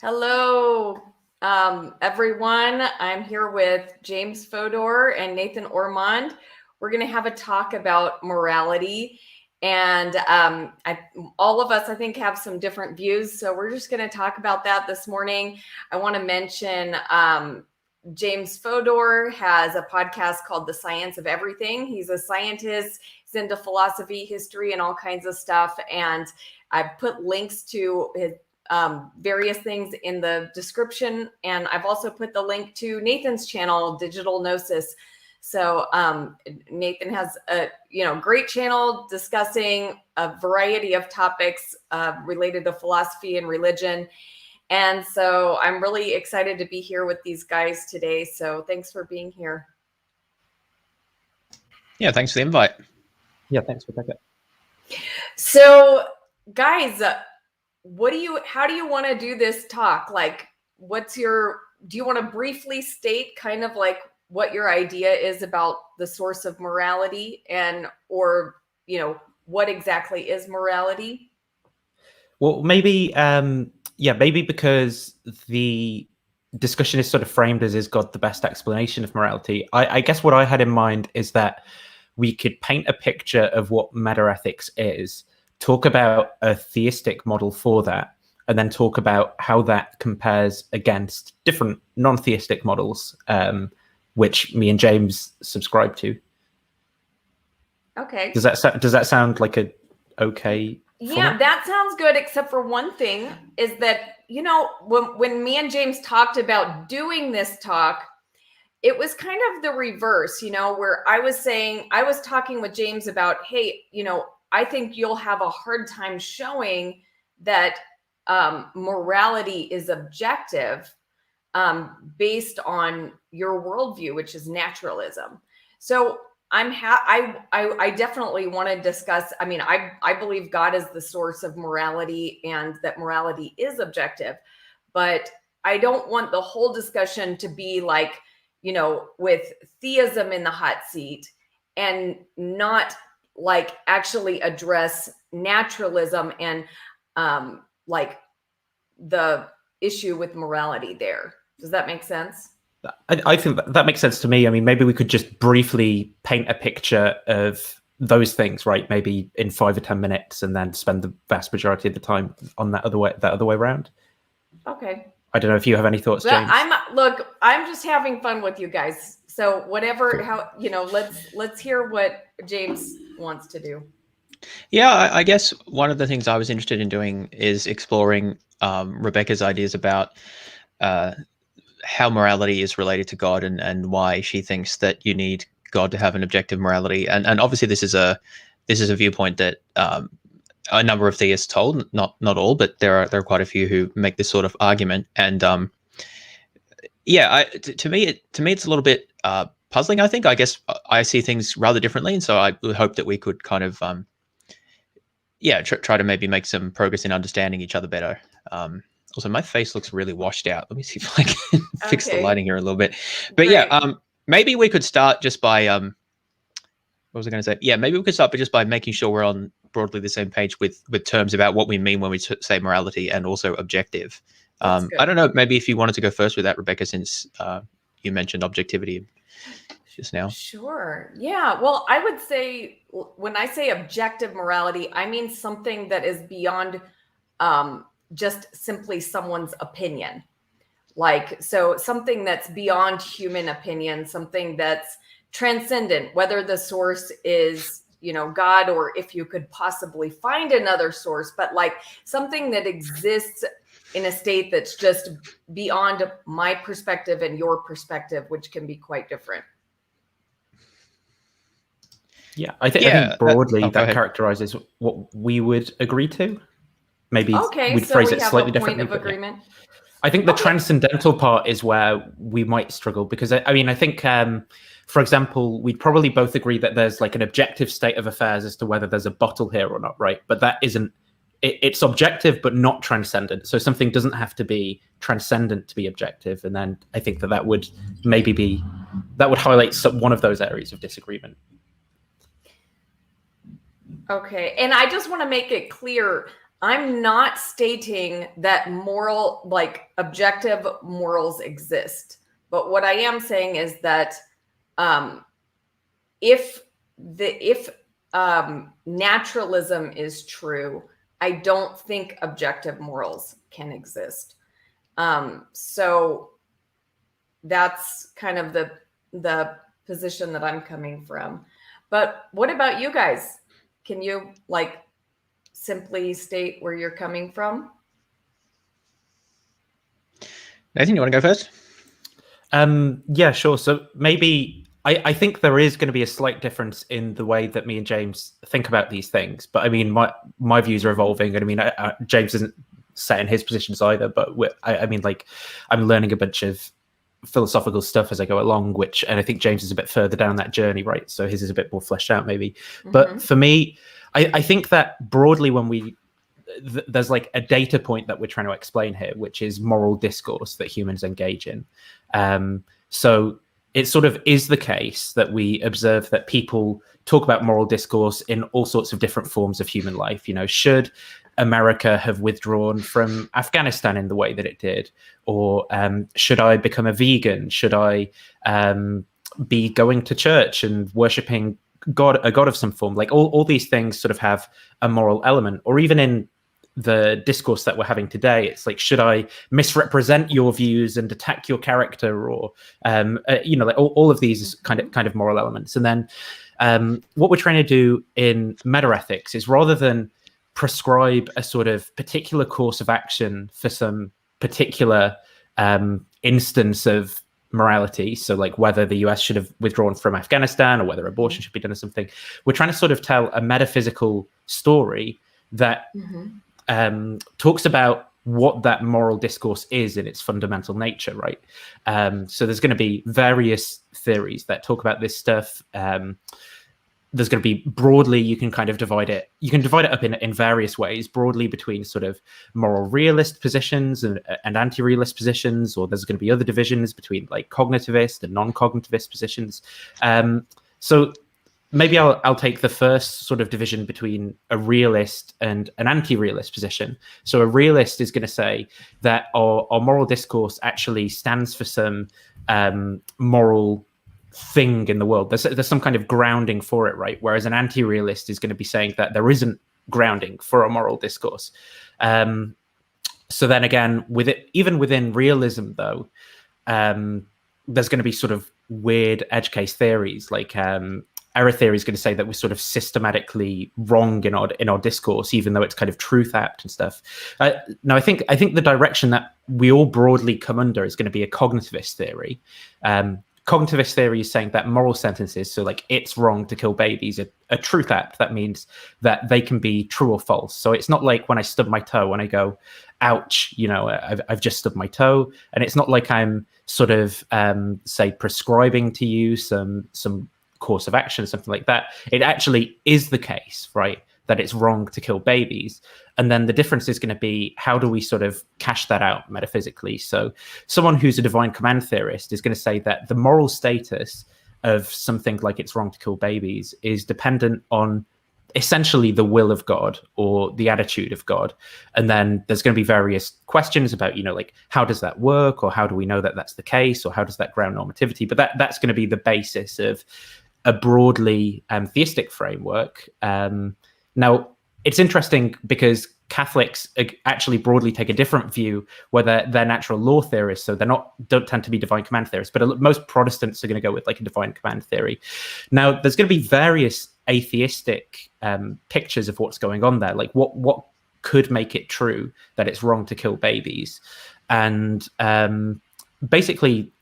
Hello, everyone. I'm here with James Fodor and Nathan Ormond. We're going to have a talk about morality. And all of us, I think, have some different views. So we're just going to talk about that this morning. I want to mention James Fodor has a podcast called The Science of Everything. He's a scientist. He's into philosophy, history, and all kinds of stuff. And I've put links to his various things in the description. And I've also put the link to Nathan's channel, Digital Gnosis. So Nathan has a great channel discussing a variety of topics related to philosophy and religion. And so I'm really excited to be here with these guys today. So thanks for being here. Yeah, thanks for the invite. Yeah, thanks, Rebecca. So guys, how do you want to do this talk? Like, do you want to briefly state kind of like what your idea is about the source of morality or what exactly is morality? Well, maybe because the discussion is sort of framed as, is God the best explanation of morality? I guess what I had in mind is that we could paint a picture of what meta-ethics is, talk about a theistic model for that, and then talk about how that compares against different non-theistic models, which me and James subscribe to. Okay. Does that sound like a okay? Yeah, that sounds good, except for one thing is that, when me and James talked about doing this talk, it was kind of the reverse, where I was talking with James about, hey, I think you'll have a hard time showing that morality is objective based on your worldview, which is naturalism. So I definitely want to discuss. I mean, I believe God is the source of morality and that morality is objective, but I don't want the whole discussion to be like, with theism in the hot seat and not like actually address naturalism and like the issue with morality there. Does that make sense? I think that makes sense to me. I mean, maybe we could just briefly paint a picture of those things, right? Maybe in 5 or 10 minutes, and then spend the vast majority of the time on that other way around. Okay. I don't know if you have any thoughts, James. I'm just having fun with you guys. So whatever, let's hear what James wants to do. Yeah, I guess one of the things I was interested in doing is exploring Rebecca's ideas about how morality is related to God and why she thinks that you need God to have an objective morality. And obviously this is a viewpoint that a number of theists hold, not all, but there are quite a few who make this sort of argument. And to me it's a little bit puzzling. I think, I guess I see things rather differently, and so I would hope that we could kind of try to maybe make some progress in understanding each other better. Also, my face looks really washed out. Let me see if I can fix the lighting here a little bit. But great. Maybe we could start just by what was I going to say? Yeah, maybe we could start just by making sure we're on broadly the same page with terms about what we mean when we say morality and also objective. I don't know, maybe if you wanted to go first with that, Rebecca, since you mentioned objectivity just now. Sure. Yeah. Well, I would say when I say objective morality, I mean something that is beyond just simply someone's opinion. So something that's beyond human opinion, something that's transcendent, whether the source is, God, or if you could possibly find another source, but like something that exists in a state that's just beyond my perspective and your perspective, which can be quite different. Yeah, I think broadly that characterizes what we would agree to. Maybe we'd phrase it slightly differently. Point of agreement. Yeah. I think the transcendental part is where we might struggle, because I think, for example, we'd probably both agree that there's like an objective state of affairs as to whether there's a bottle here or not, right? But that isn't. It's objective, but not transcendent. So something doesn't have to be transcendent to be objective. And then I think that would maybe would highlight one of those areas of disagreement. Okay, and I just want to make it clear. I'm not stating that moral, like objective morals exist. But what I am saying is that if naturalism is true, I don't think objective morals can exist. So that's kind of the position that I'm coming from. But what about you guys? Can you like simply state where you're coming from? Nathan, you want to go first? Yeah, sure. So maybe I think there is going to be a slight difference in the way that me and James think about these things. But I mean, my views are evolving, and I mean, James isn't set in his positions either. But I mean, like, I'm learning a bunch of philosophical stuff as I go along, and I think James is a bit further down that journey, right? So his is a bit more fleshed out, maybe. Mm-hmm. But for me, I think that broadly, when there's like a data point that we're trying to explain here, which is moral discourse that humans engage in. So it sort of is the case that we observe that people talk about moral discourse in all sorts of different forms of human life. You know, should America have withdrawn from Afghanistan in the way that it did? Or should I become a vegan? Should I be going to church and worshipping a god of some form? Like all these things sort of have a moral element. Or even in the discourse that we're having today, it's like, should I misrepresent your views and attack your character? Or you know, like all of these kind of moral elements. And then what we're trying to do in metaethics is, rather than prescribe a sort of particular course of action for some particular instance of morality, so like whether the US should have withdrawn from Afghanistan or whether abortion should be done or something, we're trying to sort of tell a metaphysical story that talks about what that moral discourse is in its fundamental nature, right? So there's going to be various theories that talk about this stuff. There's going to be, broadly, you can kind of divide it up in various ways, broadly between sort of moral realist positions and anti-realist positions, or there's going to be other divisions between like cognitivist and non-cognitivist positions. So maybe I'll take the first sort of division between a realist and an anti-realist position. So a realist is going to say that our moral discourse actually stands for some moral thing in the world. There's some kind of grounding for it, right? Whereas an anti-realist is going to be saying that there isn't grounding for a moral discourse. So then again, even within realism, though, there's going to be sort of weird edge case theories, like error theory is going to say that we're sort of systematically wrong in our discourse, even though it's kind of truth apt and stuff. Now, I think the direction that we all broadly come under is going to be a cognitivist theory. Cognitivist theory is saying that moral sentences, so like it's wrong to kill babies, are truth apt. That means that they can be true or false. So it's not like when I stub my toe and I go, ouch, you know, I've just stubbed my toe. And it's not like I'm sort of, say, prescribing to you some course of action, something like that. It actually is the case, right, that it's wrong to kill babies. And then the difference is going to be, how do we sort of cash that out metaphysically? So someone who's a divine command theorist is going to say that the moral status of something like it's wrong to kill babies is dependent on essentially the will of God or the attitude of God. And then there's going to be various questions about, you know, like, how does that work? Or how do we know that that's the case? Or how does that ground normativity? But that's going to be the basis of a broadly theistic framework. Now, it's interesting because Catholics actually broadly take a different view, where they're natural law theorists, so don't tend to be divine command theorists. But most Protestants are going to go with like a divine command theory. Now, there's going to be various atheistic pictures of what's going on there, like what could make it true that it's wrong to kill babies, and basically,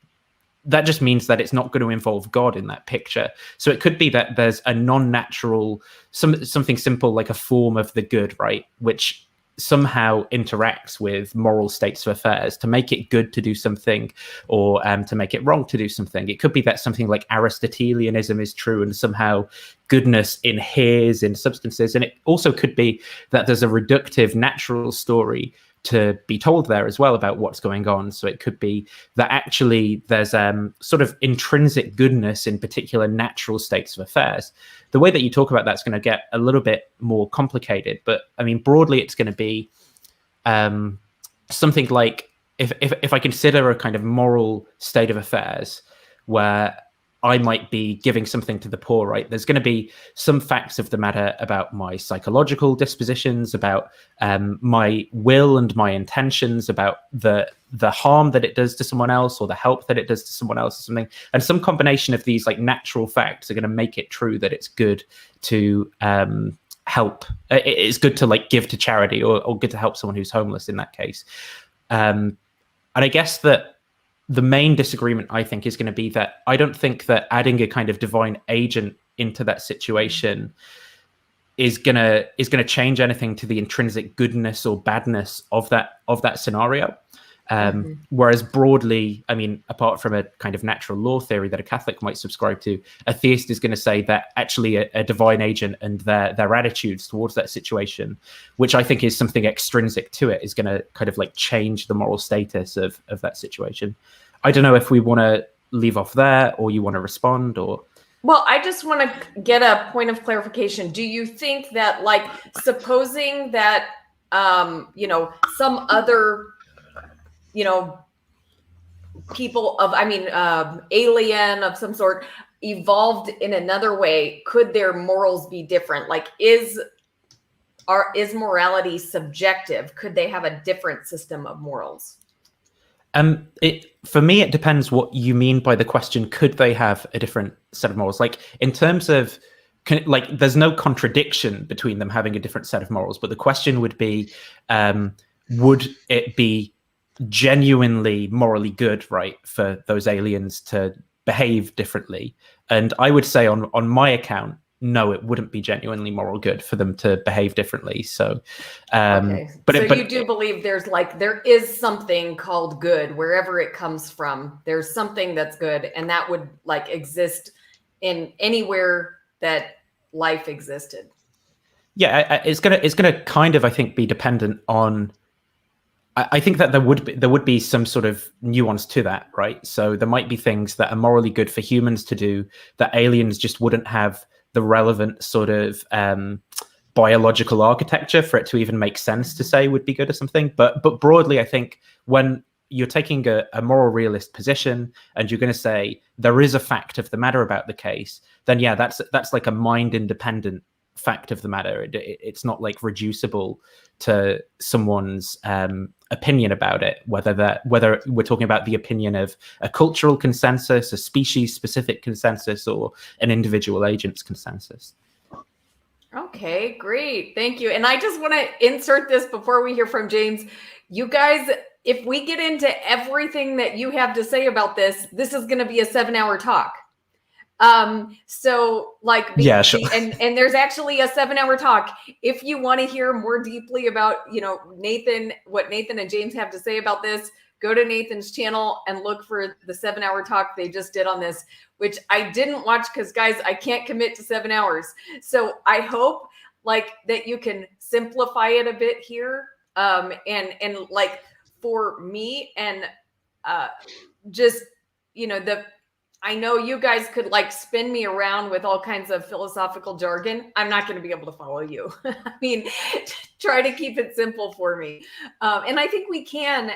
that just means that it's not going to involve God in that picture. So it could be that there's a non-natural, something simple like a form of the good, right, which somehow interacts with moral states of affairs to make it good to do something, or to make it wrong to do something. It could be that something like Aristotelianism is true, and somehow goodness inheres in substances. And it also could be that there's a reductive natural story to be told there as well about what's going on. So it could be that actually there's sort of intrinsic goodness in particular natural states of affairs. The way that you talk about that's going to get a little bit more complicated, but I mean, broadly, it's going to be something like if I consider a kind of moral state of affairs where I might be giving something to the poor, right? There's going to be some facts of the matter about my psychological dispositions, about my will and my intentions, about the harm that it does to someone else or the help that it does to someone else or something. And some combination of these like natural facts are going to make it true that it's good to help. It's good to like give to charity or good to help someone who's homeless in that case. And I guess that the main disagreement, I think, is going to be that I don't think that adding a kind of divine agent into that situation is gonna change anything to the intrinsic goodness or badness of that scenario. Whereas broadly, I mean, apart from a kind of natural law theory that a Catholic might subscribe to, a theist is going to say that actually a divine agent and their attitudes towards that situation, which I think is something extrinsic to it, is going to kind of like change the moral status of that situation. I don't know if we want to leave off there or you want to respond or... Well, I just want to get a point of clarification. Do you think that, like, supposing that, some other, people of, alien of some sort evolved in another way, could their morals be different? Like, is morality subjective? Could they have a different system of morals? For me, it depends what you mean by the question. Could they have a different set of morals? Like in terms of, there's no contradiction between them having a different set of morals. But the question would be, would it be genuinely morally good, right, for those aliens to behave differently? And I would say on my account, no, it wouldn't be genuinely moral good for them to behave differently. So, okay. But you do believe there is something called good wherever it comes from. There's something that's good, and that would exist in anywhere that life existed. Yeah, it's gonna kind of, I think, be dependent on. I think that there would be some sort of nuance to that, right? So there might be things that are morally good for humans to do that aliens just wouldn't have the relevant sort of biological architecture for it to even make sense to say would be good or something. But broadly, I think when you're taking a moral realist position and you're going to say there is a fact of the matter about the case, then yeah, that's like a mind independent fact of the matter. It's not like reducible to someone's opinion about it, whether we're talking about the opinion of a cultural consensus, a species specific consensus, or an individual agent's consensus. Okay, great. Thank you. And I just want to insert this before we hear from James. You guys, if we get into everything that you have to say about this is going to be a 7-hour talk. Sure. And there's actually a 7-hour talk. If you want to hear more deeply about, what Nathan and James have to say about this, go to Nathan's channel and look for the 7-hour talk they just did on this, which I didn't watch because, guys, I can't commit to 7 hours. So I hope that you can simplify it a bit here. And for me and I know you guys could spin me around with all kinds of philosophical jargon. I'm not going to be able to follow you. I mean, try to keep it simple for me. And I think we can,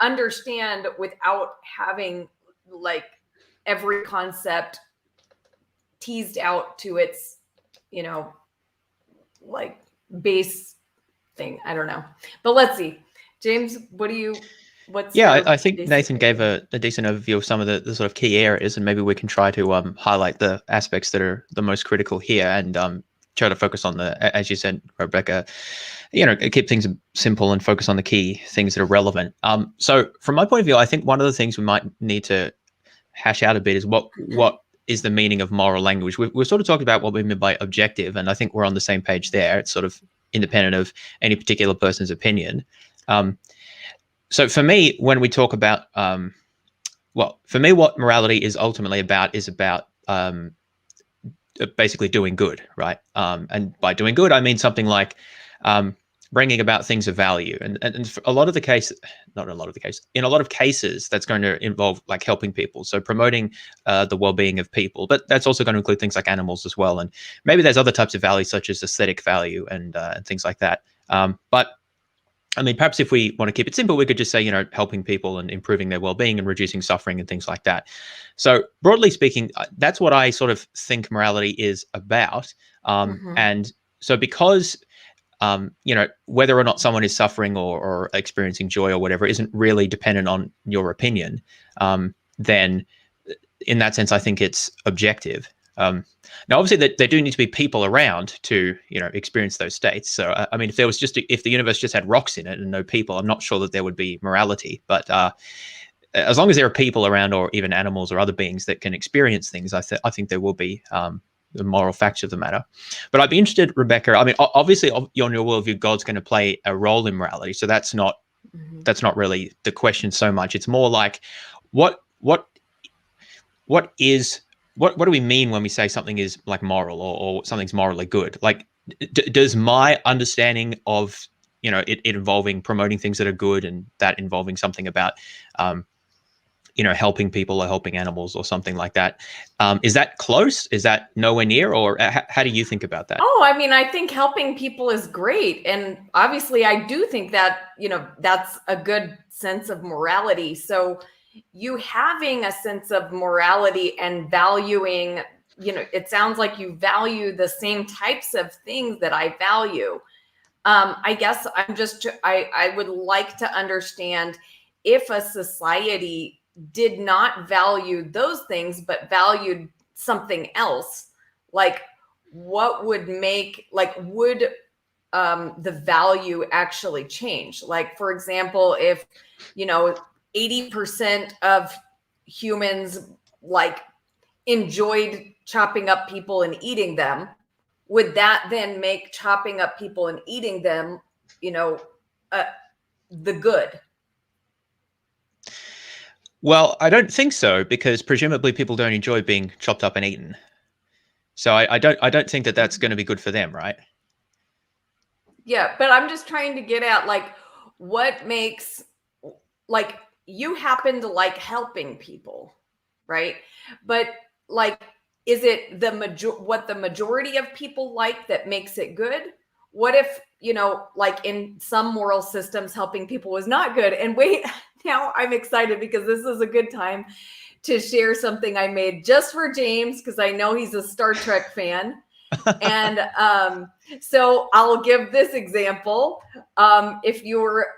understand without having every concept teased out to its, base thing. I don't know, but let's see. James, I think Nathan gave a decent overview of some of the sort of key areas, and maybe we can try to highlight the aspects that are the most critical here, and try to focus on as you said, Rebecca, keep things simple and focus on the key things that are relevant. So from my point of view, I think one of the things we might need to hash out a bit is what is the meaning of moral language. We've sort of talked about what we mean by objective, and I think we're on the same page there. It's sort of independent of any particular person's opinion. So for me, when we talk about, for me, what morality is ultimately about is about basically doing good, right? And by doing good, I mean something like bringing about things of value, and for a lot of the case, not a lot of the case, in a lot of cases, that's going to involve like helping people, so promoting the well-being of people, but that's also going to include things like animals as well, and maybe there's other types of value such as aesthetic value and things like that. But I mean, perhaps if we want to keep it simple, we could just say, you know, helping people and improving their well-being and reducing suffering and things like that. So broadly speaking, that's what I sort of think morality is about. And so because you know, whether or not someone is suffering or experiencing joy or whatever isn't really dependent on your opinion, then in that sense, I think it's objective. Now, obviously, there do need to be people around to, you know, experience those states. So, I mean, if the universe just had rocks in it and no people, I'm not sure that there would be morality. But as long as there are people around, or even animals or other beings that can experience things, I think there will be the moral facts of the matter. But I'd be interested, Rebecca. I mean, obviously, on your worldview, God's going to play a role in morality. So that's not really the question so much. It's more like what do we mean when we say something is like moral or something's morally good? Like, does my understanding of, you know, it involving promoting things that are good and that involving something about, you know, helping people or helping animals or something like that, is that close? Is that nowhere near? Or how do you think about that? Oh, I mean, I think helping people is great. And obviously, I do think that, you know, that's a good sense of morality. So you having a sense of morality and valuing, you know, it sounds like you value the same types of things that I value. I guess I would like to understand if a society did not value those things, but valued something else, like what would make, like, would the value actually change? Like, for example, if, you know, 80% of humans like enjoyed chopping up people and eating them, would that then make chopping up people and eating them, you know, the good? Well, I don't think so, because presumably people don't enjoy being chopped up and eaten. So I don't think that that's going to be good for them, right? Yeah, but I'm just trying to get at, like, what makes, like, you happen to like helping people, right? But like, is it what the majority of people like that makes it good? What if, you know, like in some moral systems, helping people was not good? And wait, now I'm excited because this is a good time to share something I made just for James, because I know he's a Star Trek fan. And so I'll give this example. If you're,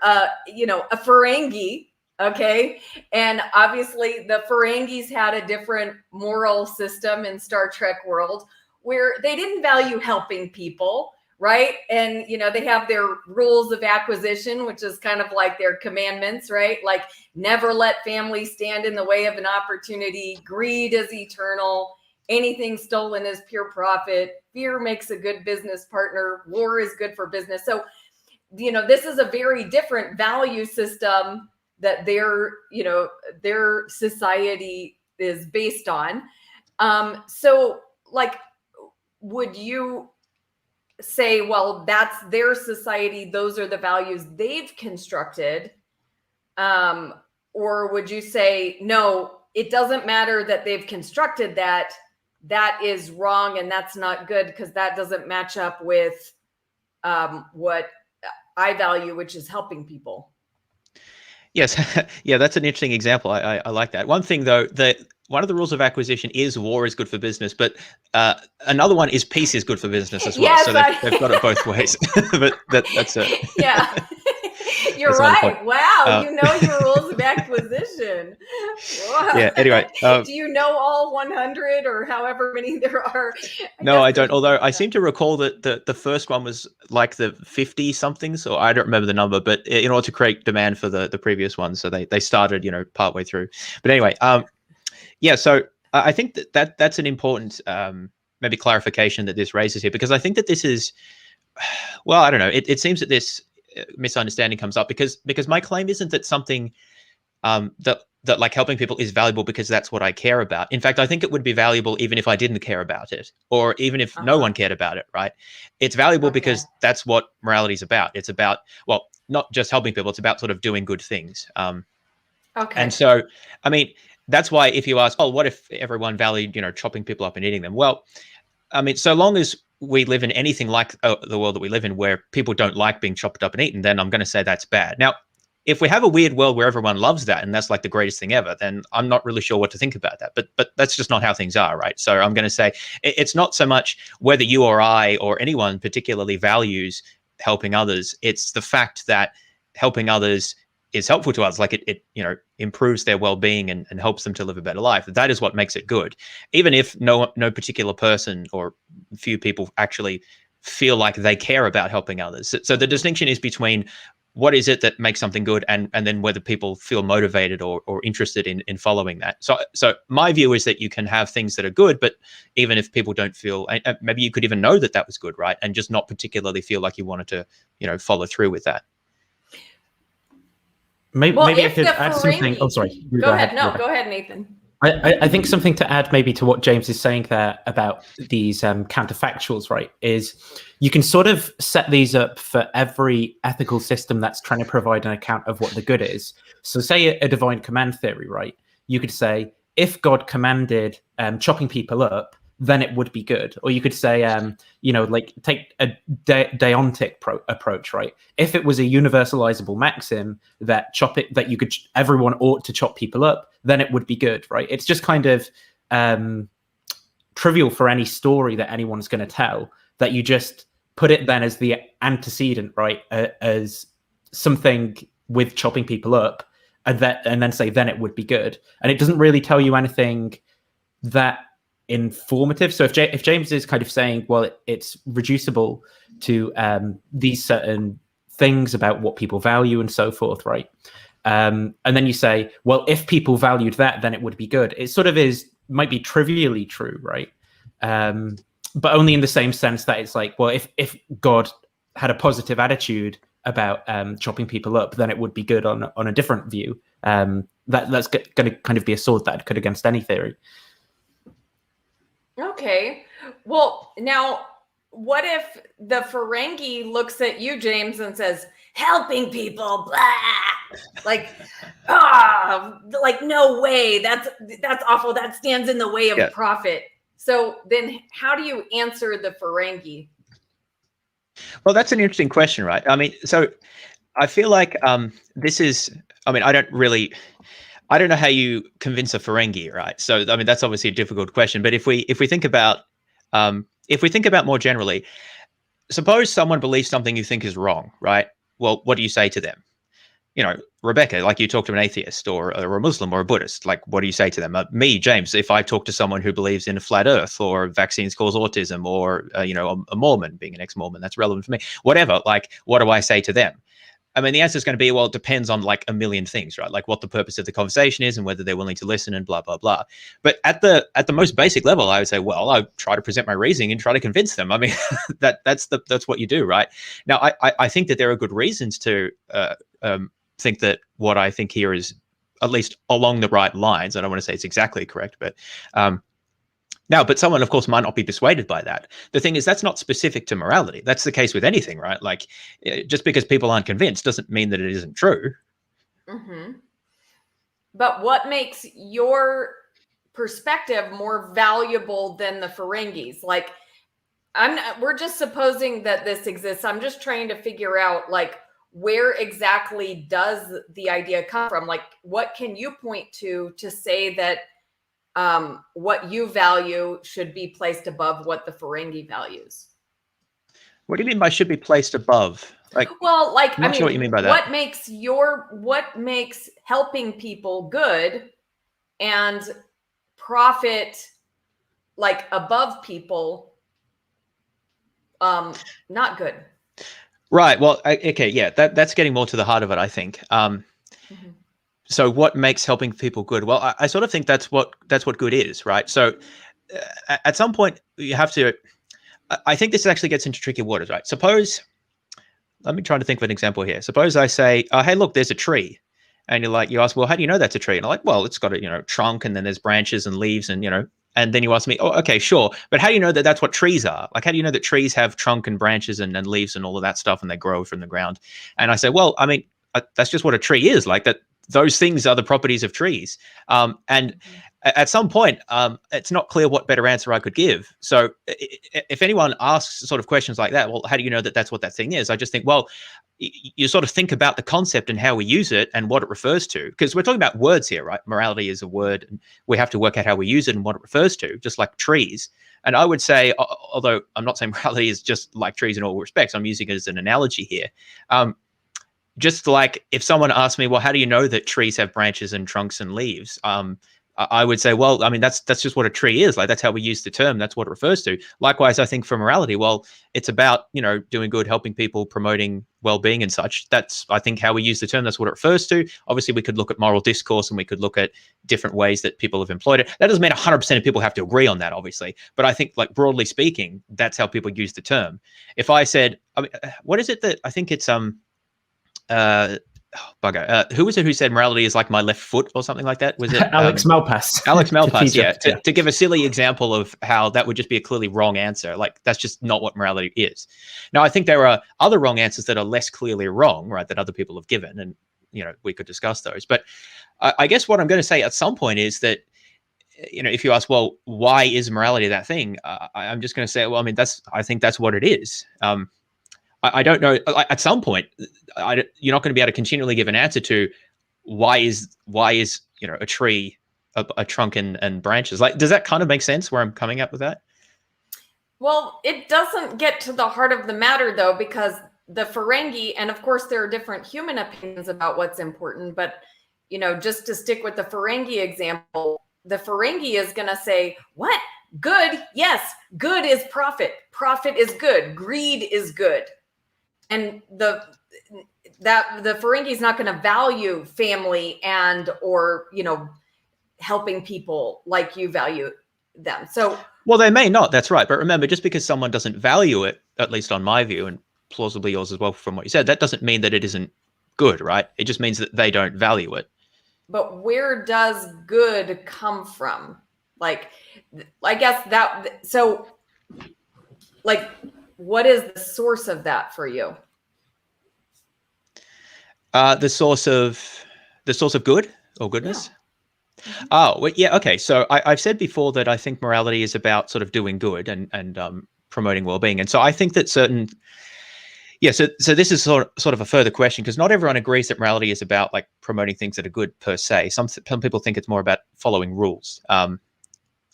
you know, a Ferengi, okay, and obviously the Ferengis had a different moral system in Star Trek world where they didn't value helping people, right? And, you know, they have their rules of acquisition, which is kind of like their commandments, right? Like, never let family stand in the way of an opportunity. Greed is eternal. Anything stolen is pure profit. Fear makes a good business partner. War is good for business. So, you know, this is a very different value system that their, you know, their society is based on. So, like, would you say, well, that's their society, those are the values they've constructed? Or would you say, no, it doesn't matter that they've constructed that, that is wrong and that's not good because that doesn't match up with what I value, which is helping people? Yes, yeah, that's an interesting example. I like that. One thing, though, that one of the rules of acquisition is war is good for business, but another one is peace is good for business as well. Yes, so they've got it both ways. But that's it. Yeah, you're right. Wow, you know your rules of acquisition. Wow. Yeah. Anyway, do you know all 100 or however many there are? No, I don't. Although I seem to recall that the first one was like the 50 something. So I don't remember the number, but in order to create demand for the previous one, so they started, you know, partway through. But anyway, yeah. So I think that's an important maybe clarification that this raises here, because I think that this is, well, I don't know. It seems that this misunderstanding comes up because my claim isn't that something that that like helping people is valuable because that's what I care about. In fact, I think it would be valuable even if I didn't care about it, or even if no one cared about it, right? It's valuable because that's what morality is about. It's about, well, not just helping people, it's about sort of doing good things. And so, I mean, that's why if you ask, oh, what if everyone valued, chopping people up and eating them? Well, I mean, so long as we live in anything like the world that we live in where people don't like being chopped up and eaten, then I'm going to say that's bad. Now, if we have a weird world where everyone loves that and that's like the greatest thing ever, then I'm not really sure what to think about that. But that's just not how things are, right? So I'm going to say it's not so much whether you or I or anyone particularly values helping others. It's the fact that helping others is helpful to others, like it improves their well-being and helps them to live a better life. That is what makes it good, even if no particular person or few people actually feel like they care about helping others. So the distinction is between what is it that makes something good and then whether people feel motivated or interested in following that. So my view is that you can have things that are good, but even if people don't feel, maybe you could even know that that was good, right? And just not particularly feel like you wanted to, follow through with that. Maybe I could add something. Oh, sorry. Go ahead. No, go ahead, Nathan. I think something to add maybe to what James is saying there about these counterfactuals, right, is you can sort of set these up for every ethical system that's trying to provide an account of what the good is. So say a divine command theory, right? You could say, if God commanded chopping people up, then it would be good. Or you could say, like take a deontic approach, right? If it was a universalizable maxim that everyone ought to chop people up, then it would be good, right? It's just kind of trivial for any story that anyone's going to tell that you just put it then as the antecedent, right? As something with chopping people up, and then say then it would be good, and it doesn't really tell you anything that informative. So if James is kind of saying, well, it's reducible to these certain things about what people value and so forth, right? And then you say, well, if people valued that, then it would be good. It sort of might be trivially true, right? But only in the same sense that it's like, well, if God had a positive attitude about chopping people up, then it would be good on a different view. That's going to kind of be a sword that could against any theory. Okay. Well, now, what if the Ferengi looks at you, James, and says, helping people, blah, like no way, that's awful. That stands in the way of profit. So then how do you answer the Ferengi? Well, that's an interesting question, right? I mean, so I feel like this is, I mean, I don't know how you convince a Ferengi, right? So, I mean, that's obviously a difficult question. But if we think about more generally, suppose someone believes something you think is wrong, right? Well, what do you say to them? Rebecca, like you talk to an atheist or a Muslim or a Buddhist, like what do you say to them? Me, James, if I talk to someone who believes in a flat earth or vaccines cause autism or, a Mormon, being an ex-Mormon, that's relevant for me, whatever, like, what do I say to them? I mean, the answer is going to be, well, it depends on like a million things, right? Like what the purpose of the conversation is and whether they're willing to listen and blah, blah, blah. But at the most basic level, I would say, well, I try to present my reasoning and try to convince them. I mean, that's what you do, right? Now, I think that there are good reasons to think that what I think here is at least along the right lines. I don't want to say it's exactly correct, but but someone, of course, might not be persuaded by that. The thing is, that's not specific to morality. That's the case with anything, right? Like, just because people aren't convinced doesn't mean that it isn't true. Mm-hmm. But what makes your perspective more valuable than the Ferengis? Like, we're just supposing that this exists. I'm just trying to figure out, like, where exactly does the idea come from? Like, what can you point to say that what you value should be placed above what the Ferengi values? What do you mean by should be placed above? Like, well, like, I'm not sure what you mean by that. What makes helping people good and profit like above people not good? Right. Well, okay. Yeah, that's getting more to the heart of it, I think. Mm-hmm. So what makes helping people good? Well, I sort of think that's what good is, right? So at some point you have to, I think this actually gets into tricky waters, right? Suppose, let me try to think of an example here. Suppose I say, hey, look, there's a tree. And you ask, well, how do you know that's a tree? And I'm like, well, it's got a, trunk, and then there's branches and leaves, and, and then you ask me, oh, okay, sure. But how do you know that that's what trees are? Like, how do you know that trees have trunk and branches and leaves and all of that stuff, and they grow from the ground? And I say, well, I mean, that's just what a tree is. Like that, those things are the properties of trees. And at some point, it's not clear what better answer I could give. So if anyone asks sort of questions like that, well, how do you know that that's what that thing is? I just think, well, you sort of think about the concept and how we use it and what it refers to, because we're talking about words here, right? Morality is a word, and we have to work out how we use it and what it refers to, just like trees. And I would say, although I'm not saying morality is just like trees in all respects, I'm using it as an analogy here. Just like if someone asked me, well, how do you know that trees have branches and trunks and leaves? I would say, well, I mean, that's just what a tree is. Like, that's how we use the term. That's what it refers to. Likewise, I think for morality, well, it's about, doing good, helping people, promoting well-being and such. That's, I think, how we use the term. That's what it refers to. Obviously, we could look at moral discourse, and we could look at different ways that people have employed it. That doesn't mean 100% of people have to agree on that, obviously. But I think, like, broadly speaking, that's how people use the term. If I said, I mean, what is it that I think it's, who was it who said morality is like my left foot or something like that? Was it Alex Malpass? Alex Malpass, yeah. To give a silly example of how that would just be a clearly wrong answer. Like, that's just not what morality is. Now, I think there are other wrong answers that are less clearly wrong, right, that other people have given, and we could discuss those. But I guess what I'm going to say at some point is that, if you ask, well, why is morality that thing? I'm just going to say, well, I mean, I think that's what it is. I don't know. At some point, you're not going to be able to continually give an answer to why is a tree a trunk and branches. Like, does that kind of make sense where I'm coming up with that? Well, it doesn't get to the heart of the matter, though, because the Ferengi, and of course there are different human opinions about what's important, but just to stick with the Ferengi example, the Ferengi is going to say, what? Good? Yes, good is profit. Profit is good. Greed is good. And the Ferengi is not going to value family or helping people like you value them. So, well, they may not. That's right. But remember, just because someone doesn't value it, at least on my view, and plausibly yours as well from what you said, that doesn't mean that it isn't good, right? It just means that they don't value it. But where does good come from? Like, I guess so. Like, what is the source of that for you? The source of good or goodness? Yeah. Oh, well, yeah. Okay. So I've said before that I think morality is about sort of doing good and promoting well-being. And so I think that so this is sort of a further question, because not everyone agrees that morality is about like promoting things that are good per se. Some people think it's more about following rules.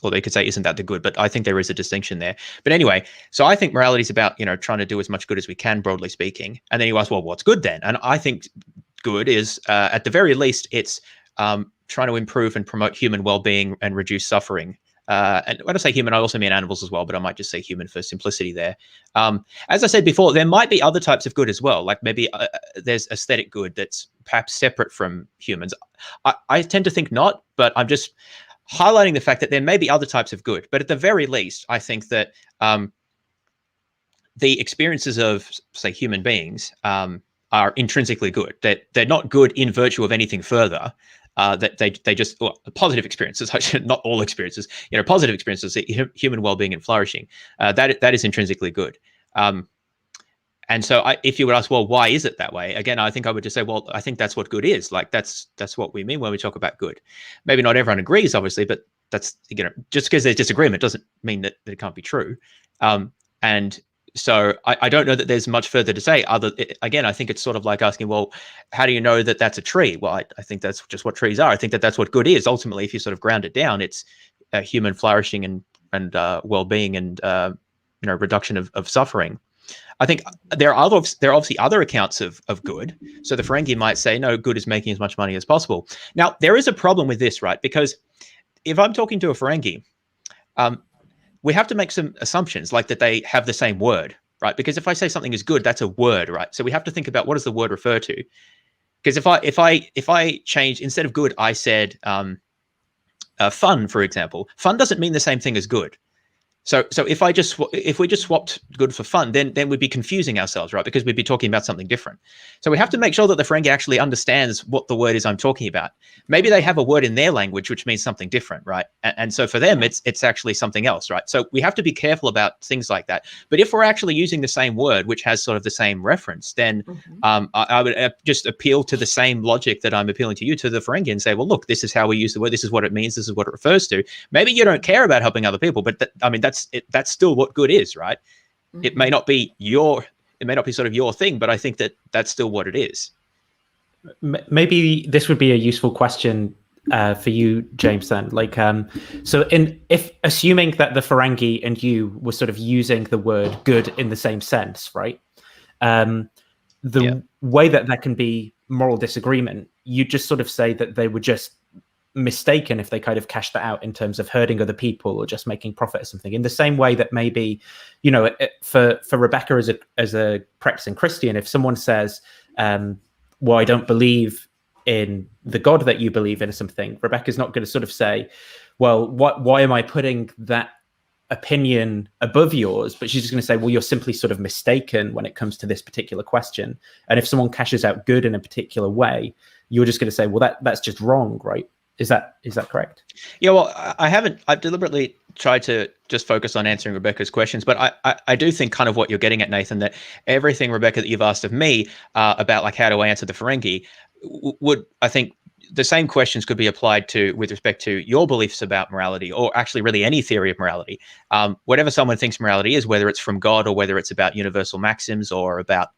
Or they could say, isn't that the good? But I think there is a distinction there. But anyway, so I think morality is about, trying to do as much good as we can, broadly speaking. And then you ask, well, what's good then? And I think good is, at the very least, it's trying to improve and promote human well-being and reduce suffering. And when I say human, I also mean animals as well, but I might just say human for simplicity there. As I said before, there might be other types of good as well. Like maybe there's aesthetic good that's perhaps separate from humans. I tend to think not, but I'm just highlighting the fact that there may be other types of good. But at the very least, I think that the experiences of, say, human beings are intrinsically good. That they're not good in virtue of anything further. That they just positive experiences, not all experiences. Positive experiences, human well-being and flourishing. That is intrinsically good. And so if you would ask, well, why is it that way? Again, I think I would just say, well, I think that's what good is. Like that's what we mean when we talk about good. Maybe not everyone agrees, obviously, but that's, just because there's disagreement doesn't mean that it can't be true. And so I don't know that there's much further to say again, I think it's sort of like asking, well, how do you know that that's a tree? Well, I think that's just what trees are. I think that that's what good is. Ultimately, if you sort of ground it down, it's human flourishing and well-being and, reduction of suffering. I think there are obviously other accounts of good. So the Ferengi might say, no, good is making as much money as possible. Now, there is a problem with this, right? Because if I'm talking to a Ferengi, we have to make some assumptions, like that they have the same word, right? Because if I say something is good, that's a word, right? So we have to think about, what does the word refer to? Because if I change, instead of good, I said fun, for example. Fun doesn't mean the same thing as good. So if we just swapped good for fun, then we'd be confusing ourselves, right? Because we'd be talking about something different. So we have to make sure that the Ferengi actually understands what the word is I'm talking about. Maybe they have a word in their language which means something different, right? And so for them, it's actually something else, right? So we have to be careful about things like that. But if we're actually using the same word, which has sort of the same reference, then I would just appeal to the same logic that I'm appealing to you, to the Ferengi, and say, well, look, this is how we use the word. This is what it means. This is what it refers to. Maybe you don't care about helping other people, but that's still what good is, right? It may not be sort of your thing, but I think that's still what it is. Maybe this would be a useful question for you, James, then. Like, so if assuming that the Ferengi and you were sort of using the word good in the same sense, right? The way that can be moral disagreement, you just sort of say that they were just mistaken if they kind of cash that out in terms of hurting other people or just making profit or something. In the same way that maybe, for Rebecca as a practicing Christian, if someone says, well, I don't believe in the God that you believe in or something, Rebecca's not going to sort of say, well, why am I putting that opinion above yours? But she's just going to say, well, you're simply sort of mistaken when it comes to this particular question. And if someone cashes out good in a particular way, you're just going to say, well, that's just wrong, right? Is that correct? Yeah, well, I've deliberately tried to just focus on answering Rebecca's questions, but I do think kind of what you're getting at, Nathan, that everything, Rebecca, that you've asked of me about like how do I answer the Ferengi would, I think, the same questions could be applied to with respect to your beliefs about morality, or actually really any theory of morality. Whatever someone thinks morality is, whether it's from God or whether it's about universal maxims or about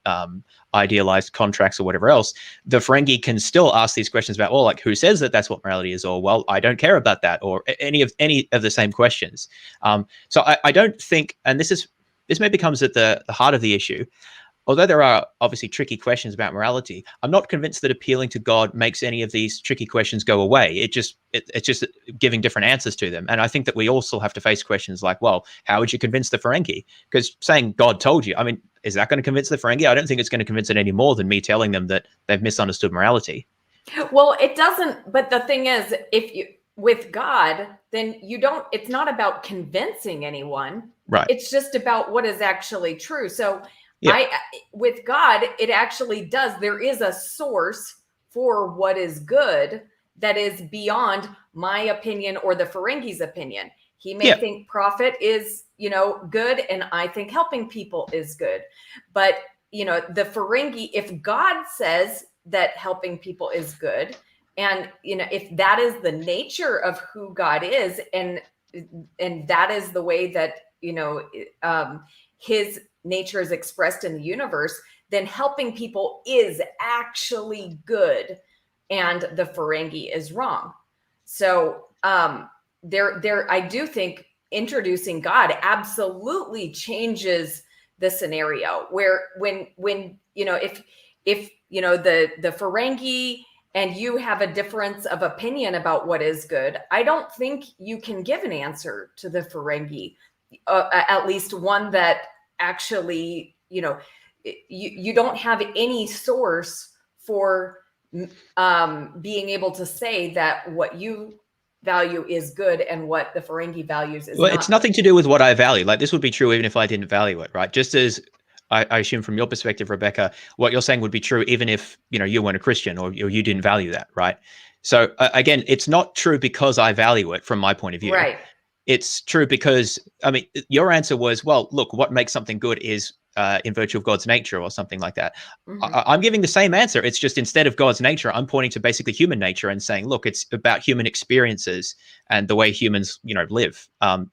idealized contracts or whatever else, the Ferengi can still ask these questions about, well, like, who says that that's what morality is? Or, well, I don't care about that, or any of the same questions. So I don't think, and this maybe comes at the heart of the issue. Although there are obviously tricky questions about morality, I'm not convinced that appealing to God makes any of these tricky questions go away. It's just giving different answers to them. And I think that we also have to face questions like, well, how would you convince the Ferengi? Because saying God told you, I mean, is that going to convince the Ferengi? I don't think it's going to convince it any more than me telling them that they've misunderstood morality. Well, it doesn't. But the thing is, with God, then it's not about convincing anyone. Right. It's just about what is actually true. So yeah. With God, it actually does. There is a source for what is good that is beyond my opinion or the Ferengi's opinion. He may think profit is, good, and I think helping people is good. But, the Ferengi, if God says that helping people is good, and, if that is the nature of who God is, and that is the way that, his nature is expressed in the universe, then helping people is actually good and the Ferengi is wrong. So I do think introducing God absolutely changes the scenario where when if the Ferengi and you have a difference of opinion about what is good, I don't think you can give an answer to the Ferengi, at least one that actually, you don't have any source for being able to say that what you value is good and what the Ferengi values is not. It's nothing to do with what I value. Like, this would be true even if I didn't value it, right? Just as I assume from your perspective, Rebecca, what you're saying would be true even if, you weren't a Christian or you didn't value that, right? So again, it's not true because I value it from my point of view. Right. It's true because, I mean, your answer was, well, look, what makes something good is in virtue of God's nature or something like that. Mm-hmm. I'm giving the same answer. It's just instead of God's nature, I'm pointing to basically human nature and saying, look, it's about human experiences and the way humans, live.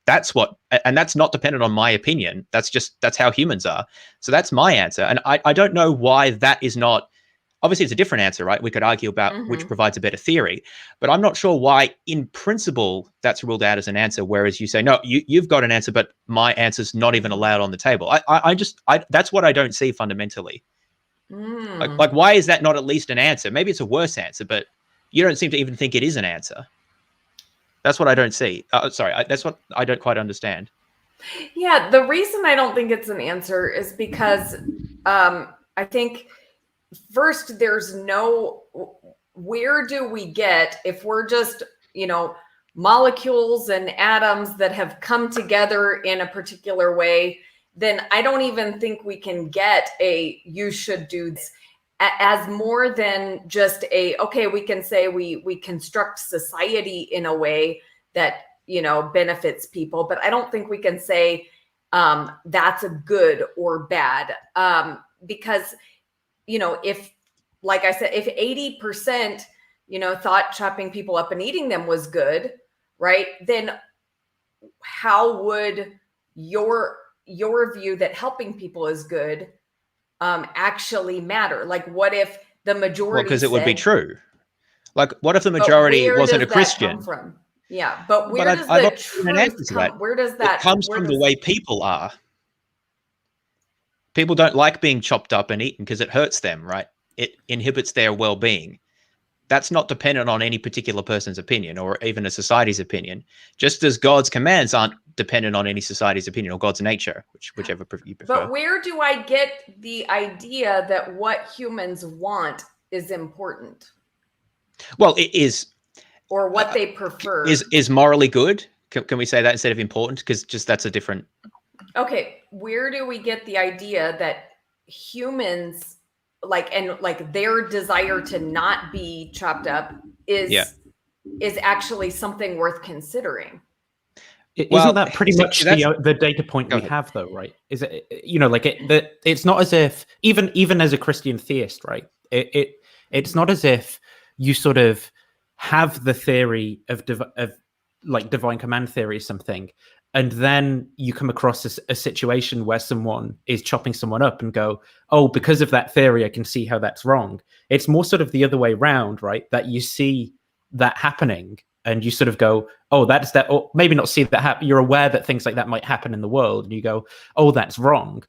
That's not dependent on my opinion. That's how humans are. So that's my answer. And I don't know why that is not. Obviously, it's a different answer, right? We could argue about which provides a better theory, but I'm not sure why, in principle, that's ruled out as an answer. Whereas you say, no, you've got an answer, but my answer's not even allowed on the table. I that's what I don't see fundamentally. Like, why is that not at least an answer? Maybe it's a worse answer, but you don't seem to even think it is an answer. That's what I don't see. That's what I don't quite understand. Yeah, the reason I don't think it's an answer is because I think. First, there's where do we get, if we're just, molecules and atoms that have come together in a particular way, then I don't even think we can get a you should do this as more than just a, okay, we can say we construct society in a way that, you know, benefits people, but I don't think we can say that's a good or bad, because, you know, if, like I said, if 80%, you know, thought chopping people up and eating them was good, right? Then how would your view that helping people is good actually matter? Like, what if the majority? Well, because it would be true. Like, what if the But majority where wasn't a does that Christian? come from? Yeah, but where But does I've the already given an answer truth to come? that. Where does that? It comes where from does, the way people are. People don't like being chopped up and eaten because it hurts them, right? It inhibits their well-being. That's not dependent on any particular person's opinion or even a society's opinion, just as God's commands aren't dependent on any society's opinion or God's nature, whichever you prefer. But where do I get the idea that what humans want is important? Well, it is. Or what they prefer. Is morally good? Can we say that instead of important? Because just that's a different... Okay, where do we get the idea that humans like their desire to not be chopped up is actually something worth considering? Isn't that pretty much the data point we have, though, right? Is it, you know, like it's not as if even as a Christian theist, right? It's not as if you sort of have the theory of like divine command theory or something, and then you come across a situation where someone is chopping someone up and go, oh, because of that theory, I can see how that's wrong. It's more sort of the other way around, right? That you see that happening and you sort of go, oh, that's that, or maybe not see that happen. You're aware that things like that might happen in the world, and you go, oh, that's wrong.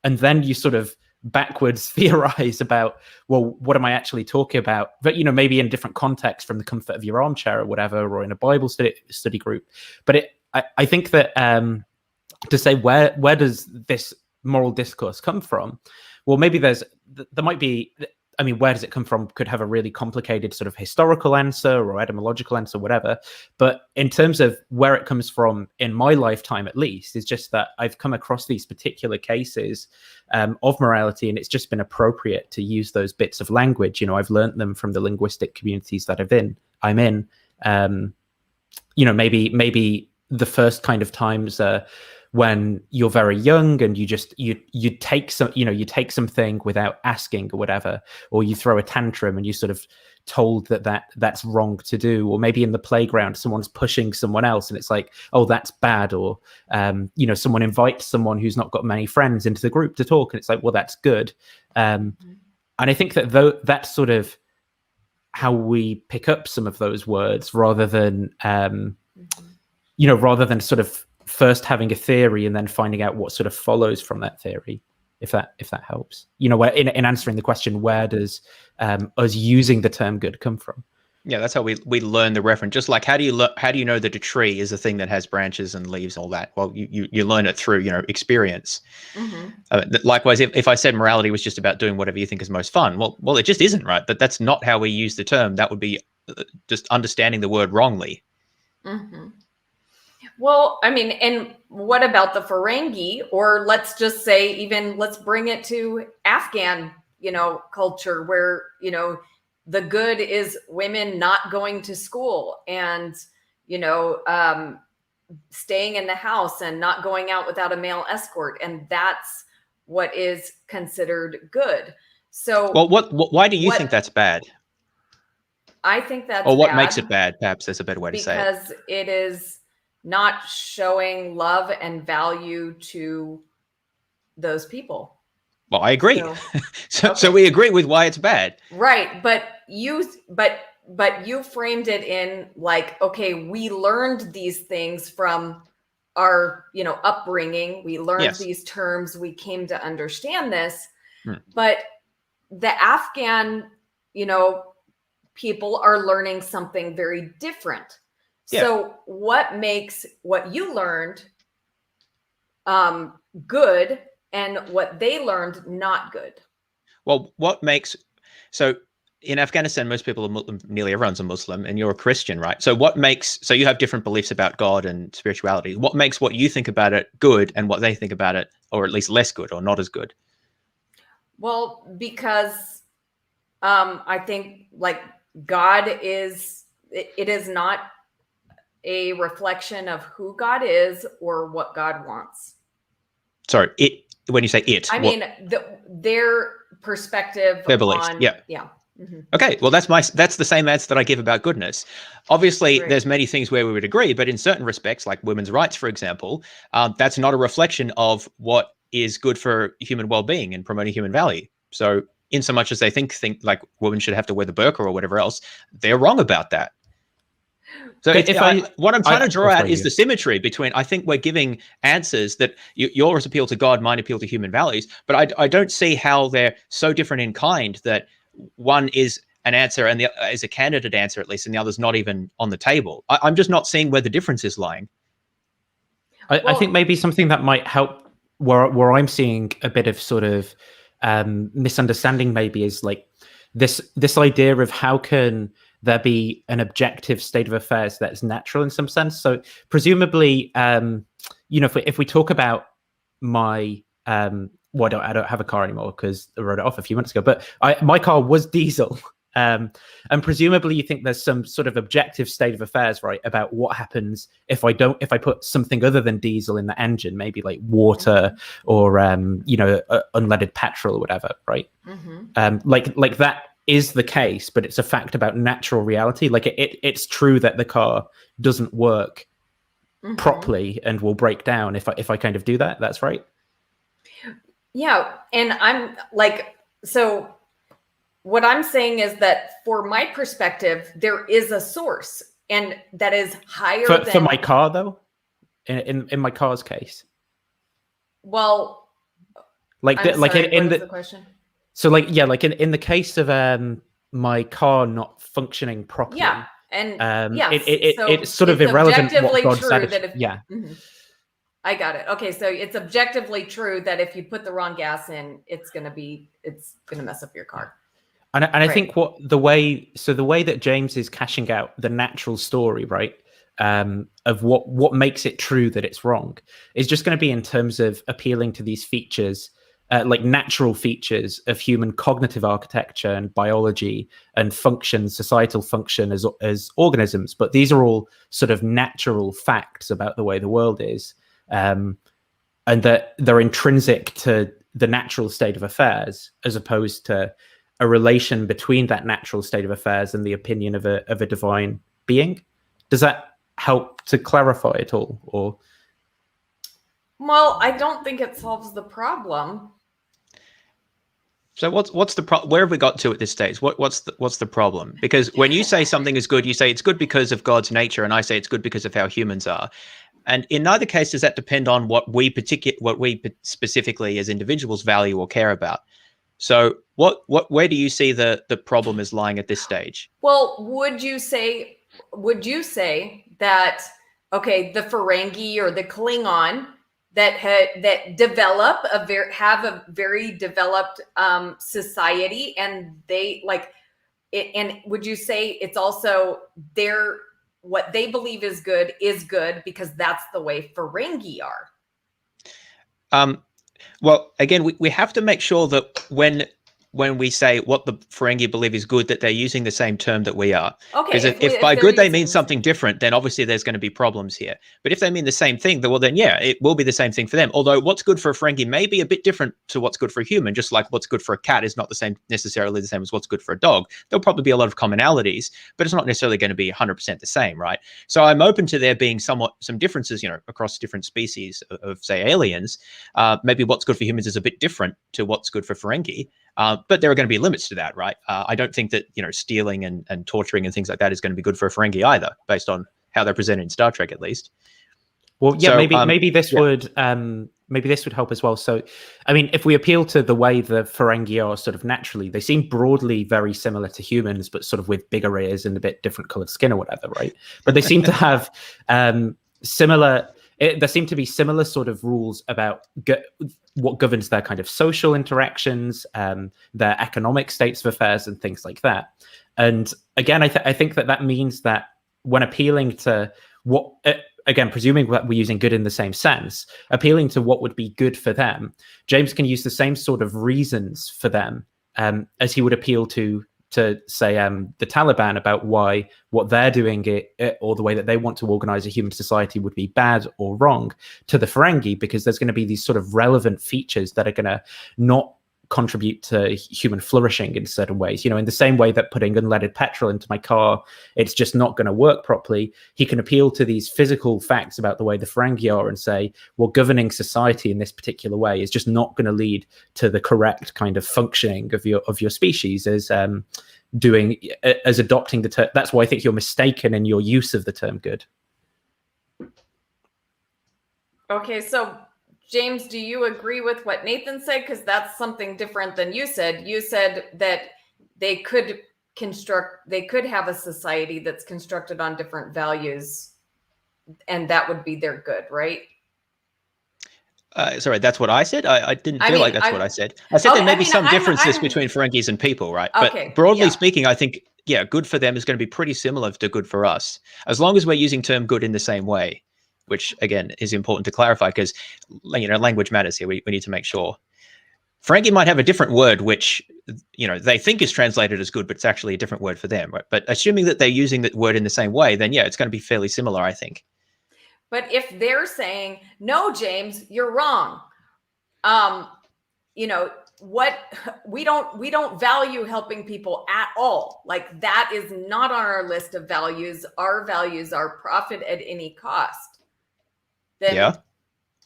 And then you sort of backwards theorize about, well, what am I actually talking about? But, you know, maybe in a different context from the comfort of your armchair or whatever, or in a Bible study group. But I think that to say where does this moral discourse come from? Well, maybe there might be, I mean, where does it come from could have a really complicated sort of historical answer or etymological answer, whatever. But in terms of where it comes from in my lifetime, at least, is just that I've come across these particular cases of morality, and it's just been appropriate to use those bits of language. You know, I've learned them from the linguistic communities that I'm in. You know, maybe the first kind of times when you're very young and you take something without asking or whatever, or you throw a tantrum and you sort of told that's wrong to do, or maybe in the playground someone's pushing someone else and it's like, oh, that's bad, or you know, someone invites someone who's not got many friends into the group to talk and it's like, well, that's good. And I think that that's sort of how we pick up some of those words, rather than you know, rather than sort of first having a theory and then finding out what sort of follows from that theory, if that helps. You know, where in answering the question, where does us using the term good come from? Yeah, that's how we learn the reference. Just like how do you know that a tree is a thing that has branches and leaves and all that? Well, you learn it through, you know, experience. Likewise, if I said morality was just about doing whatever you think is most fun, well, it just isn't, right? That's not how we use the term. That would be just understanding the word wrongly. Well, I mean, and what about the Ferengi, or let's just say, even let's bring it to Afghan, you know, culture, where, you know, the good is women not going to school and, you know, staying in the house and not going out without a male escort. And that's what is considered good. So, well, why do you think that's bad? I think that's or what bad makes it bad? Perhaps there's a better way to say it. Because it is not showing love and value to those people. Well, I agree. So we agree with why it's bad. Right. But you framed it in like, okay, we learned these things from our, you know, upbringing. We learned these terms. We came to understand this. But the Afghan, you know, people are learning something very different. So what makes what you learned good and what they learned not good? Well, what makes, so in Afghanistan, most people are Muslim, nearly everyone's a Muslim, and you're a Christian, right? So you have different beliefs about God and spirituality. What makes what you think about it good and what they think about it, or at least less good or not as good? Well, because I think like God is, it is not a reflection of who God is or what God wants. Sorry, when you say it, I mean their perspective, their beliefs. Yeah. Mm-hmm. Okay, well, that's the same answer that I give about goodness. Obviously, there's many things where we would agree, but in certain respects, like women's rights, for example, that's not a reflection of what is good for human well-being and promoting human value. So, in so much as they think like women should have to wear the burqa or whatever else, they're wrong about that. So what I'm trying to draw out is the symmetry between, I think we're giving answers that yours appeal to God, mine appeal to human values, but I don't see how they're so different in kind that one is an answer and the is a candidate answer, at least, and the other's not even on the table. I'm just not seeing where the difference is lying. I think maybe something that might help where I'm seeing a bit of sort of misunderstanding maybe is like this idea of how can there be an objective state of affairs that's natural in some sense. So presumably, if we talk about my well, I don't have a car anymore because I wrote it off a few minutes ago, but my car was diesel. And presumably you think there's some sort of objective state of affairs, right, about what happens if I put something other than diesel in the engine, maybe like water or unleaded petrol or whatever, right? Mm-hmm. Like that is the case, but it's a fact about natural reality. Like it's true that the car doesn't work properly and will break down if I kind of do that. That's right. Yeah, and I'm like, so what I'm saying is that for my perspective, there is a source, and that is higher for my car, though. In my car's case, well, in the question. So in the case of my car not functioning properly, yeah, and yes, it's sort of irrelevant what God said. Mm-hmm. I got it. Okay, so it's objectively true that if you put the wrong gas in, it's gonna mess up your car. And I think the way that James is cashing out the natural story, right, of what makes it true that it's wrong, is just going to be in terms of appealing to these features, like natural features of human cognitive architecture and biology and function, societal function as organisms. But these are all sort of natural facts about the way the world is, and that they're intrinsic to the natural state of affairs, as opposed to a relation between that natural state of affairs and the opinion of a divine being. Does that help to clarify it all? Or well, I don't think it solves the problem. So what's the where have we got to at this stage? What's the problem? Because when you say something is good, you say it's good because of God's nature, and I say it's good because of how humans are. And in neither case does that depend on what we specifically as individuals value or care about. So where do you see the problem is lying at this stage? Well, would you say that, okay, the Ferengi or the Klingon that have a very developed society, and they like it, and would you say it's also what they believe is good because that's the way Ferengi are? Well, again, we have to make sure that when we say what the Ferengi believe is good, that they're using the same term that we are. Okay. Because if by good they mean something different, then obviously there's going to be problems here. But if they mean the same thing, then yeah, it will be the same thing for them. Although what's good for a Ferengi may be a bit different to what's good for a human, just like what's good for a cat is not necessarily the same as what's good for a dog. There'll probably be a lot of commonalities, but it's not necessarily going to be 100% the same, right? So I'm open to there being some differences, across different species of say aliens. Maybe what's good for humans is a bit different to what's good for Ferengi. But there are going to be limits to that, right? I don't think that stealing and torturing and things like that is going to be good for a Ferengi either, based on how they're presented in Star Trek, at least. Well, yeah, so, maybe this would help as well. So, I mean, if we appeal to the way the Ferengi are sort of naturally, they seem broadly very similar to humans, but sort of with bigger ears and a bit different colored skin or whatever, right? But they seem to have similar. there seem to be similar sort of rules about what governs their kind of social interactions, their economic states of affairs, and things like that. And again, I think that means that when appealing to what, again, presuming that we're using good in the same sense, appealing to what would be good for them, James can use the same sort of reasons for them as he would appeal to say the Taliban about why what they're doing or the way that they want to organize a human society would be bad or wrong to the Ferengi, because there's going to be these sort of relevant features that are going to not contribute to human flourishing in certain ways. In the same way that putting unleaded petrol into my car, it's just not going to work properly. He can appeal to these physical facts about the way the Ferengi are and say, well, governing society in this particular way is just not going to lead to the correct kind of functioning of your species as adopting the term. That's why I think you're mistaken in your use of the term good. Okay, so James, do you agree with what Nathan said? Because that's something different than you said. You said that they could have a society that's constructed on different values, and that would be their good, right? Sorry, that's what I said? I didn't feel like that's what I said. I said there may be some differences between Ferengis and people, right? Okay, but broadly speaking, I think, good for them is going to be pretty similar to good for us, as long as we're using term good in the same way, which, again, is important to clarify because, language matters here. We need to make sure. Ferengi might have a different word, which, they think is translated as good, but it's actually a different word for them, right? But assuming that they're using that word in the same way, then, it's going to be fairly similar, I think. But if they're saying, no, James, you're wrong. What we don't value helping people at all. Like, that is not on our list of values. Our values are profit at any cost. Then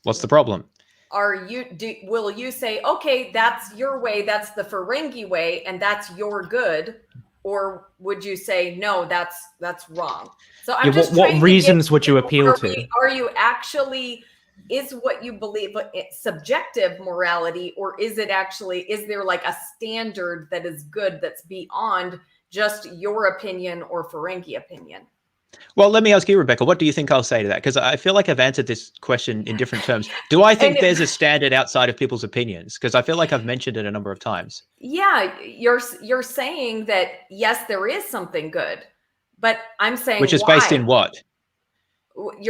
what's the problem? Will you say, okay, that's your way, that's the Ferengi way, and that's your good? Or would you say, no, that's wrong? So I'm just what reasons would you appeal to? Are you actually, is what you believe subjective morality, or is there like a standard that is good that's beyond just your opinion or Ferengi opinion? Well, let me ask you, Rebecca, what do you think I'll say to that? Because I feel like I've answered this question in different terms. Do I think there's a standard outside of people's opinions? Because I feel like I've mentioned it a number of times. Yeah, you're saying that, yes, there is something good, but I'm saying which is based in what?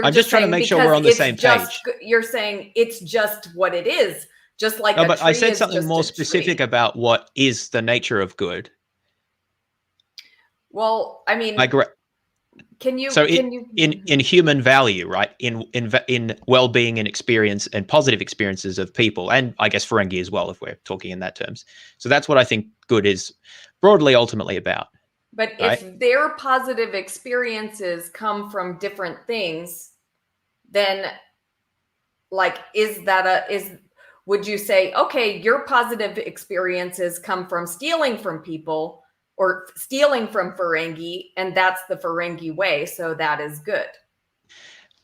I'm just trying to make sure we're on the same page. You're saying it's just what it is, just like no, but I said something more specific about what is the nature of good. Well, I mean, I agree. In human value, right? In well-being and experience and positive experiences of people, and I guess Ferengi as well, if we're talking in that terms. So that's what I think good is broadly ultimately about. But right? If their positive experiences come from different things, then like, would you say, okay, your positive experiences come from stealing from people or stealing from Ferengi, and that's the Ferengi way, so that is good?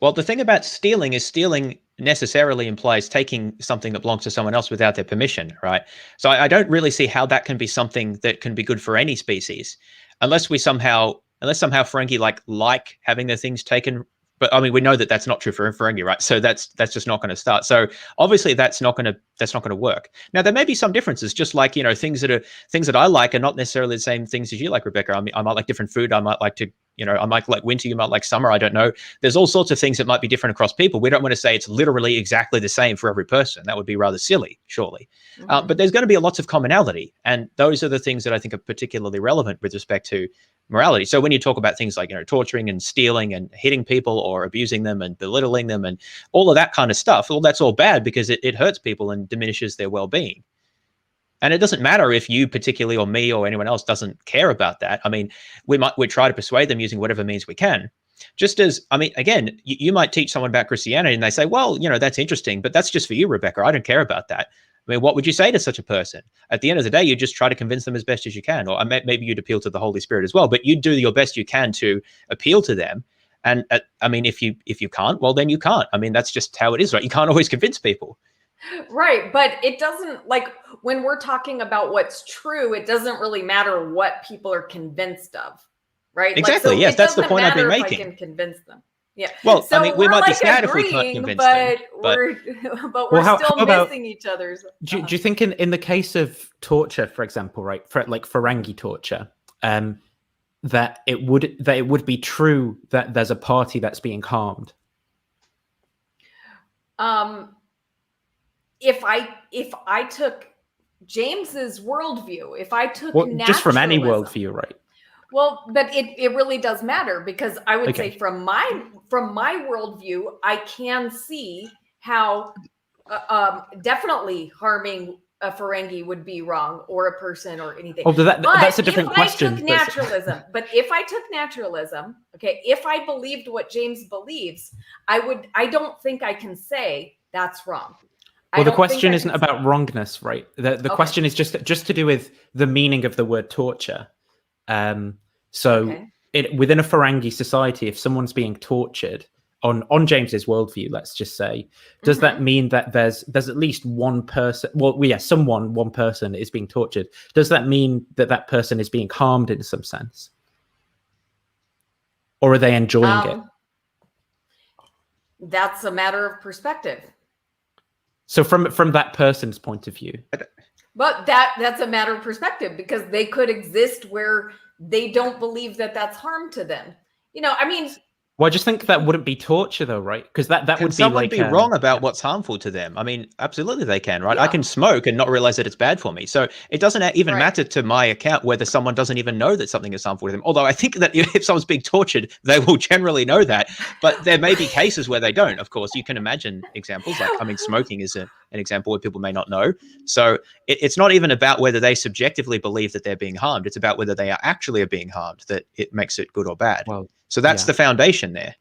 Well, the thing about stealing is stealing necessarily implies taking something that belongs to someone else without their permission, right? So I don't really see how that can be something that can be good for any species, unless somehow Ferengi like having their things taken. But I mean, we know that that's not true for Ferengi, right? So that's just not going to start. So obviously that's not going to work. Now there may be some differences, just like, things that I like are not necessarily the same things as you like, Rebecca. I mean, I might like different food. I might like to, I might like winter. You might like summer. I don't know. There's all sorts of things that might be different across people. We don't want to say it's literally exactly the same for every person. That would be rather silly, surely. Mm-hmm. But there's going to be lots of commonality, and those are the things that I think are particularly relevant with respect to morality. So when you talk about things like, torturing and stealing and hitting people or abusing them and belittling them and all of that kind of stuff, well, that's all bad because it hurts people and diminishes their well-being. And it doesn't matter if you particularly or me or anyone else doesn't care about that. I mean, we try to persuade them using whatever means we can. Just as, I mean, again, you might teach someone about Christianity and they say, well, that's interesting, but that's just for you, Rebecca. I don't care about that. I mean, what would you say to such a person? At the end of the day, you just try to convince them as best as you can, or maybe you'd appeal to the Holy Spirit as well, but you do your best you can to appeal to them. And I mean, if you can't, well, then you can't. I mean, that's just how it is, right? You can't always convince people. Right. But it doesn't, like, when we're talking about what's true, it doesn't really matter what people are convinced of, right? Exactly. Like, so yes, that's the point I've been making. I can convince them. Yeah. Well, so I mean, we might be like sad if we can't convince but them, but we're how still about- missing each other's. Do you think in the case of torture, for example, right, for like Ferengi torture, that it would be true that there's a party that's being harmed? If I took James's worldview, if I took just from any naturalism, worldview, right? Well, but it really does matter, because I would Okay. say from my worldview, I can see how definitely harming a Ferengi would be wrong, or a person, or anything. Oh, that's a different question. If I took naturalism, but if I took naturalism, okay, if I believed what James believes, I don't think I can say that's wrong. Well, the question isn't about wrongness, right? The question is just to do with the meaning of the word torture. Within a Ferengi society, if someone's being tortured on James's worldview, let's just say, does that mean that there's at least one person? Well, yeah, one person is being tortured. Does that mean that person is being harmed in some sense, or are they enjoying it? That's a matter of perspective. So from that person's point of view, but that's a matter of perspective, because they could exist where they don't believe that that's harm to them. I mean. Well, I just think that wouldn't be torture, though, right? Because that would be someone like be wrong about what's harmful to them. I mean, absolutely they can, right? Yeah. I can smoke and not realize that it's bad for me. So it doesn't even matter to my account whether someone doesn't even know that something is harmful to them. Although I think that if someone's being tortured, they will generally know that. But there may be cases where they don't. Of course, you can imagine examples. Like, I mean, smoking is an example where people may not know. So it's not even about whether they subjectively believe that they're being harmed. It's about whether they are actually being harmed, that it makes it good or bad. Well, so that's the foundation there.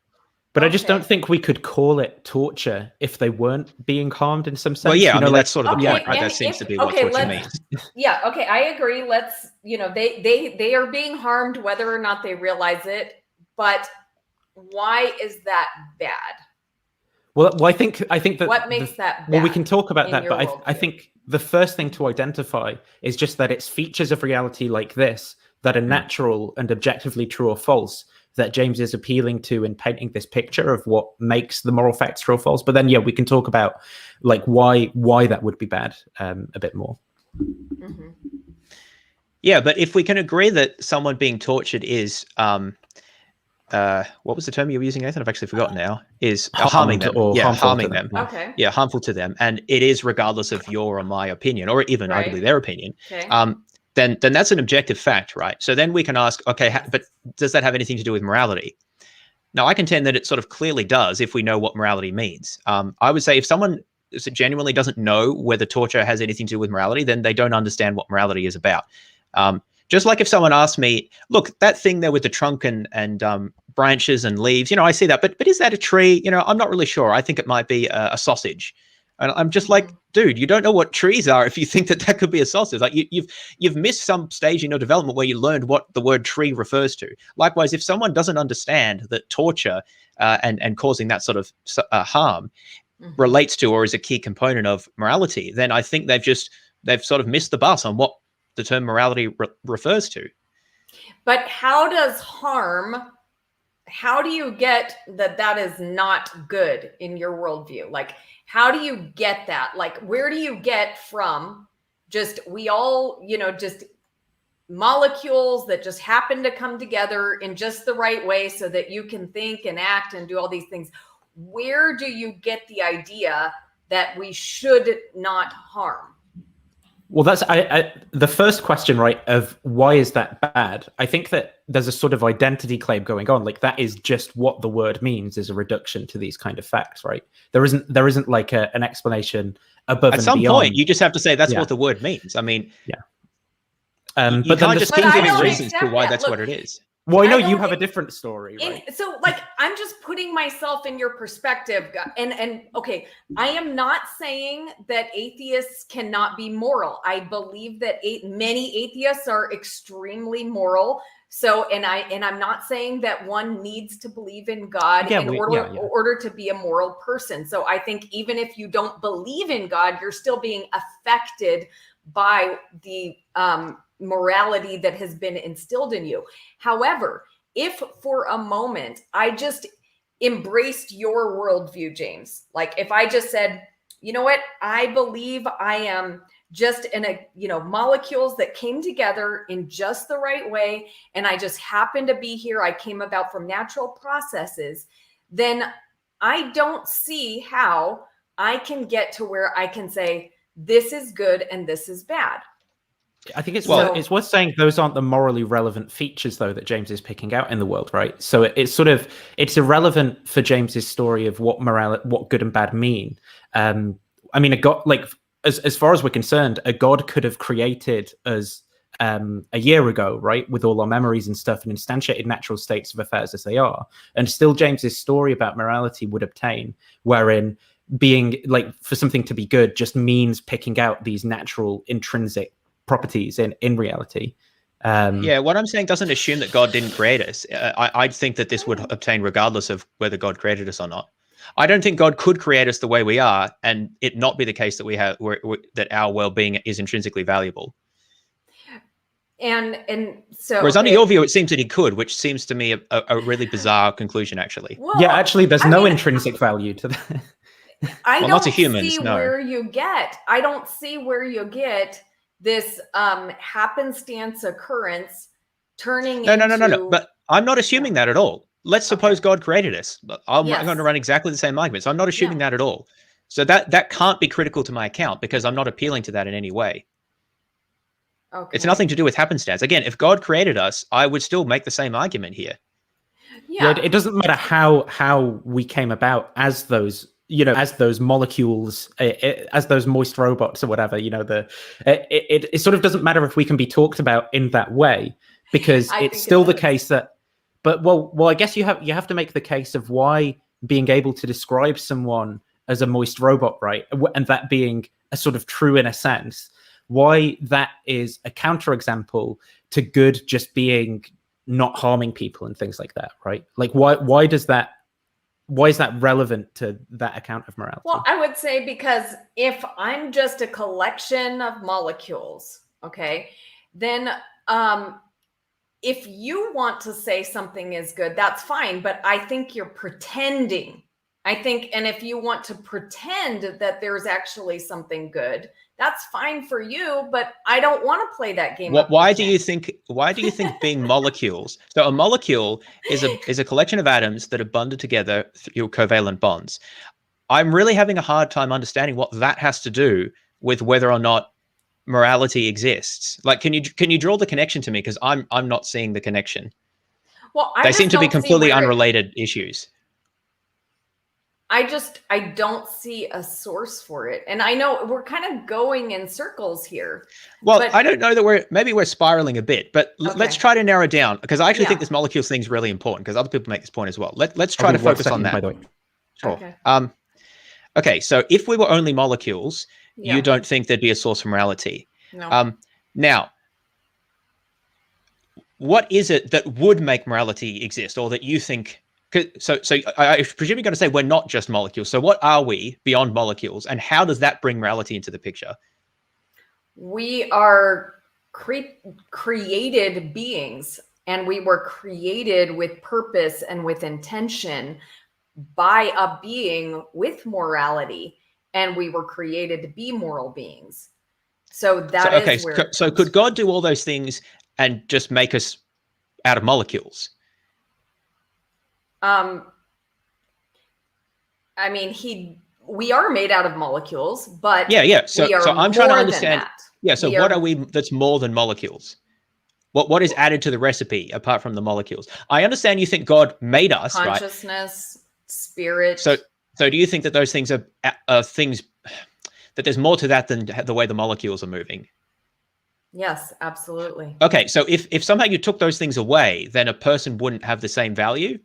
But I just don't think we could call it torture if they weren't being harmed in some sense. Well, yeah, I mean, that's sort of the point, right? That seems to be what torture means. Yeah, okay, I agree. Let's, they are being harmed whether or not they realize it, but why is that bad? Well, I think that what makes that bad? Well, we can talk about that, but I think the first thing to identify is just that it's features of reality like this that are natural and objectively true or false, that James is appealing to in painting this picture of what makes the moral facts true or false. But then, yeah, we can talk about like why that would be bad a bit more. Mm-hmm. Yeah, but if we can agree that someone being tortured is what was the term you were using, Nathan? I've actually forgotten now. Is harming them. Yeah, harming them. Okay. Yeah, harmful to them, and it is regardless of your or my opinion, or even arguably their opinion. Okay. Then that's an objective fact, right? So then we can ask, okay, but does that have anything to do with morality? Now, I contend that it sort of clearly does if we know what morality means. I would say if someone genuinely doesn't know whether torture has anything to do with morality, then they don't understand what morality is about. Just like if someone asked me, look, that thing there with the trunk and branches and leaves, I see that, but is that a tree? I'm not really sure. I think it might be a sausage. And I'm just like, dude, you don't know what trees are if you think that could be a sausage. Like you've missed some stage in your development where you learned what the word tree refers to. Likewise, if someone doesn't understand that torture and causing that sort of harm relates to or is a key component of morality, then I think they've sort of missed the bus on what the term morality refers to. But how do you get that is not good in your worldview? Like, how do you get that? Like, where do you get from just just molecules that just happen to come together in just the right way so that you can think and act and do all these things? Where do you get the idea that we should not harm? Well, that's the first question, right, of why is that bad? I think that there's a sort of identity claim going on. Like, that is just what the word means, is a reduction to these kind of facts, right? There isn't like an explanation above and beyond. At some point, you just have to say that's what the word means. I mean, but you can't just keep giving don't reasons for why that's Look, what it is. Well, I know you have a different story, right? So, like, I'm just putting myself in your perspective. And okay, I am not saying that atheists cannot be moral. I believe that many atheists are extremely moral. So, and I'm not saying that one needs to believe in God in order to be a moral person. So I think even if you don't believe in God, you're still being affected by the morality that has been instilled in you. However, if for a moment embraced your worldview, James. Like if I just said, you know what, I believe I am just in a, molecules that came together in just the right way, and I just happen to be here, I came about from natural processes, then I don't see how I can get to where I can say this is good and this is bad. I think it's worth saying those aren't the morally relevant features, though, that James is picking out in the world, right? So it's irrelevant for James's story of what good and bad mean. I mean, a god, like as far as we're concerned, a god could have created us a year ago, right, with all our memories and stuff, and instantiated natural states of affairs as they are, and still James's story about morality would obtain, wherein being like for something to be good just means picking out these natural intrinsic properties in reality. What I'm saying doesn't assume that God didn't create us. I think that this would obtain regardless of whether God created us or not. I don't think God could create us the way we are and it not be the case that that our well-being is intrinsically valuable. And so, whereas under your view, it seems that he could, which seems to me a really bizarre conclusion, actually. Well, yeah, actually, there's no intrinsic value to that. I don't see where you get. I don't see where you get this happenstance occurrence turning into... No. But I'm not assuming that at all. Let's suppose God created us. I'm going to run exactly the same argument. So I'm not assuming that at all. So that can't be critical to my account because I'm not appealing to that in any way. Okay. It's nothing to do with happenstance. Again, if God created us, I would still make the same argument here. Yeah, it doesn't matter how we came about as those, as those molecules, as those moist robots or whatever. It sort of doesn't matter if we can be talked about in that way, because it's still the case that. But I guess you have to make the case of why being able to describe someone as a moist robot, right, and that being a sort of true in a sense, why that is a counterexample to good just being not harming people and things like that, right? Like why is that relevant to that account of morality? Well, I would say because if I'm just a collection of molecules, okay, then if you want to say something is good, that's fine. But I think you're pretending. And if you want to pretend that there's actually something good, that's fine for you. But I don't want to play that game. Why do you think being molecules? So a molecule is a collection of atoms that are bonded together through covalent bonds. I'm really having a hard time understanding what that has to do with whether or not morality exists. Like, can you draw the connection to me? Because I'm not seeing the connection. Well, they seem to be completely unrelated issues. I don't see a source for it. And I know we're kind of going in circles here. Well, I don't know that we're spiraling a bit, but let's try to narrow down, because I actually think this molecules thing is really important, because other people make this point as well. Let's try to focus on that. By the way. Sure. Okay. Okay, so if we were only molecules, you don't think there'd be a source for morality. No. Now, what is it that would make morality exist, or that you think? So I presume you're going to say we're not just molecules. So what are we beyond molecules, and how does that bring morality into the picture? We are created beings, and we were created with purpose and with intention by a being with morality, and we were created to be moral beings. So so could God do all those things and just make us out of molecules? I mean, we are made out of molecules, but So I'm trying to understand. So what are we that's more than molecules? What is added to the recipe apart from the molecules? I understand you think God made us, consciousness, right? Spirit. So do you think that those things are things that there's more to that than the way the molecules are moving? Yes, absolutely. Okay, so if somehow you took those things away, then a person wouldn't have the same value?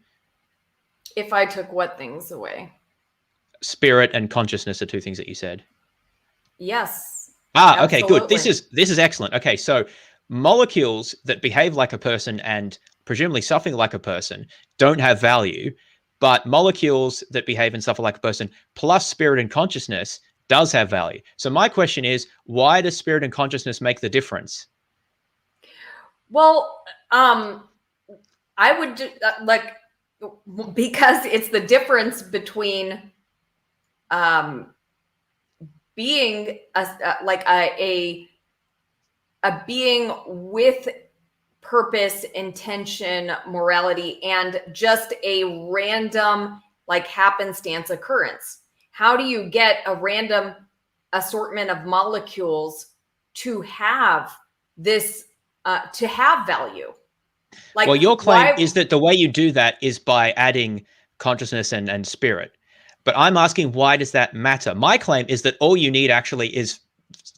If I took what things away? Spirit and consciousness are two things that you said. Yes. Okay, good. This is excellent. Okay, so molecules that behave like a person and presumably suffer like a person don't have value, but molecules that behave and suffer like a person plus spirit and consciousness does have value. So my question is, why does spirit and consciousness make the difference? Well, I would because it's the difference between being a being with purpose, intention, morality, and just a random like happenstance occurrence. How do you get a random assortment of molecules to have this to have value? Like, well, your claim is that the way you do that is by adding consciousness and spirit. But I'm asking, why does that matter? My claim is that all you need actually is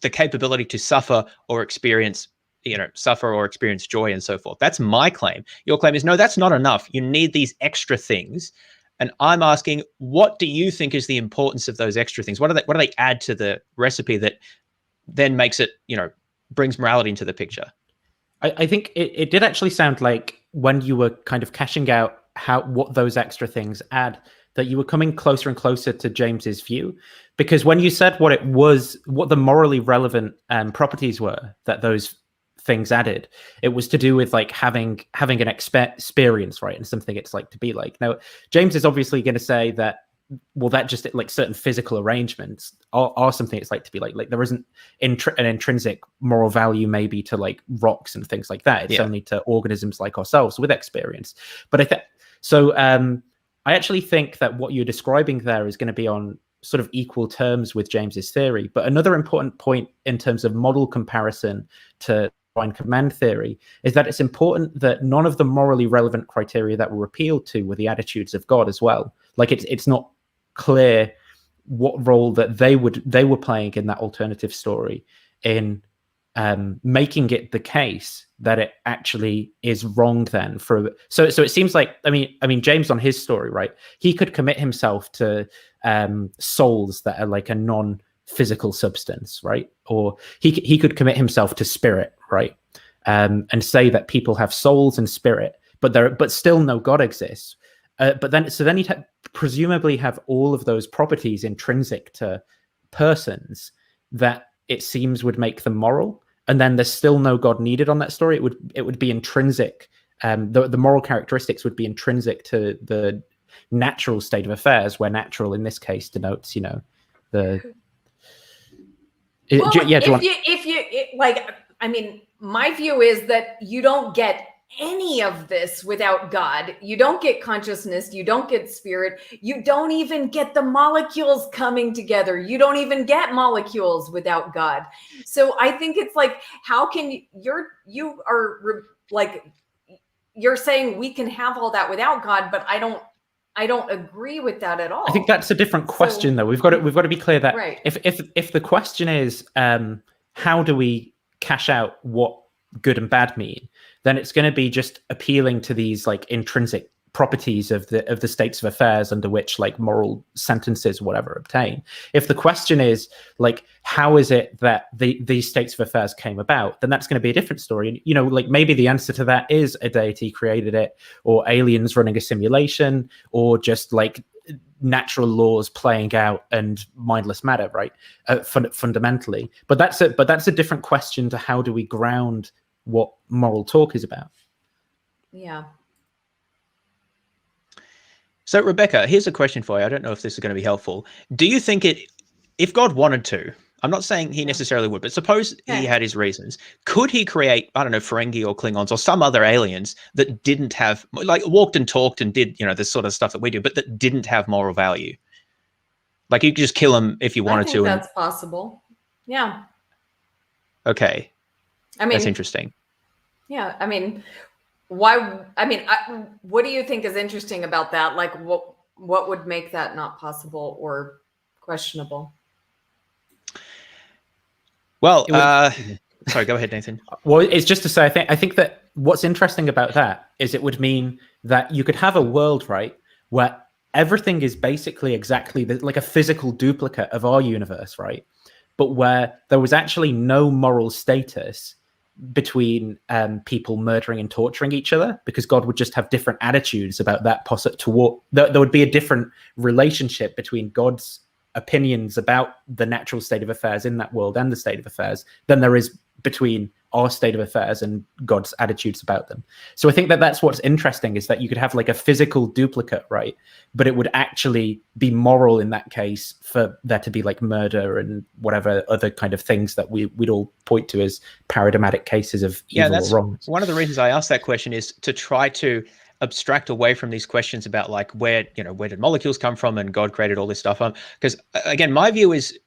the capability to suffer or experience joy and so forth. That's my claim. Your claim is, no, that's not enough. You need these extra things. And I'm asking, what do you think is the importance of those extra things? What do they add to the recipe that then makes it, brings morality into the picture? I think it did actually sound like when you were kind of cashing out what those extra things add, that you were coming closer and closer to James's view. Because when you said what the morally relevant properties were that those things added, it was to do with like having an experience, right, and something it's like to be like. Now, James is obviously going to say that, well, that just like certain physical arrangements are something it's like to be like there isn't an intrinsic moral value maybe to like rocks and things like that. It's only to organisms like ourselves with experience. But I actually think that what you're describing there is going to be on sort of equal terms with James's theory. But another important point in terms of model comparison to divine command theory is that it's important that none of the morally relevant criteria that were appealed to were the attitudes of God as well. Like it's not clear what role that they were playing in that alternative story in making it the case that it actually is wrong then. So it seems like, I mean James on his story, right, he could commit himself to souls that are like a non-physical substance, right, or he could commit himself to spirit, right, and say that people have souls and spirit, but still no God exists. But then he'd presumably have all of those properties intrinsic to persons that it seems would make them moral, and then there's still no God needed on that story. It would be intrinsic. The moral characteristics would be intrinsic to the natural state of affairs, where natural in this case denotes, my view is that you don't get any of this without God. You don't get consciousness, you don't get spirit, you don't even get the molecules coming together. You don't even get molecules without God. So I think it's like, how can you're saying we can have all that without God, but I don't agree with that at all. I think that's a different question, though. We've got to be clear that right. if the question is how do we cash out what good and bad mean, then it's going to be just appealing to these like intrinsic properties of the states of affairs under which like moral sentences whatever obtain. If the question is like how is it that these states of affairs came about, then that's going to be a different story. Like maybe the answer to that is a deity created it, or aliens running a simulation, or just like natural laws playing out and mindless matter, right? Fundamentally, but that's a different question to how do we ground what moral talk is about. Yeah. So Rebecca, here's a question for you. I don't know if this is going to be helpful. Do you think if God wanted to, I'm not saying he necessarily would, but suppose he had his reasons, could he create, I don't know, Ferengi or Klingons or some other aliens that didn't have, like walked and talked and did, this sort of stuff that we do, but that didn't have moral value? Like you could just kill them if you wanted to. That's possible. Yeah. Okay. That's interesting. Yeah. I mean, why? I mean, what do you think is interesting about that? Like, what would make that not possible or questionable? Well, sorry, go ahead, Nathan. Well, it's just to say, I think that what's interesting about that is it would mean that you could have a world, right, where everything is basically exactly like a physical duplicate of our universe, right? But where there was actually no moral status between people murdering and torturing each other, because God would just have different attitudes about that. There would be a different relationship between God's opinions about the natural state of affairs in that world and the state of affairs than there is between our state of affairs and God's attitudes about them. So I think that that's what's interesting, is that you could have like a physical duplicate, right? But it would actually be moral in that case for there to be like murder and whatever other kind of things that we'd all point to as paradigmatic cases of evil that's or wrong. one of the reasons I asked that question, is to try to abstract away from these questions about like where did molecules come from and God created all this stuff. Because again, my view is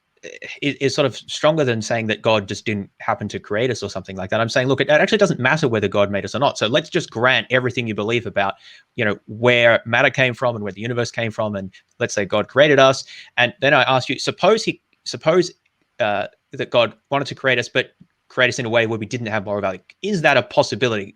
sort of stronger than saying that God just didn't happen to create us or something like that. I'm saying, look, it actually doesn't matter whether God made us or not. So let's just grant everything you believe about, where matter came from and where the universe came from. And let's say God created us. And then I ask you, suppose that God wanted to create us, but create us in a way where we didn't have moral value. Is that a possibility?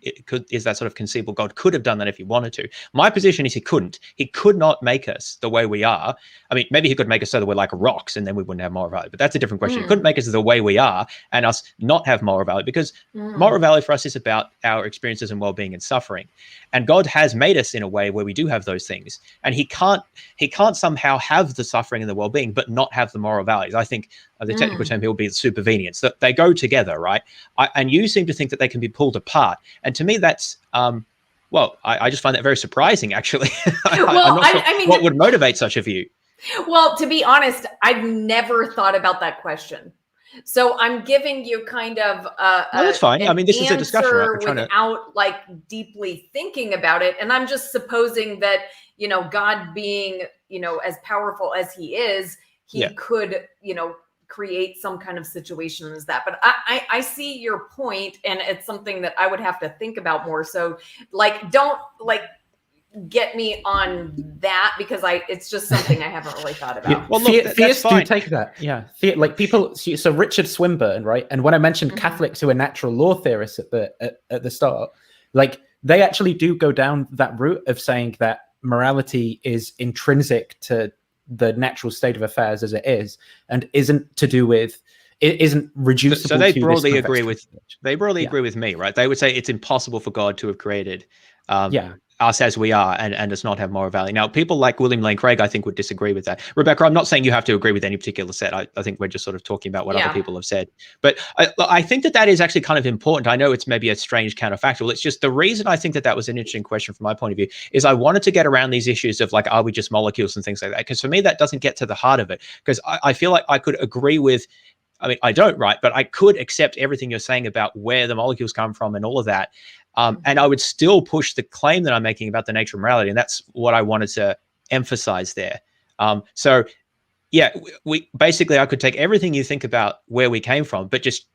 Is that sort of conceivable? God could have done that if he wanted to. My position is he couldn't. He could not make us the way we are. I mean, maybe he could make us so that we're like rocks and then we wouldn't have moral value, but that's a different question. He couldn't make us the way we are and us not have moral value, because moral value for us is about our experiences and well-being and suffering. And God has made us in a way where we do have those things. And he can't somehow have the suffering and the well-being, but not have the moral values. I think the technical term here will be supervenience, that they go together, right? And you seem to think that they can be pulled apart. And to me, that's, I just find that very surprising, actually. Well, I mean, what would motivate such a view? Well, to be honest, I've never thought about that question. So I'm giving you kind of that's fine. I mean, this is a discussion, right? Without like deeply thinking about it. And I'm just supposing that, God being, as powerful as he is, he could, create some kind of situation as that. But I see your point, and it's something that I would have to think about more. So like, don't like get me on that, because it's just something I haven't really thought about. Yeah. Well, look, theists do take that. Yeah. Like people, so Richard Swinburne, right? And when I mentioned Catholics who are natural law theorists at the start, like they actually do go down that route of saying that morality is intrinsic to the natural state of affairs as it is, and isn't reducible. So they broadly agree with agree with me, right? They would say it's impossible for God to have created us as we are and us not have moral value. Now, people like William Lane Craig, I think, would disagree with that. Rebecca, I'm not saying you have to agree with any particular set. I think we're just sort of talking about what other people have said. But I think that is actually kind of important. I know it's maybe a strange counterfactual. It's just the reason I think that was an interesting question from my point of view is I wanted to get around these issues of like, are we just molecules and things like that? Because for me, that doesn't get to the heart of it. Because I feel like I could agree with, I mean, I don't, right? But I could accept everything you're saying about where the molecules come from and all of that. And I would still push the claim that I'm making about the nature of morality. And that's what I wanted to emphasize there. So yeah, we basically, I could take everything you think about where we came from, but just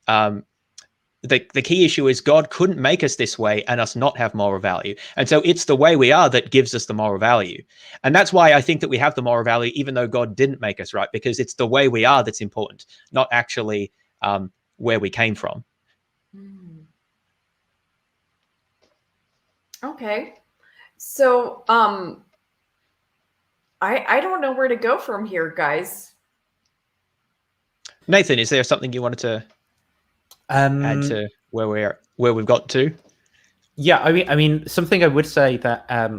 the key issue is God couldn't make us this way and us not have moral value. And so it's the way we are that gives us the moral value. And that's why I think that we have the moral value, even though God didn't make us, right? Because it's the way we are that's important, not actually where we came from. Okay. So I don't know where to go from here, guys. Nathan, is there something you wanted to add to where we've got to? Yeah, I mean, something I would say that I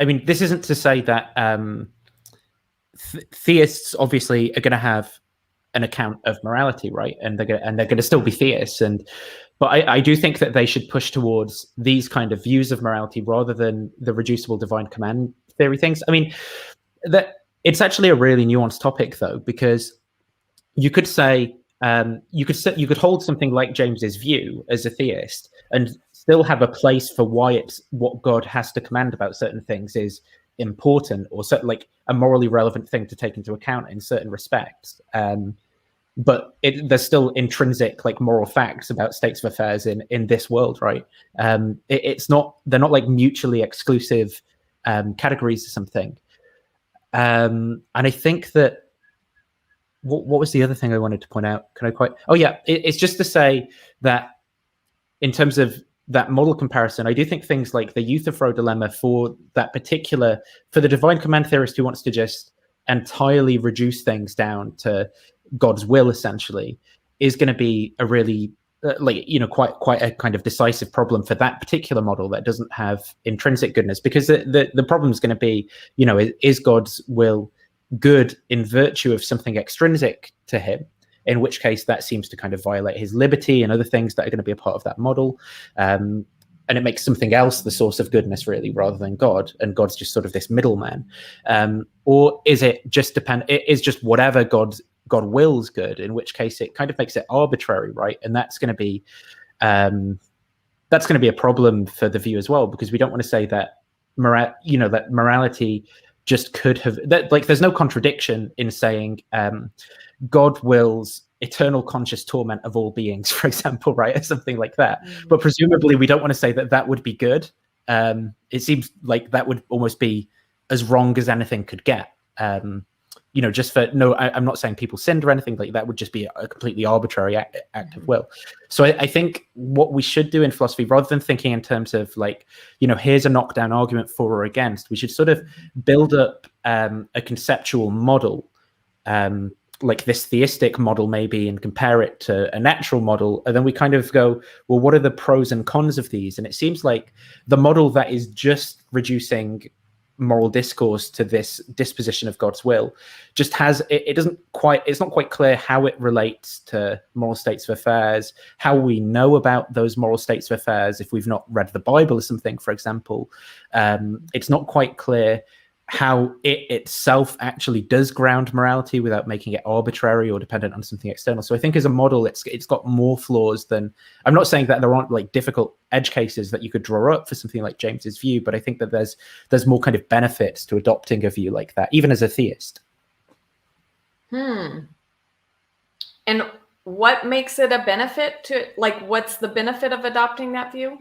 mean, this isn't to say that theists obviously are going to have an account of morality, right? And they're going to still be theists, but I do think that they should push towards these kind of views of morality rather than the reducible divine command theory things. I mean, that it's actually a really nuanced topic, though, because you could say you could hold something like James's view as a theist and still have a place for why it's what God has to command about certain things is important, or like a morally relevant thing to take into account in certain respects. But there's still intrinsic like moral facts about states of affairs in this world, right? They're not like mutually exclusive categories or something. And I think that what was the other thing I wanted to point out? It's just to say that in terms of that model comparison, I do think things like the Euthyphro Dilemma for the divine command theorist who wants to just entirely reduce things down to God's will, essentially, is going to be a really quite a kind of decisive problem for that particular model that doesn't have intrinsic goodness, because the problem is going to be, is God's will good in virtue of something extrinsic to him, in which case that seems to kind of violate his liberty and other things that are going to be a part of that model. And it makes something else the source of goodness, really, rather than God, and God's just sort of this middleman. Or is it just it is just whatever God wills good, in which case it kind of makes it arbitrary, right? And that's going to be a problem for the view as well, because we don't want to say that that morality just could have there's no contradiction in saying God wills eternal conscious torment of all beings, for example, right, or something like that. Mm-hmm. But presumably we don't want to say that would be good. It seems like that would almost be as wrong as anything could get. Just for I'm not saying people sinned or anything like that. Would just be a completely arbitrary act of will. So I think what we should do in philosophy, rather than thinking in terms of here's a knockdown argument for or against, we should sort of build up a conceptual model, like this theistic model maybe, and compare it to a natural model. And then we kind of go, well, what are the pros and cons of these? And it seems like the model that is just reducing moral discourse to this disposition of God's will just has it's not quite clear how it relates to moral states of affairs, how we know about those moral states of affairs if we've not read the Bible or something, for example. It's not quite clear how it itself actually does ground morality without making it arbitrary or dependent on something external. So I think as a model, it's got more flaws than, I'm not saying that there aren't difficult edge cases that you could draw up for something like James's view, but I think that there's more kind of benefits to adopting a view like that, even as a theist. And what makes it a benefit to, what's the benefit of adopting that view?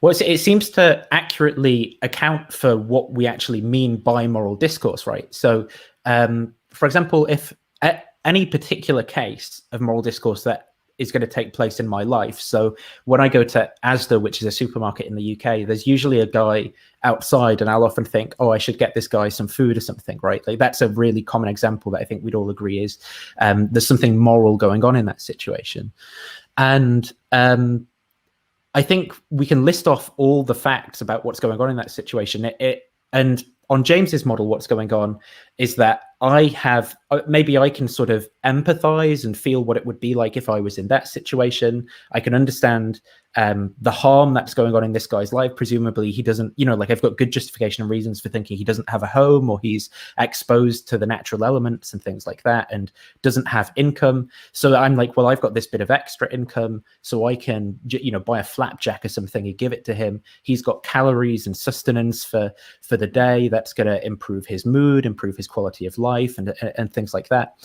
Well, it seems to accurately account for what we actually mean by moral discourse, right? So, for example, if at any particular case of moral discourse that is going to take place in my life, so when I go to Asda, which is a supermarket in the UK, there's usually a guy outside, and I'll often think, oh, I should get this guy some food or something, right? That's a really common example that I think we'd all agree is there's something moral going on in that situation. And I think we can list off all the facts about what's going on in that situation. And on James's model, what's going on is that maybe I can sort of empathize and feel what it would be like if I was in that situation. I can understand the harm that's going on in this guy's life. Presumably he doesn't, I've got good justification and reasons for thinking he doesn't have a home, or he's exposed to the natural elements and things like that and doesn't have income. So I'm like, well, I've got this bit of extra income, so I can, buy a flapjack or something and give it to him. He's got calories and sustenance for the day that's going to improve his mood, improve his quality of life, and things like that.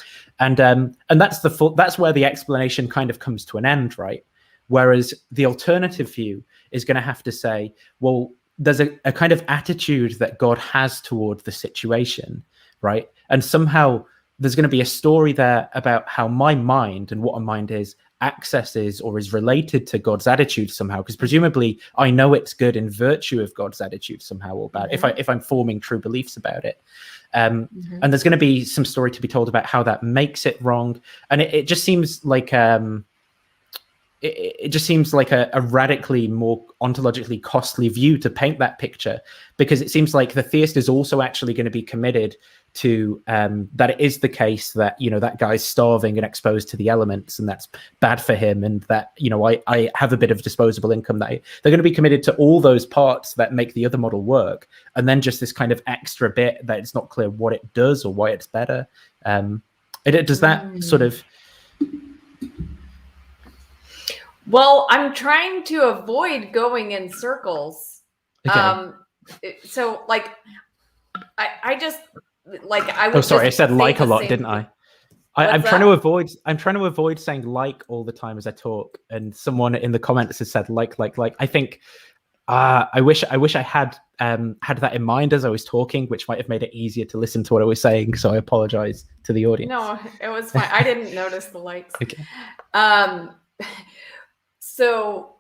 And that's where the explanation kind of comes to an end, right? Whereas the alternative view is going to have to say, well, there's a kind of attitude that God has toward the situation, right? And somehow there's going to be a story there about how my mind and what a mind is accesses or is related to God's attitude somehow, because presumably I know it's good in virtue of God's attitude somehow or bad, if I'm forming true beliefs about it. And there's going to be some story to be told about how that makes it wrong. And it just seems like it just seems like a radically more ontologically costly view to paint that picture, because it seems like the theist is also actually going to be committed to that it is the case that that guy's starving and exposed to the elements, and that's bad for him, and that I have a bit of disposable income. That they're going to be committed to all those parts that make the other model work, and then just this kind of extra bit that it's not clear what it does or why it's better. Does that sort of? Well, I'm trying to avoid going in circles. Okay. So I just I would. Oh, sorry, I said a lot, didn't I? I'm trying to avoid. I'm trying to avoid saying all the time as I talk. And someone in the comments has said like. I think I wish I had that in mind as I was talking, which might have made it easier to listen to what I was saying. So I apologize to the audience. No, it was fine. I didn't notice the likes. Okay. So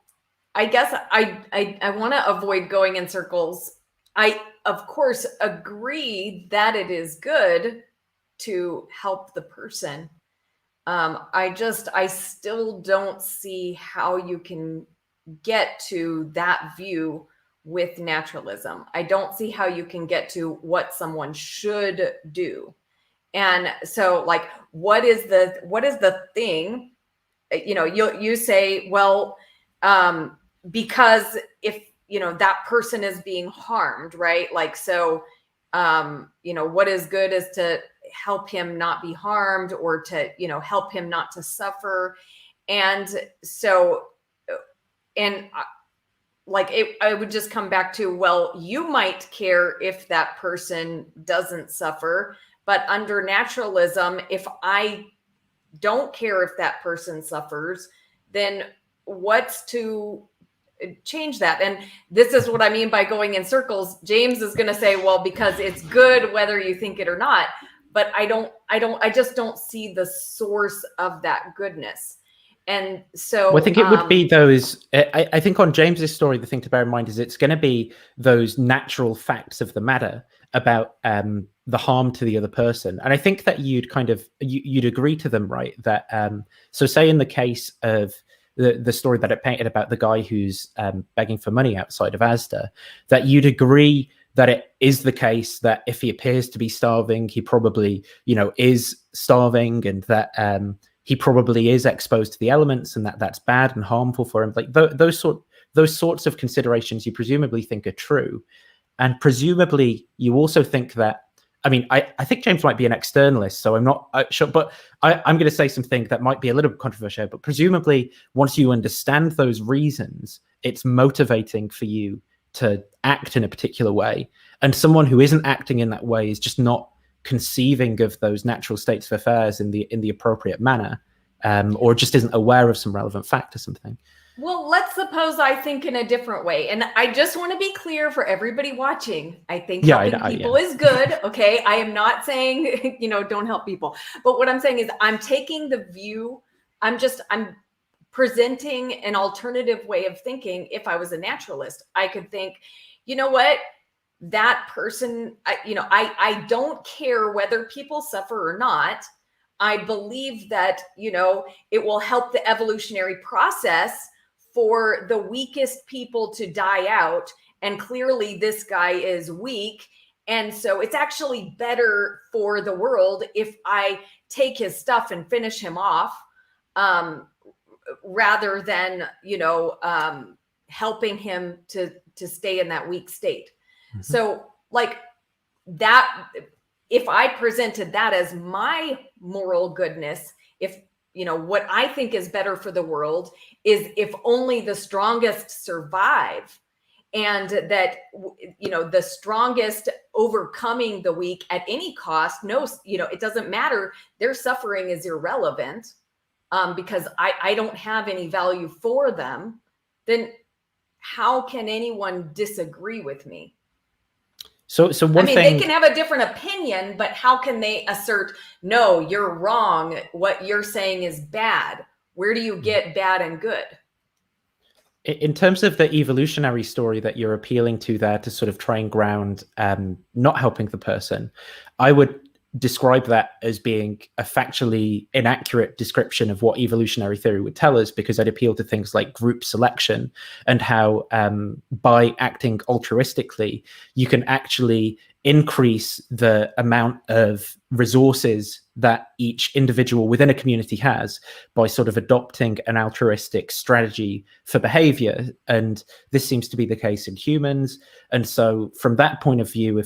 I guess I want to avoid going in circles. I, of course, agree that it is good to help the person. I still don't see how you can get to that view with naturalism. I don't see how you can get to what someone should do. And so like, what is the thing, you know, you say, well, because if, you know, that person is being harmed, right? Like, so, you know, what is good is to help him not be harmed, or to, you know, help him not to suffer. And so, and like, I would just come back to, well, you might care if that person doesn't suffer, but under naturalism, if I don't care if that person suffers, then what's to change that? And this is what I mean by going in circles. James is going to say, well, because it's good whether you think it or not. But I just don't see the source of that goodness. And so, well, I think it would be those, I think on James's story, the thing to bear in mind is it's going to be those natural facts of the matter about the harm to the other person. And I think that you'd kind of, you'd agree to them, right? That, so say in the case of the story that it painted about the guy who's begging for money outside of Asda, that you'd agree that it is the case that if he appears to be starving, he probably, you know, is starving, and that he probably is exposed to the elements, and that's bad and harmful for him. Like those sorts of considerations you presumably think are true. And presumably you also think that, I mean, I think James might be an externalist, so I'm not sure, but I'm going to say something that might be a little bit controversial, but presumably once you understand those reasons, it's motivating for you to act in a particular way. And someone who isn't acting in that way is just not conceiving of those natural states of affairs in the appropriate manner, or just isn't aware of some relevant fact or something. Well, let's suppose I think in a different way. And I just want to be clear for everybody watching. I think helping people is good. Okay. I am not saying, you know, don't help people. But what I'm saying is I'm taking the view, I'm presenting an alternative way of thinking. If I was a naturalist, I could think, you know what, that person, I don't care whether people suffer or not. I believe that, you know, it will help the evolutionary process for the weakest people to die out. And clearly this guy is weak. And so it's actually better for the world if I take his stuff and finish him off, rather than, you know, helping him to stay in that weak state. Mm-hmm. So like that, if I presented that as my moral goodness, if, you know, what I think is better for the world is if only the strongest survive, and that, you know, the strongest overcoming the weak at any cost. No, you know, it doesn't matter. Their suffering is irrelevant, because I don't have any value for them. Then how can anyone disagree with me? So one thing, they can have a different opinion, but how can they assert, no, you're wrong, what you're saying is bad? Where do you get bad and good? In terms of the evolutionary story that you're appealing to there to sort of try and ground not helping the person, I would describe that as being a factually inaccurate description of what evolutionary theory would tell us, because I'd appeal to things like group selection and how by acting altruistically, you can actually increase the amount of resources that each individual within a community has by sort of adopting an altruistic strategy for behavior. And this seems to be the case in humans. And so from that point of view,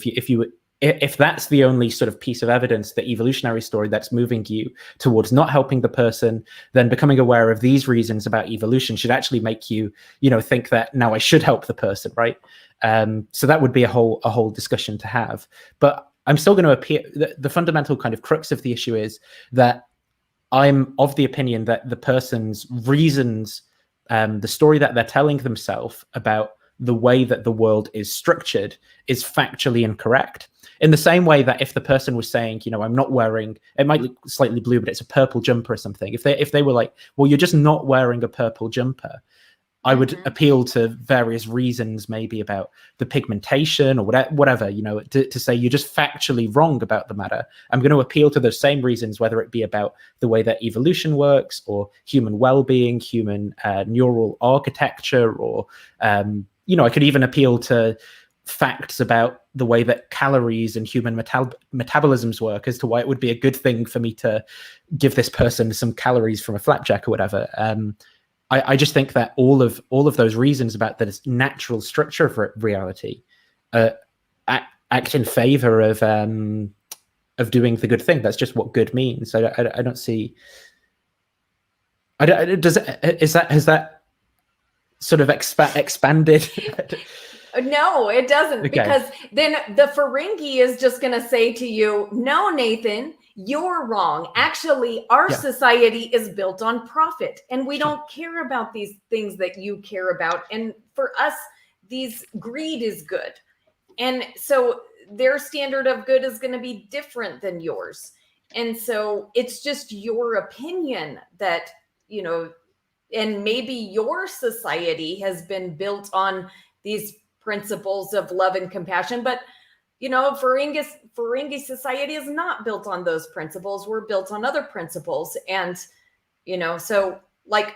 if that's the only sort of piece of evidence, the evolutionary story that's moving you towards not helping the person, then becoming aware of these reasons about evolution should actually make you, you know, think that now I should help the person, right? So that would be a whole discussion to have. But I'm still going to appeal. The fundamental kind of crux of the issue is that I'm of the opinion that the person's reasons, the story that they're telling themselves about the way that the world is structured, is factually incorrect. In the same way that if the person was saying, you know, I'm not wearing, it might look slightly blue, but it's a purple jumper or something. If they were like, well, you're just not wearing a purple jumper, I would appeal to various reasons, maybe about the pigmentation or whatever, you know, to say you're just factually wrong about the matter. I'm going to appeal to those same reasons, whether it be about the way that evolution works or human well-being, human neural architecture, or, you know, I could even appeal to facts about the way that calories and human metabolisms work, as to why it would be a good thing for me to give this person some calories from a flapjack or whatever. I just think that all of those reasons about the natural structure of reality act in favor of doing the good thing. That's just what good means. I don't see. Has that sort of expanded? No, it doesn't, Okay. because then the Ferengi is just going to say to you, no, Nathan, you're wrong. Actually, our society is built on profit, and we don't care about these things that you care about. And for us, greed is good. And so their standard of good is going to be different than yours. And so it's just your opinion that, and maybe your society has been built on these principles of love and compassion, but Ferengi society is not built on those principles. We're built on other principles. And so like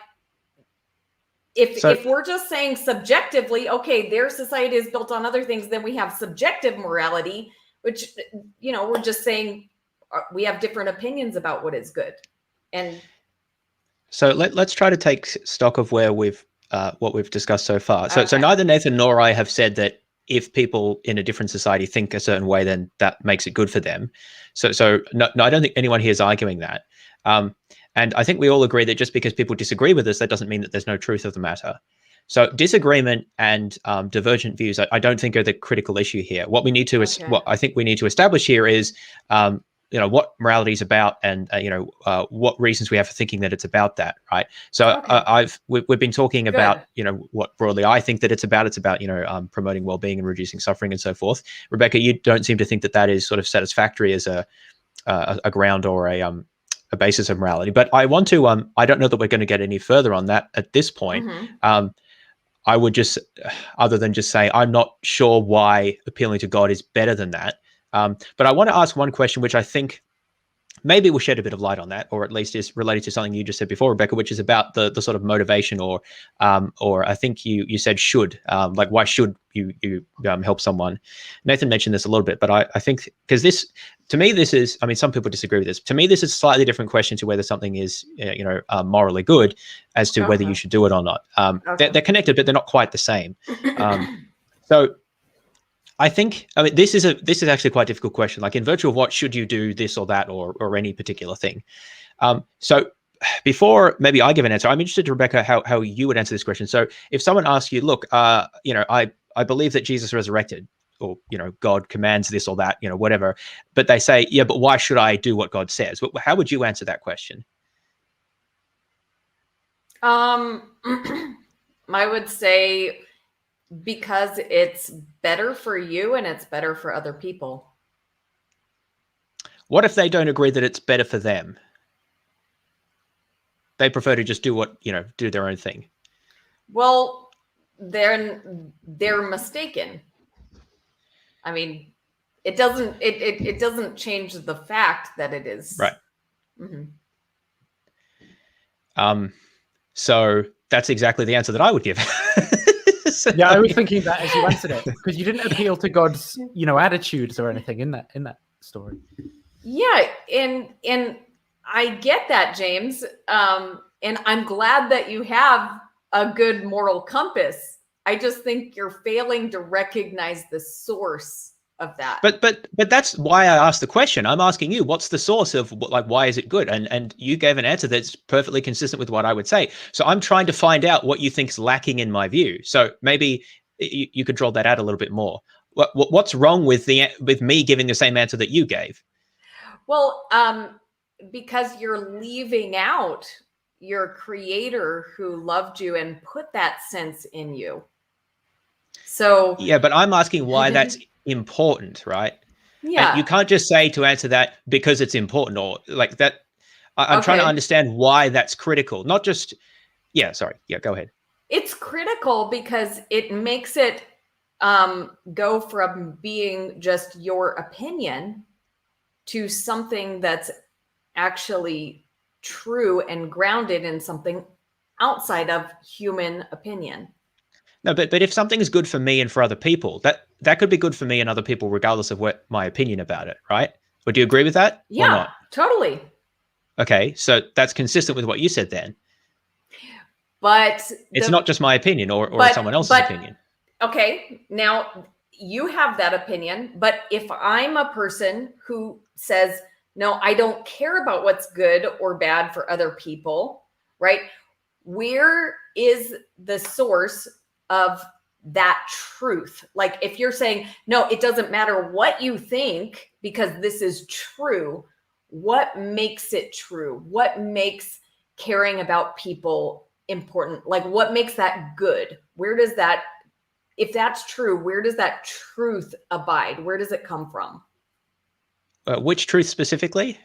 if we're just saying subjectively, okay, their society is built on other things, then we have subjective morality, which we're just saying we have different opinions about what is good. And so let's try to take stock of where what we've discussed so far. So neither Nathan nor I have said that if people in a different society think a certain way, then that makes it good for them. So no, I don't think anyone here is arguing that. And I think we all agree that just because people disagree with us, that doesn't mean that there's no truth of the matter. So disagreement and divergent views, I don't think are the critical issue here. What we need to, what I think we need to establish here is, what morality is about, and what reasons we have for thinking that it's about that, right? So we've been talking about what broadly I think that it's about. It's about promoting well-being and reducing suffering and so forth. Rebecca, you don't seem to think that that is sort of satisfactory as a ground or a basis of morality. But I want to I don't know that we're going to get any further on that at this point. I would just, other than just say, I'm not sure why appealing to God is better than that. But I want to ask one question, which I think maybe will shed a bit of light on that, or at least is related to something you just said before, Rebecca, which is about the sort of motivation, or I think you said should, like why should you help someone? Nathan mentioned this a little bit, but I think because this, to me, this is, I mean, some people disagree with this. To me, this is a slightly different question to whether something is, morally good, as to whether you should do it or not. They're connected, but they're not quite the same. So I think, this is actually quite a difficult question. Like in virtue of what, should you do this or that, or any particular thing? So before maybe I give an answer, I'm interested, Rebecca, how you would answer this question. So if someone asks you, look, I believe that Jesus resurrected, or God commands this or that, whatever, but they say, yeah, but why should I do what God says? How would you answer that question? I would say, because it's better for you and it's better for other people. What if they don't agree that it's better for them? They prefer to just do do their own thing. Well, they're mistaken. I mean, it doesn't change the fact that it is. Right. So that's exactly the answer that I would give. Yeah, I was thinking that as you answered it, because you didn't appeal to God's, attitudes or anything in that story. Yeah, and I get that, James. And I'm glad that you have a good moral compass. I just think you're failing to recognize the source of that. But that's why I asked the question. I'm asking you, what's the source of, like, why is it good? And you gave an answer that's perfectly consistent with what I would say. So I'm trying to find out what you think's lacking in my view. So maybe you could draw that out a little bit more. What's wrong with me giving the same answer that you gave? Well, because you're leaving out your creator who loved you and put that sense in you. So yeah, but I'm asking why that's important, right? Yeah. And you can't just say to answer that because it's important, or like that. I'm trying to understand why that's critical, not just, go ahead. It's critical because it makes it go from being just your opinion to something that's actually true and grounded in something outside of human opinion. No, but if something is good for me and for other people, that could be good for me and other people, regardless of what my opinion about it, right? Would you agree with that or Yeah, not? totally. Okay, so that's consistent with what you said then. But it's not just my opinion or someone else's opinion. Okay, now you have that opinion, but if I'm a person who says, no, I don't care about what's good or bad for other people, right? Where is the source of that truth? Like if you're saying, no, it doesn't matter what you think because this is true, what makes it true? What makes caring about people important? Like what makes that good? Where does that, if that's true, where does that truth abide? Where does it come from? Which truth specifically?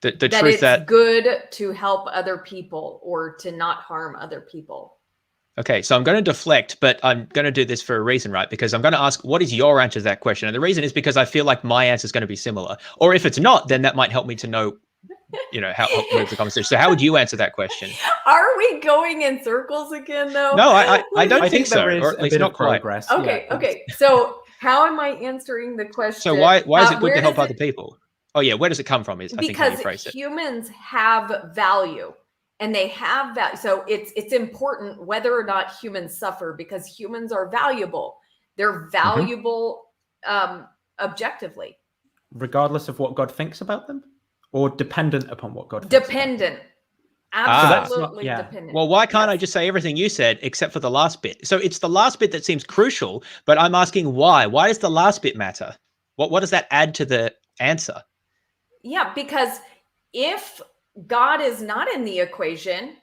The that truth it's that good to help other people or to not harm other people. Okay, so I'm going to deflect, but I'm going to do this for a reason, right? Because I'm going to ask, what is your answer to that question? And the reason is because I feel like my answer is going to be similar. Or if it's not, then that might help me to know, how to move the conversation. So how would you answer that question? Are we going in circles again, though? No, I don't think so, there is or at least not quite. progress. Okay, Yeah, okay. So how am I answering the question? So why is it good to help other people? Oh yeah, where does it come from? Is I think how you phrase it. Because humans have value. And they have that. So it's important whether or not humans suffer because humans are valuable. They're valuable objectively. Regardless of what God thinks about them, or dependent upon what God thinks. Dependent. Absolutely so dependent. Well, why can't I just say everything you said except for the last bit? So it's the last bit that seems crucial, but I'm asking why. Why does the last bit matter? What does that add to the answer? Yeah, because if God is not in the equation,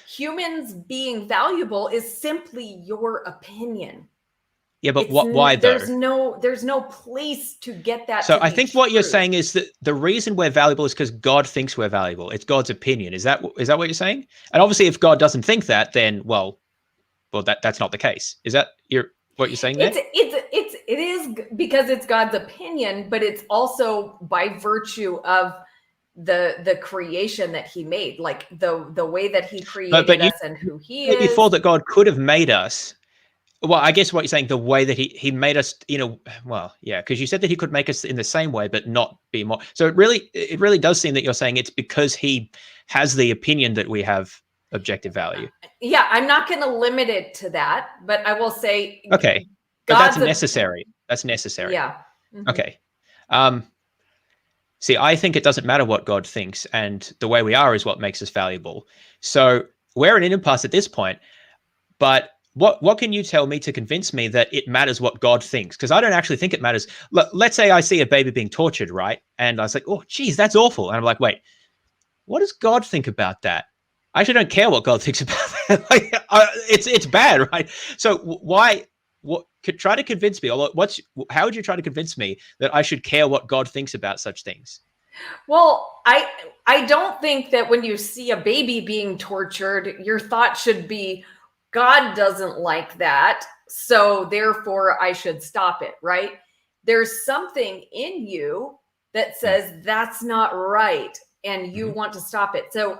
humans being valuable is simply your opinion. Yeah, but why though? There's no place to get that. So I think what you're saying is that the reason we're valuable is because God thinks we're valuable. It's God's opinion. Is that what you're saying? And obviously, if God doesn't think that, then well, that's not the case. Is that what you're saying there? It is because it's God's opinion, but it's also by virtue of the creation that he made, like the way that he created us and who he is. Before that God could have made us. Well, I guess what you're saying, the way that he made us, because you said that he could make us in the same way, but not be more. So it really does seem that you're saying it's because he has the opinion that we have objective value. Yeah, I'm not going to limit it to that, but I will say, okay, but that's necessary. That's necessary. Yeah. Mm-hmm. Okay. See, I think it doesn't matter what God thinks, and the way we are is what makes us valuable. So we're in an impasse at this point, but what can you tell me to convince me that it matters what God thinks? Because I don't actually think it matters. Let's say I see a baby being tortured, right? And I was like, oh, geez, that's awful. And I'm like, wait, what does God think about that? I actually don't care what God thinks about that. It's bad, right? So try to convince me, or how would you try to convince me that I should care what God thinks about such things? Well, I don't think that when you see a baby being tortured, your thought should be, God doesn't like that, so therefore I should stop it, right? There's something in you that says that's not right, and you want to stop it. So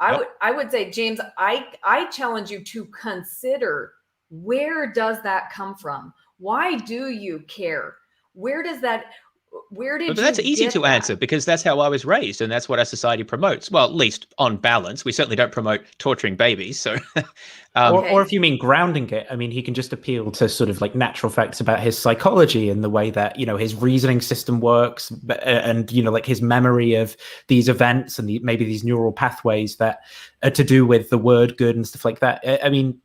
I would say, James, I challenge you to consider, where does that come from? Why do you care? But that's easy to answer because that's how I was raised and that's what our society promotes. Well, at least on balance. We certainly don't promote torturing babies. So, or if you mean grounding it, I mean, he can just appeal to sort of like natural facts about his psychology and the way that, his reasoning system works and, like his memory of these events and maybe these neural pathways that are to do with the word good and stuff like that. I mean,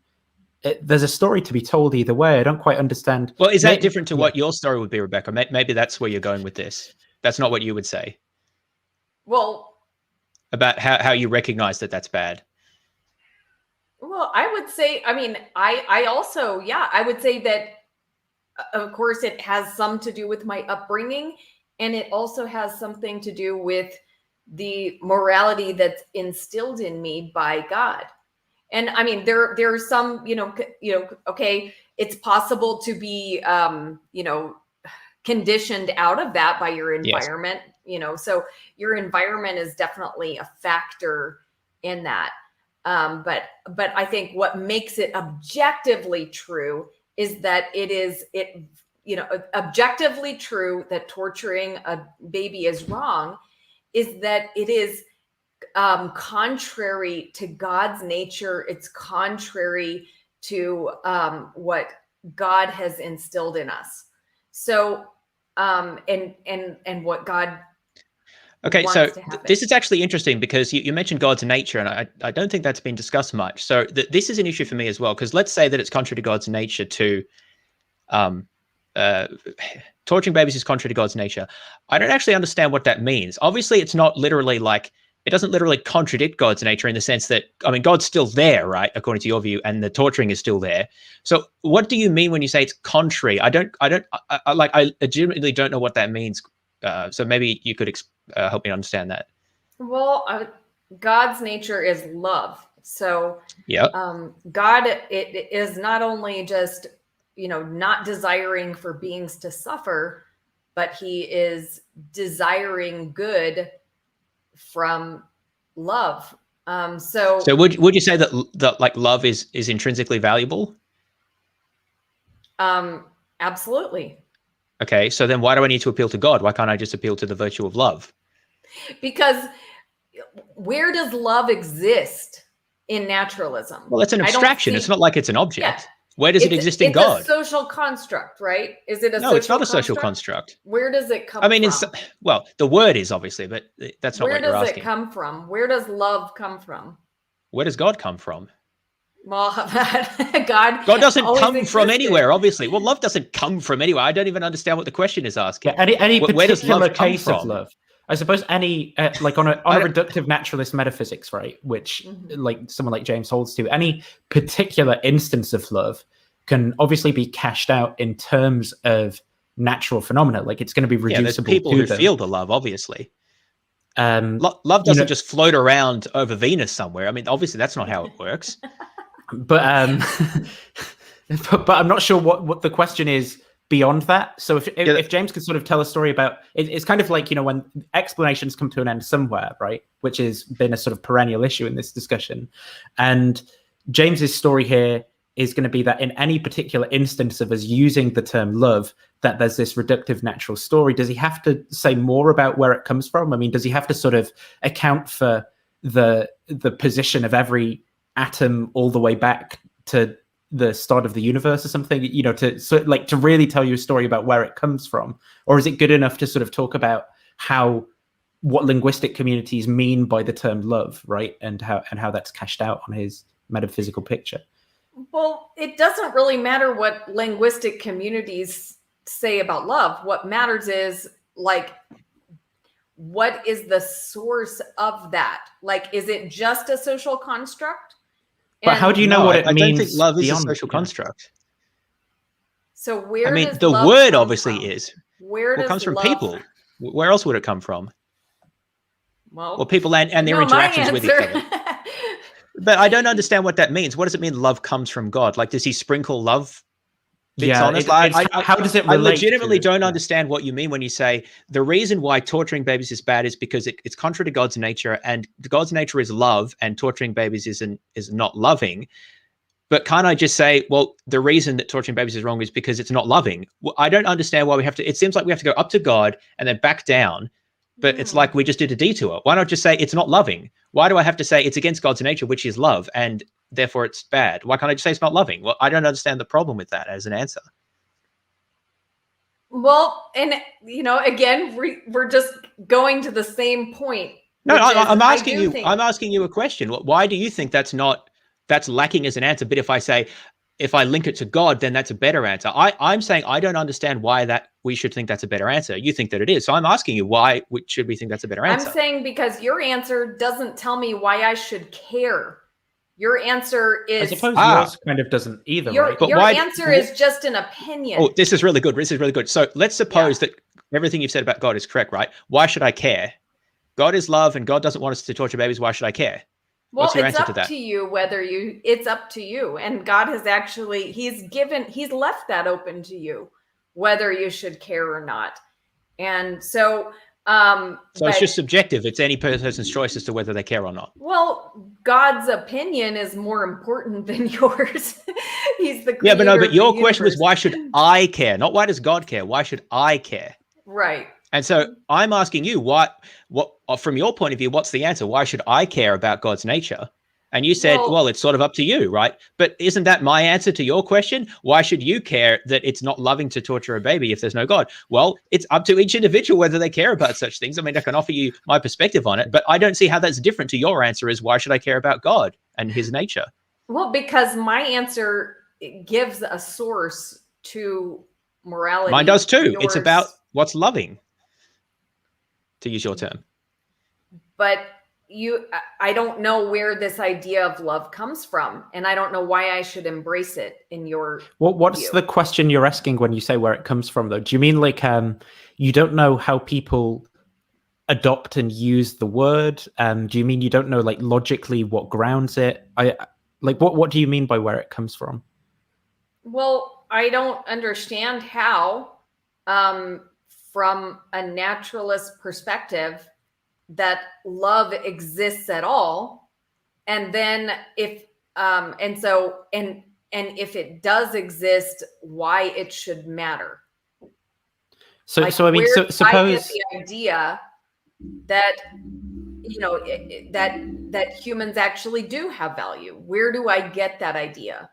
there's a story to be told either way. I don't quite understand. Well, is that different to what your story would be, Rebecca? Maybe that's where you're going with this. That's not what you would say. Well, about how you recognize that that's bad. Well, I would say, I mean, I also, I would say that, of course, it has some to do with my upbringing, and it also has something to do with the morality that's instilled in me by God. And I mean, there are some, okay, it's possible to be, conditioned out of that by your environment, so your environment is definitely a factor in that. But I think what makes it objectively true is that objectively true that torturing a baby is wrong is that it is contrary to God's nature. It's contrary to what God has instilled in us. So, and what God. Okay, so this is actually interesting because you mentioned God's nature, and I don't think that's been discussed much. So this is an issue for me as well, because let's say that it's contrary to God's nature to torturing babies is contrary to God's nature. I don't actually understand what that means. Obviously, it's not literally like, it doesn't literally contradict God's nature in the sense that, I mean, God's still there, right, according to your view, and the torturing is still there. So what do you mean when you say it's contrary? I legitimately don't know what that means. So maybe you could help me understand that. Well, God's nature is love. So yeah, God it is not only just, not desiring for beings to suffer, but he is desiring good from love. So would you say that like love is intrinsically valuable? Absolutely. Okay, so then why do I need to appeal to God? Why can't I just appeal to the virtue of love? Because where does love exist in naturalism? Well, it's an abstraction. It's not like it's an object. Yeah. Where does it exist in God? It's a social construct, right? Is it a no, it's not a social construct. Where does it come from? I mean, well, the word is obviously, but that's not what you're asking. Where does it come from? Where does love come from? Where does God come from? Well, God doesn't come from anywhere, obviously. Well, love doesn't come from anywhere. I don't even understand what the question is asking. Yeah, any particular case of love. I suppose any like on a reductive naturalist metaphysics, right, which like someone like James holds to, any particular instance of love can obviously be cashed out in terms of natural phenomena. Like it's going to be reducible. There's people who feel the love, obviously. Love doesn't just float around over Venus somewhere. I mean, obviously that's not how it works. But but I'm not sure what the question is beyond that. So if James could sort of tell a story about it's kind of like, when explanations come to an end somewhere, right, which has been a sort of perennial issue in this discussion, and James's story here is going to be that in any particular instance of us using the term love, that there's this reductive natural story. Does he have to say more about where it comes from? I mean, does he have to sort of account for the position of every atom all the way back to the start of the universe or something, to really tell you a story about where it comes from? Or is it good enough to sort of talk about what linguistic communities mean by the term love, right? And how that's cashed out on his metaphysical picture? Well, it doesn't really matter what linguistic communities say about love. What matters is like, what is the source of that? Like, is it just a social construct? But how do you know what it means? I don't think love is a social construct. So where? I mean, does the love word come obviously from? is. Where does it comes from love... people? Where else would it come from? Well, people and their interactions with each other. But I don't understand what that means. What does it mean love comes from God? Like, does he sprinkle love bits on us? How does it relate? I legitimately don't understand what you mean when you say the reason why torturing babies is bad is because it's contrary to God's nature, and God's nature is love, and torturing babies is not loving. But can't I just say, well, the reason that torturing babies is wrong is because it's not loving? Well, I don't understand why we have to. It seems like we have to go up to God and then back down. But it's like we just did a detour. Why not just say it's not loving? Why do I have to say it's against God's nature, which is love, and therefore it's bad? Why can't I just say it's not loving? Well, I don't understand the problem with that as an answer. Well, and again, we're just going to the same point. No, I'm asking you. I'm asking you a question. Why do you think that's lacking as an answer? But if I link it to God, then that's a better answer. I'm saying I don't understand why that we should think that's a better answer. You think that it is. So I'm asking you, why should we think that's a better answer? I'm saying because your answer doesn't tell me why I should care. Your answer is... I suppose yours kind of doesn't either, right? But your answer is just an opinion. Oh, this is really good. This is really good. So let's suppose that everything you've said about God is correct, right? Why should I care? God is love and God doesn't want us to torture babies. Why should I care? Well, What's your it's answer up to that? to you whether it's up to you. And God has actually, he's left that open to you, whether you should care or not. And so So it's just subjective. It's any person's choice as to whether they care or not. Well, God's opinion is more important than yours. He's the creator. Yeah, but no, but your question was, why should I care? Not why does God care? Why should I care? Right. And so I'm asking you, what from your point of view, what's the answer? Why should I care about God's nature? And you said, well, it's sort of up to you, right? But isn't that my answer to your question? Why should you care that it's not loving to torture a baby if there's no God? Well, it's up to each individual whether they care about such things. I mean, I can offer you my perspective on it, but I don't see how that's different to your answer is why should I care about God and his nature? Well, because my answer gives a source to morality. Mine does too. It's about what's loving, to use your term. But I don't know where this idea of love comes from, and I don't know why I should embrace it in your what's view. The question you're asking when you say where it comes from, though? Do you mean like you don't know how people adopt and use the word? Do you mean you don't know like logically what grounds it? What do you mean by where it comes from? Well, I don't understand how, from a naturalist perspective, that love exists at all, and then if if it does exist, why it should matter. So I mean, suppose I get the idea that that humans actually do have value. Where do I get that idea?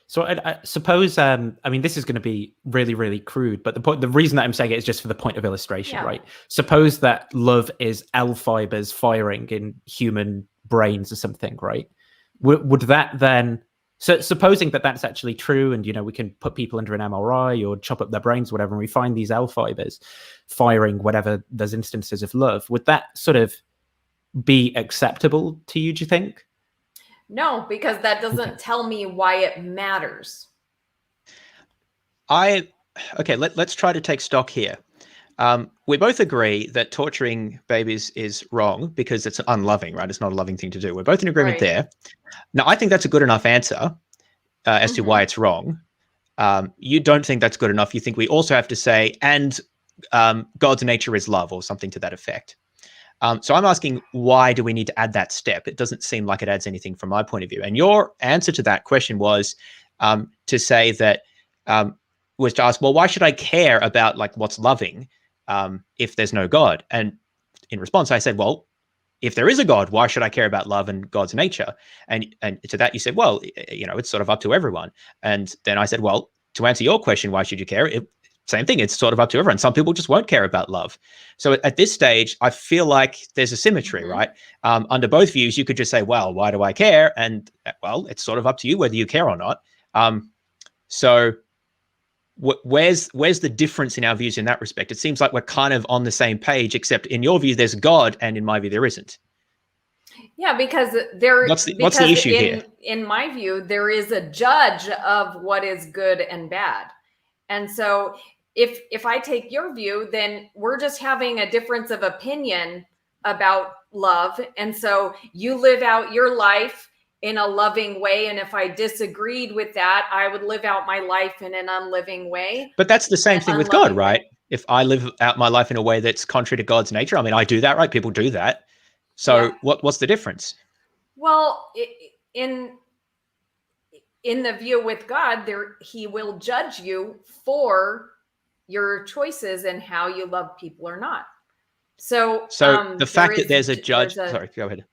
So I suppose, I mean, this is going to be really, really crude, but the reason that I'm saying it is just for the point of illustration, right? Suppose that love is L fibers firing in human brains or something, right? Would that then, so supposing that that's actually true, and, we can put people under an MRI or chop up their brains, whatever, and we find these L fibers firing whatever there's instances of love, would that sort of be acceptable to you, do you think? No, because that doesn't tell me why it matters. Okay, let's try to take stock here. We both agree that torturing babies is wrong because it's unloving, right? It's not a loving thing to do. We're both in agreement there. Now, I think that's a good enough answer as to why it's wrong. You don't think that's good enough. You think we also have to say, and God's nature is love or something to that effect. So I'm asking, why do we need to add that step? It doesn't seem like it adds anything from my point of view. And your answer to that question was to say that, was to ask, well, why should I care about like what's loving if there's no God? And in response, I said, well, if there is a God, why should I care about love and God's nature? And to that you said, well, it's sort of up to everyone. And then I said, well, to answer your question, why should you care? Same thing. It's sort of up to everyone. Some people just won't care about love. So at this stage, I feel like there's a symmetry, right? Under both views, you could just say, well, why do I care? And well, it's sort of up to you whether you care or not. So where's the difference in our views in that respect? It seems like we're kind of on the same page, except in your view, there's God, and in my view, there isn't. Yeah, because what's the issue here? In my view, there is a judge of what is good and bad. And so if I take your view, then we're just having a difference of opinion about love. And so you live out your life in a loving way. And if I disagreed with that, I would live out my life in an unliving way. But that's the same thing with God, right? If I live out my life in a way that's contrary to God's nature, I mean, I do that, right? People do that. So what's the difference? Well, in the view with God, he will judge you for your choices and how you love people or not. So the fact that there's a judge, sorry, go ahead.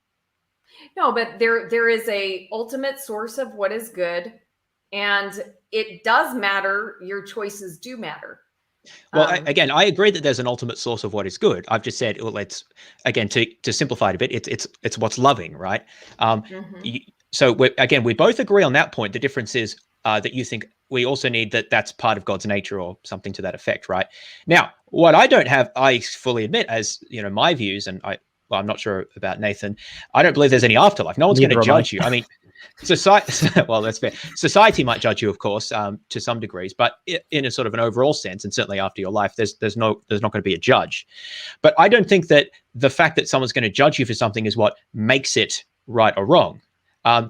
No, but there is a ultimate source of what is good, and it does matter. Your choices do matter. Well, again, I agree that there's an ultimate source of what is good. I've just said, well, it's again to simplify it a bit. It's what's loving, right? So we both agree on that point. The difference is that you think we also need that's part of God's nature or something to that effect, right? Now, what I don't have, I fully admit, as my views, and I'm not sure about Nathan. I don't believe there's any afterlife. No one's going to judge you. I mean, society. Well, that's fair. Society might judge you, of course, to some degrees, but in a sort of an overall sense, and certainly after your life, there's not going to be a judge. But I don't think that the fact that someone's going to judge you for something is what makes it right or wrong.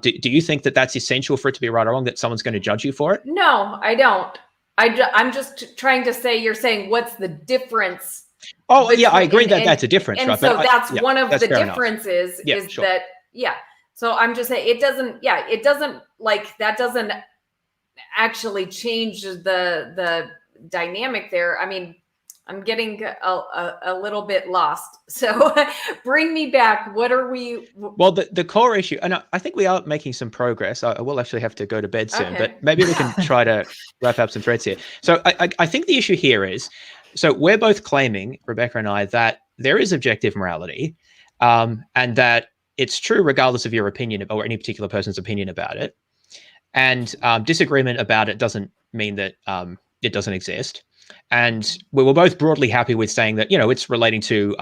Do you think that that's essential for it to be right or wrong, that someone's going to judge you for it? No, I don't. I'm just trying to say, you're saying, what's the difference Oh, yeah, I agree that that's a difference, and right? so But that's one of the fair enough. differences Yeah, is sure. that, yeah. So I'm just saying it doesn't like that doesn't actually change the dynamic there. I mean, I'm getting a little bit lost. So bring me back. What are we? Well, the core issue, and I think we are making some progress. I will actually have to go to bed soon, Okay. but maybe we can try to wrap up some threads here. So I think the issue here is, so we're both claiming, Rebecca and I, that there is objective morality, and that it's true regardless of your opinion or any particular person's opinion about it. And disagreement about it doesn't mean that it doesn't exist. And we were both broadly happy with saying that, it's relating to,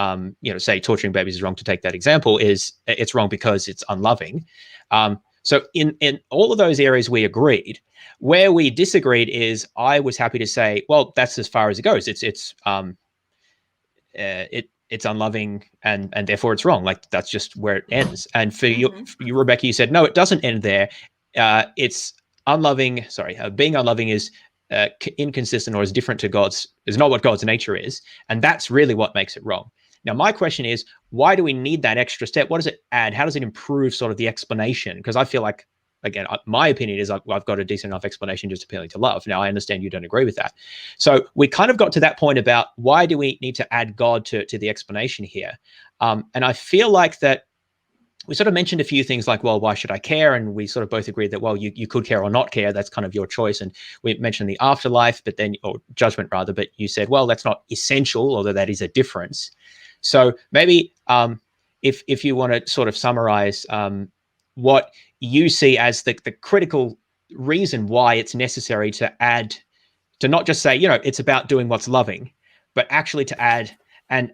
say torturing babies is wrong, to take that example, it's wrong because it's unloving. So in all of those areas we agreed. Where we disagreed is I was happy to say, well, that's as far as it goes. It's unloving and therefore it's wrong. Like that's just where it ends. And for you, Rebecca, you said, no, it doesn't end there. It's unloving. Sorry, being unloving is inconsistent or is different to is not what God's nature is. And that's really what makes it wrong. Now, my question is, why do we need that extra step? What does it add? How does it improve sort of the explanation? Because I feel like, again, my opinion is I've got a decent enough explanation just appealing to love. Now, I understand you don't agree with that. So we kind of got to that point about why do we need to add God to the explanation here? And I feel like that we sort of mentioned a few things like, well, why should I care? And we sort of both agreed that, well, you could care or not care. That's kind of your choice. And we mentioned the afterlife, or judgment rather, but you said, well, that's not essential, although that is a difference. So maybe if you want to sort of summarize what you see as the critical reason why it's necessary to not just say, it's about doing what's loving, but actually to add, and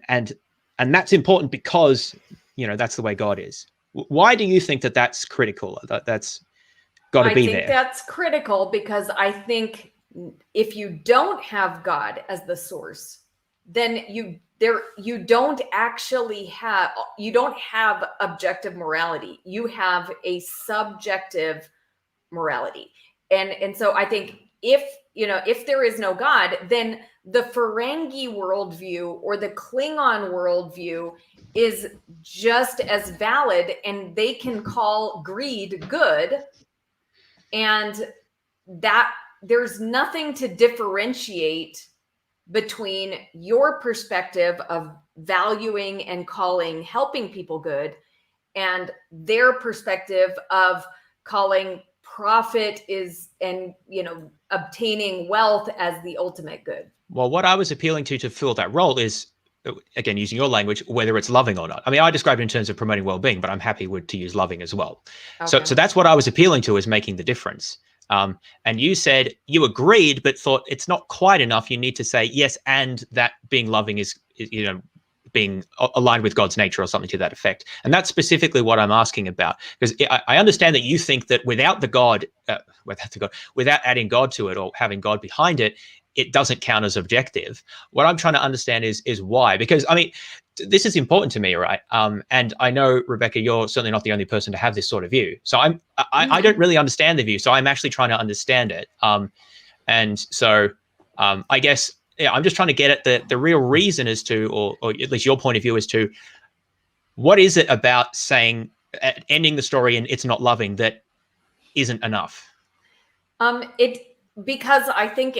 that's important because, that's the way God is. Why do you think that that's critical? That's got to be there. I think that's critical because I think if you don't have God as the source, then you don't have objective morality. You have a subjective morality. And so I think if there is no God, then the Ferengi worldview or the Klingon worldview is just as valid, and they can call greed good, and that there's nothing to differentiate between your perspective of valuing and calling helping people good and their perspective of calling profit obtaining wealth as the ultimate good. Well, what I was appealing to fill that role is, again, using your language, whether it's loving or not. I mean, I described it in terms of promoting well-being, but I'm happy to use loving as well. Okay. So that's what I was appealing to, is making the difference. And you said you agreed, but thought it's not quite enough. You need to say yes, and that being loving is being aligned with God's nature or something to that effect. And that's specifically what I'm asking about, because I understand that you think that without adding God to it or having God behind it, it doesn't count as objective. What I'm trying to understand is why, because I mean, this is important to me, right? And I know, Rebecca, you're certainly not the only person to have this sort of view. So I don't really understand the view. So I'm actually trying to understand it. And so I guess, I'm just trying to get at the real reason as to, or at least your point of view as to, what is it about saying, ending the story and it's not loving that isn't enough? Because I think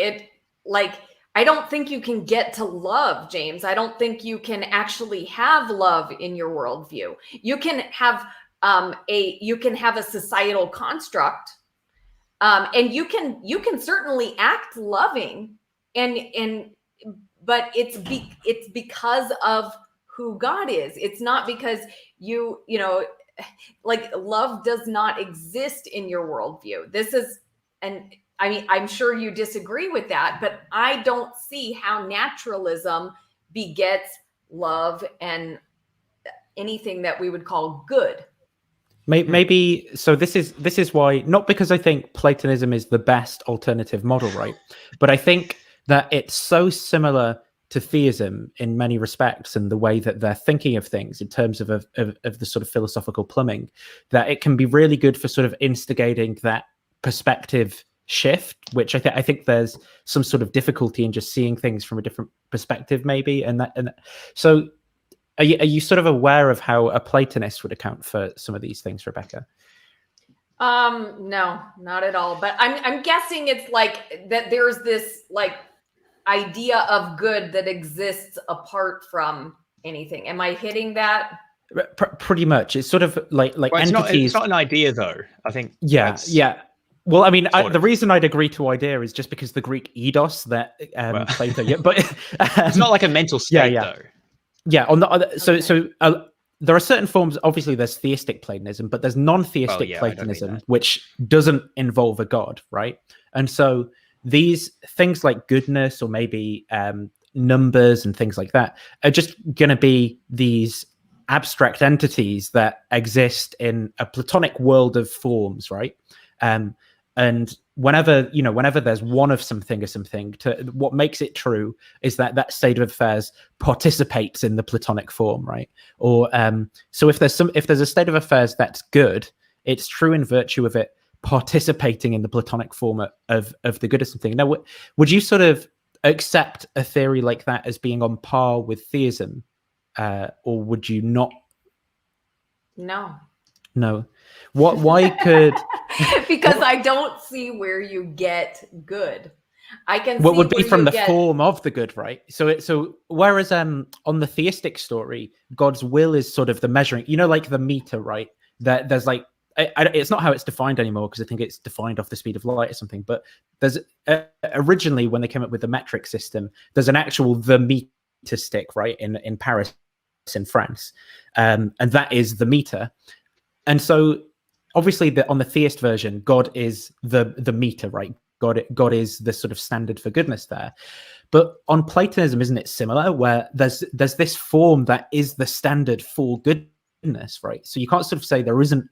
I don't think you can get to love, James. I don't think you can actually have love in your worldview. You can have a societal construct, and you can certainly act loving, but it's because of who God is. It's not because love does not exist in your worldview. And I mean, I'm sure you disagree with that, but I don't see how naturalism begets love and anything that we would call good. Maybe so. This is why, not because I think Platonism is the best alternative model, right? But I think that it's so similar to theism in many respects, and the way that they're thinking of things in terms of the sort of philosophical plumbing, that it can be really good for sort of instigating that perspective shift, which I think there's some sort of difficulty in just seeing things from a different perspective, maybe. And so are you sort of aware of how a Platonist would account for some of these things, Rebecca? No, not at all. But I'm guessing it's like that there's this like idea of good that exists apart from anything. Am I hitting that? Pretty much. It's sort of like well, entities. It's not an idea, though. I think. Yeah. Well, I mean, the reason I'd agree to idea is just because the Greek eidos that Plato. Yeah, but it's not like a mental state, though. Yeah. On the other, there are certain forms. Obviously, there's theistic Platonism, but there's non-theistic Platonism, which doesn't involve a god, right? And so these things like goodness or maybe numbers and things like that are just going to be these abstract entities that exist in a Platonic world of forms, right? And whenever there's one of something or something, what makes it true is that state of affairs participates in the Platonic form, right? Or so if there's a state of affairs that's good, it's true in virtue of it participating in the Platonic form of the good or something. Now, would you sort of accept a theory like that as being on par with theism, or would you not? No. Why could? Because I don't see where you get good. I can. What would be from the form of the good, right? So whereas on the theistic story, God's will is sort of the measuring. Like the meter, right? That there's like. It's not how it's defined anymore, because I think it's defined off the speed of light or something. But there's originally, when they came up with the metric system, there's an actual the meter stick, right, in Paris, in France, and that is the meter. And so, obviously, on the theist version, God is the meter, right? God is the sort of standard for goodness there. But on Platonism, isn't it similar, where there's this form that is the standard for goodness, right? So you can't sort of say there isn't.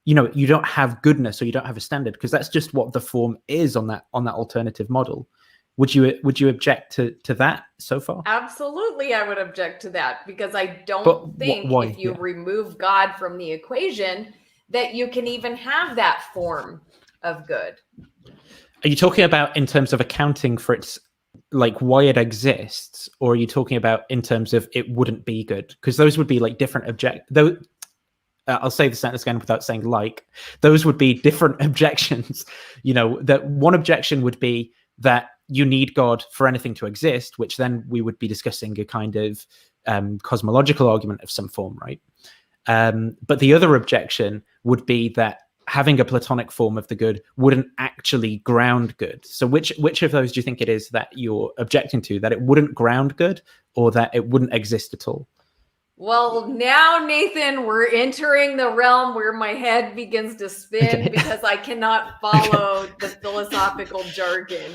You don't have goodness or you don't have a standard, because that's just what the form is on that alternative model. Would you object to that so far? Absolutely, I would object to that, because I don't think if you remove God from the equation that you can even have that form of good. Are you talking about in terms of accounting for its like why it exists, or are you talking about in terms of it wouldn't be good? Because those would be like different though. I'll say the sentence again without saying like. Those would be different objections. That one objection would be that you need God for anything to exist, which then we would be discussing a kind of cosmological argument of some form, right? But the other objection would be that having a Platonic form of the good wouldn't actually ground good. So which of those do you think it is that you're objecting to? That it wouldn't ground good, or that it wouldn't exist at all? Well, now, Nathan, we're entering the realm where my head begins to spin because I cannot follow the philosophical jargon.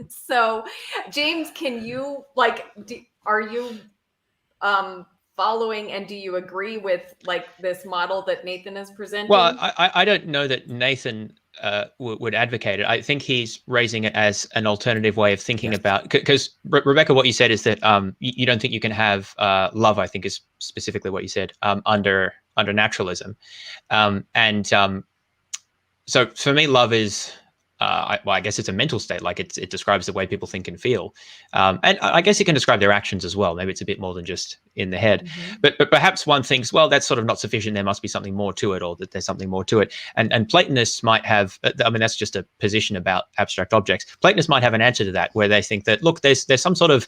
So, James, can you are you following, and do you agree with this model that Nathan is presenting? Well, I don't know that Nathan would advocate it. I think he's raising it as an alternative way of thinking about, because Rebecca, what you said is that you don't think you can have love, I think is specifically what you said, under naturalism. So for me, love is, I guess it's a mental state. Like it describes the way people think and feel. And I guess it can describe their actions as well. Maybe it's a bit more than just in the head. Mm-hmm. But perhaps one thinks, well, that's sort of not sufficient. There must be something more to it, or that there's something more to it. And Platonists might have, I mean, that's just a position about abstract objects. Platonists might have an answer to that, where they think that, look, there's some sort of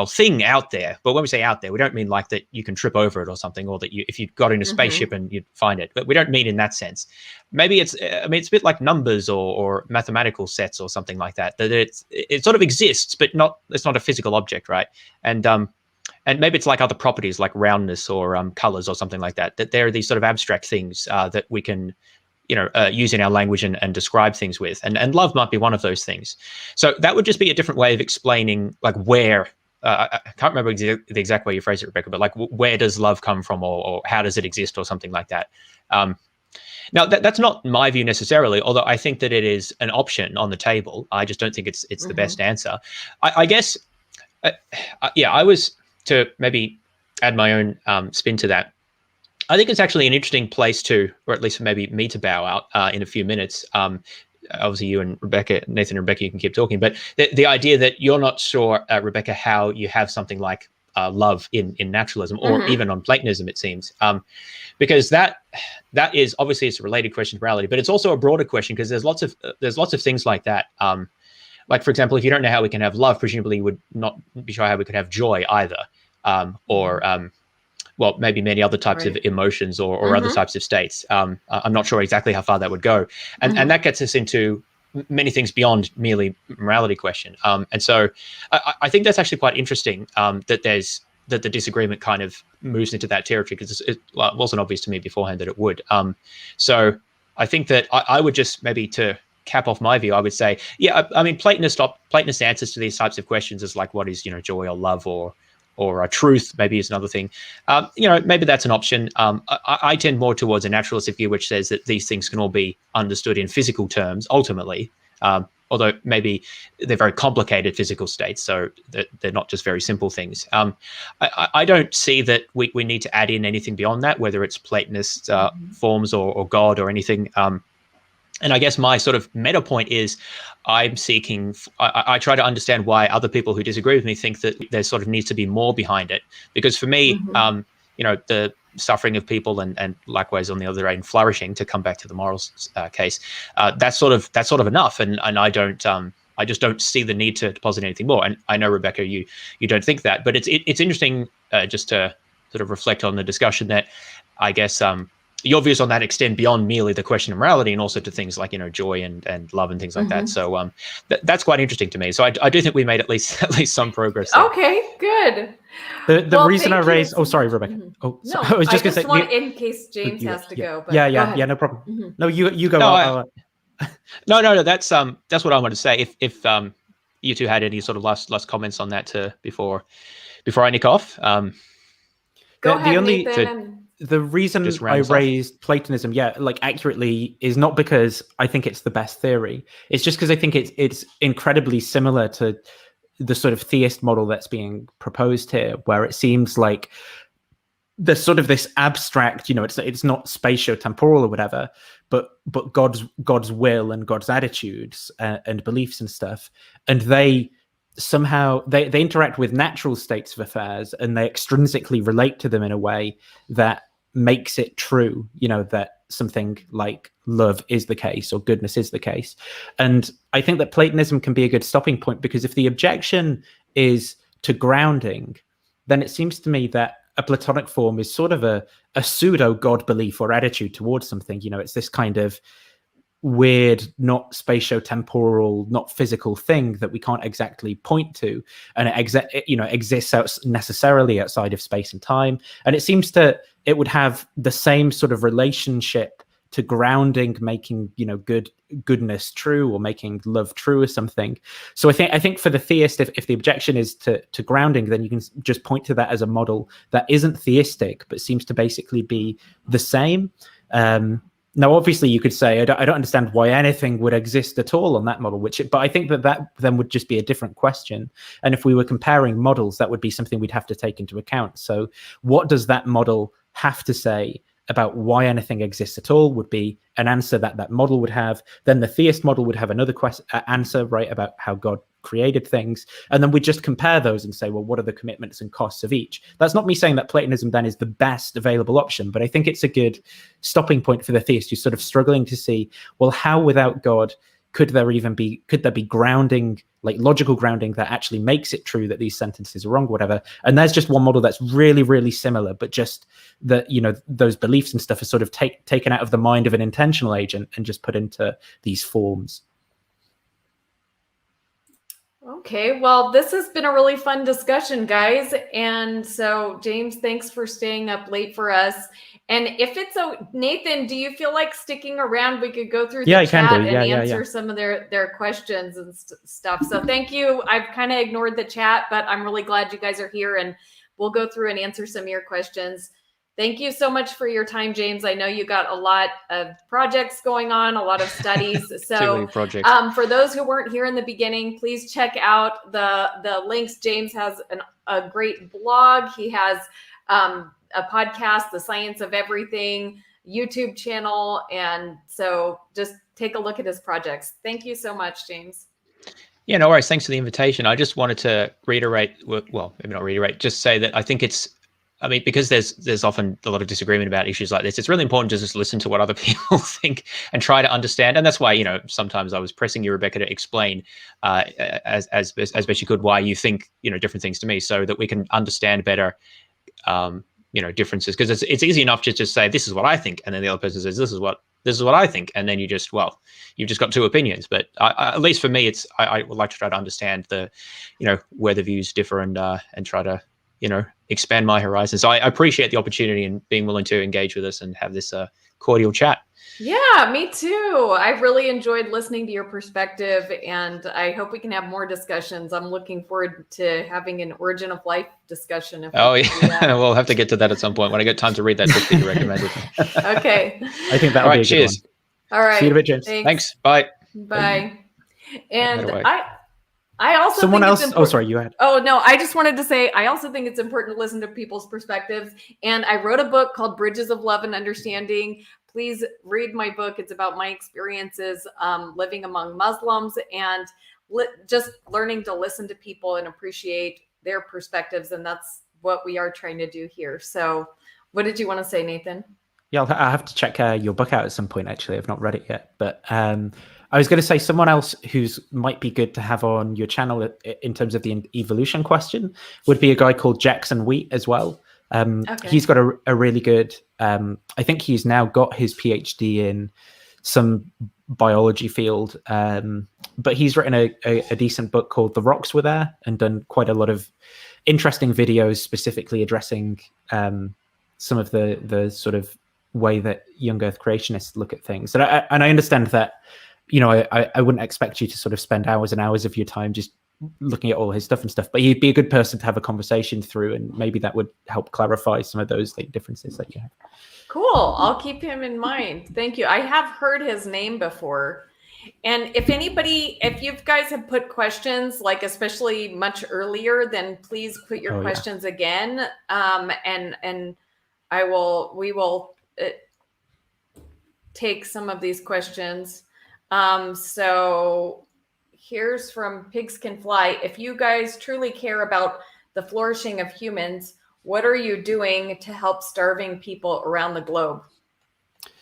thing out there. But when we say out there, we don't mean like that you can trip over it or something, or that if you got in a spaceship and you'd find it. But we don't mean in that sense. Maybe it's a bit like numbers or mathematical sets or something like that. That it sort of exists, but it's not a physical object, right? And maybe it's like other properties like roundness or colors or something like that. That there are these sort of abstract things that we can use in our language and describe things with. And love might be one of those things. So that would just be a different way of explaining like where, I can't remember the exact way you phrased it, Rebecca, but like where does love come from, or how does it exist, or something like that. Now that's not my view necessarily, although I think that it is an option on the table. I just don't think it's the best answer. I guess, I was to maybe add my own spin to that. I think it's actually an interesting place to, or at least maybe me to bow out in a few minutes. Obviously, you and Rebecca, Nathan and Rebecca, you can keep talking, but the idea that you're not sure, Rebecca, how you have something like love in naturalism or even on Platonism, it seems, because that is obviously it's a related question to morality, but it's also a broader question because there's lots of things like that. Like, for example, if you don't know how we can have love, presumably you would not be sure how we could have joy either, or well, maybe many other types of emotions or other types of states. I'm not sure exactly how far that would go. And that gets us into many things beyond merely morality question. And so I think that's actually quite interesting that the disagreement kind of moves into that territory, because it wasn't obvious to me beforehand that it would. So I think that I would just maybe to cap off my view, I would say, yeah, I mean, Platonist answers to these types of questions is like, what is, joy or love or a truth, maybe is another thing. Maybe that's an option. I tend more towards a naturalistic view, which says that these things can all be understood in physical terms, ultimately, although maybe they're very complicated physical states, so they're not just very simple things. I don't see that we need to add in anything beyond that, whether it's Platonist forms or God or anything. And I guess my sort of meta point is I'm seeking, I try to understand why other people who disagree with me think that there sort of needs to be more behind it. Because for me, the suffering of people and likewise on the other end, flourishing, to come back to the morals case, that's sort of enough. And I just don't see the need to deposit anything more. And I know, Rebecca, you don't think that, but it's interesting just to sort of reflect on the discussion that I guess, your views on that extend beyond merely the question of morality and also to things like, joy and love and things like that. So that's quite interesting to me. So I do think we made at least some progress there. Okay, good. The reason I raised, sorry, Rebecca. Oh, no, I was just going to say, in case James has to go. But yeah, no problem. No, you go. No, that's what I wanted to say. If you two had any sort of last comments on that before I nick off. Go ahead, Nathan. The reason I raised Platonism, accurately, is not because I think it's the best theory. It's just because I think it's incredibly similar to the sort of theist model that's being proposed here, where it seems like there's sort of this abstract, it's not spatio-temporal or whatever, but God's will and God's attitudes and beliefs and stuff, and they somehow they interact with natural states of affairs and they extrinsically relate to them in a way that makes it true, that something like love is the case or goodness is the case. And I think that Platonism can be a good stopping point, because if the objection is to grounding, then it seems to me that a Platonic form is sort of a pseudo God belief or attitude towards something. It's this kind of weird, not spatio-temporal, not physical thing that we can't exactly point to, and it exists necessarily outside of space and time. And it seems it would have the same sort of relationship to grounding, making goodness true or making love true or something. So I think for the theist, if the objection is to grounding, then you can just point to that as a model that isn't theistic but seems to basically be the same. Now, obviously, you could say, I don't understand why anything would exist at all on that model, but I think that then would just be a different question. And if we were comparing models, that would be something we'd have to take into account. So what does that model have to say about why anything exists at all would be an answer that model would have. Then the theist model would have another answer, right, about how God created things. And then we just compare those and say, well, what are the commitments and costs of each? That's not me saying that Platonism then is the best available option, but I think it's a good stopping point for the theist who's sort of struggling to see, well, how without God could there be grounding, like logical grounding, that actually makes it true that these sentences are wrong, whatever. And there's just one model that's really, really similar, but just that, those beliefs and stuff are sort of taken out of the mind of an intentional agent and just put into these forms. Okay, well, this has been a really fun discussion, guys. And so, James, thanks for staying up late for us. And if it's Nathan, do you feel like sticking around? We could go through the chat and answer some of their questions and stuff. So thank you. I've kind of ignored the chat, but I'm really glad you guys are here, and we'll go through and answer some of your questions. Thank you so much for your time, James. I know you got a lot of projects going on, a lot of studies. So for those who weren't here in the beginning, please check out the links. James has a great blog. He has a podcast, The Science of Everything, YouTube channel. And so just take a look at his projects. Thank you so much, James. Yeah, no worries. Thanks for the invitation. I just wanted to reiterate, well, maybe not reiterate, just say that I think because there's often a lot of disagreement about issues like this, it's really important to just listen to what other people think and try to understand. And that's why, sometimes I was pressing you, Rebecca, to explain as best you could why you think, different things to me, so that we can understand better, differences. Because it's easy enough to just say, this is what I think. And then the other person says, this is what I think. And then you've just got two opinions. But at least for me, I would like to try to understand where the views differ and try to, expand my horizons. So I appreciate the opportunity and being willing to engage with us and have this cordial chat. Yeah, me too. I've really enjoyed listening to your perspective, and I hope we can have more discussions. I'm looking forward to having an Origin of Life discussion. We'll have to get to that at some point when I get time to read that book that you recommended. Okay. I think that'll be a good one. All right. See you in a bit, James. Thanks. Bye. Bye. And I also someone think else. Oh, sorry, you had. Oh no, I just wanted to say I also think it's important to listen to people's perspectives. And I wrote a book called Bridges of Love and Understanding. Please read my book. It's about my experiences living among Muslims and just learning to listen to people and appreciate their perspectives. And that's what we are trying to do here. So, what did you want to say, Nathan? Yeah, I have to check your book out at some point. Actually, I've not read it yet, but I was going to say someone else who's might be good to have on your channel in terms of the evolution question would be a guy called Jackson Wheat as well. Okay. He's got a really good, I think he's now got his PhD in some biology field, but he's written a decent book called The Rocks Were There and done quite a lot of interesting videos specifically addressing some of the sort of way that young Earth creationists look at things. And I understand that, I wouldn't expect you to sort of spend hours and hours of your time just looking at all his stuff and stuff, but he'd be a good person to have a conversation through, and maybe that would help clarify some of those differences that you have. Cool. I'll keep him in mind. Thank you. I have heard his name before. And if you guys have put questions, like especially much earlier, then please put your questions again. And we will take some of these questions. So here's from Pigs Can Fly. If you guys truly care about the flourishing of humans, what are you doing to help starving people around the globe?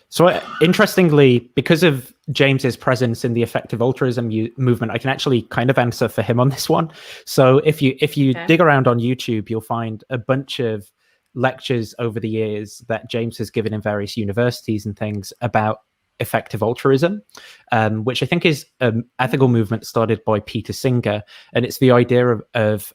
So interestingly, because of James's presence in the effective altruism movement, I can actually kind of answer for him on this one. So if you dig around on YouTube, you'll find a bunch of lectures over the years that James has given in various universities and things about effective altruism, which I think is an ethical movement started by Peter Singer. And it's the idea of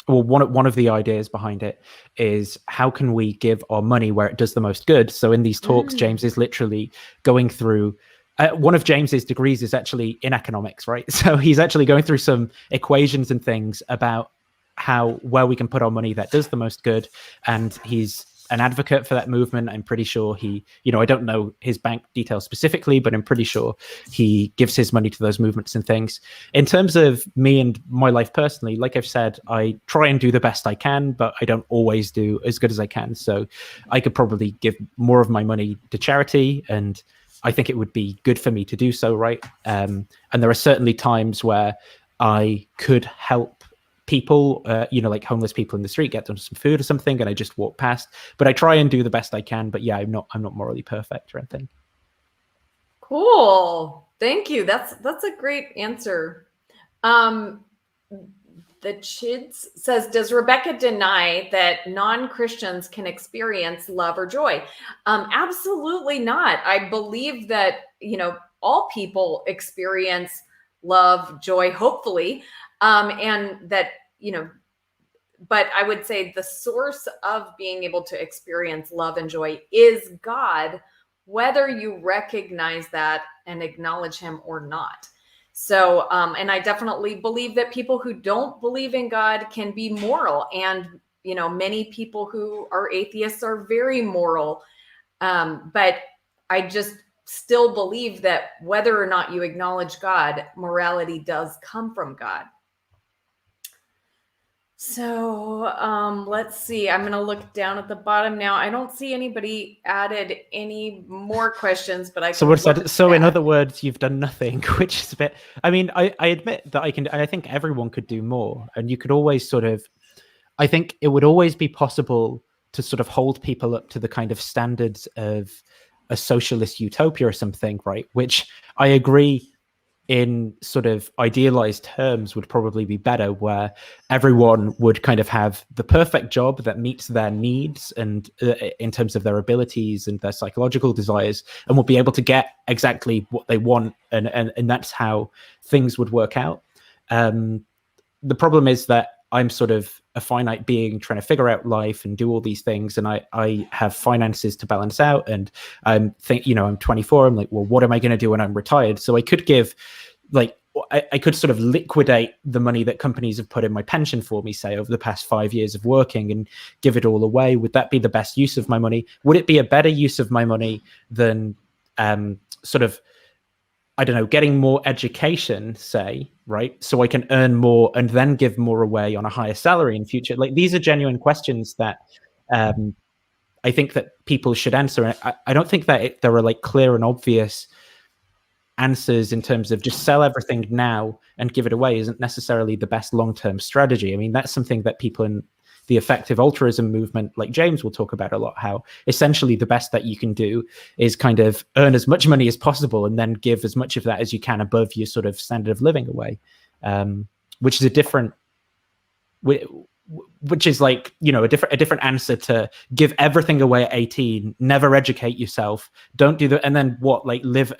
one of the ideas behind it is how can we give our money where it does the most good? So in these talks, James is literally going through one of James's degrees is actually in economics, right? So he's actually going through some equations and things about where we can put our money that does the most good. And he's an advocate for that movement. I'm pretty sure I don't know his bank details specifically, but I'm pretty sure he gives his money to those movements and things. In terms of me and my life personally, like I've said, I try and do the best I can, but I don't always do as good as I can. So I could probably give more of my money to charity, and I think it would be good for me to do so, right? And there are certainly times where I could help people, like homeless people in the street, get them some food or something, and I just walk past. But I try and do the best I can. But yeah, I'm not morally perfect or anything. Cool. Thank you. That's a great answer. The Chids says, does Rebecca deny that non-Christians can experience love or joy? Absolutely not. I believe that, all people experience love, joy, hopefully. And that, but I would say the source of being able to experience love and joy is God, whether you recognize that and acknowledge him or not. So, and I definitely believe that people who don't believe in God can be moral. And, many people who are atheists are very moral. But I just still believe that whether or not you acknowledge God, morality does come from God. So let's see. I'm going to look down at the bottom now. I don't see anybody added any more questions, but I can so in other words, you've done nothing, which is a bit. I mean, I admit that I can. I think everyone could do more, and you could always sort of. I think it would always be possible to sort of hold people up to the kind of standards of a socialist utopia or something, right? Which I agree in sort of idealized terms would probably be better, where everyone would kind of have the perfect job that meets their needs and in terms of their abilities and their psychological desires, and will be able to get exactly what they want, and that's how things would work out. The problem is that I'm sort of a finite being trying to figure out life and do all these things, and I have finances to balance out, and I'm 24. I'm like, well, what am I going to do when I'm retired? So I could give, like, I could sort of liquidate the money that companies have put in my pension for me, say, over the past 5 years of working, and give it all away. Would that be the best use of my money? Would it be a better use of my money than sort of, I don't know, getting more education, say, right? So I can earn more and then give more away on a higher salary in future. Like, these are genuine questions that I think that people should answer. I don't think that there are like clear and obvious answers in terms of just sell everything now and give it away isn't necessarily the best long-term strategy. I mean, that's something that people in the effective altruism movement, like James, will talk about a lot, how essentially the best that you can do is kind of earn as much money as possible and then give as much of that as you can above your sort of standard of living away, which is a different, which is like, a different answer to give everything away at 18, never educate yourself, don't do that, and then what, like live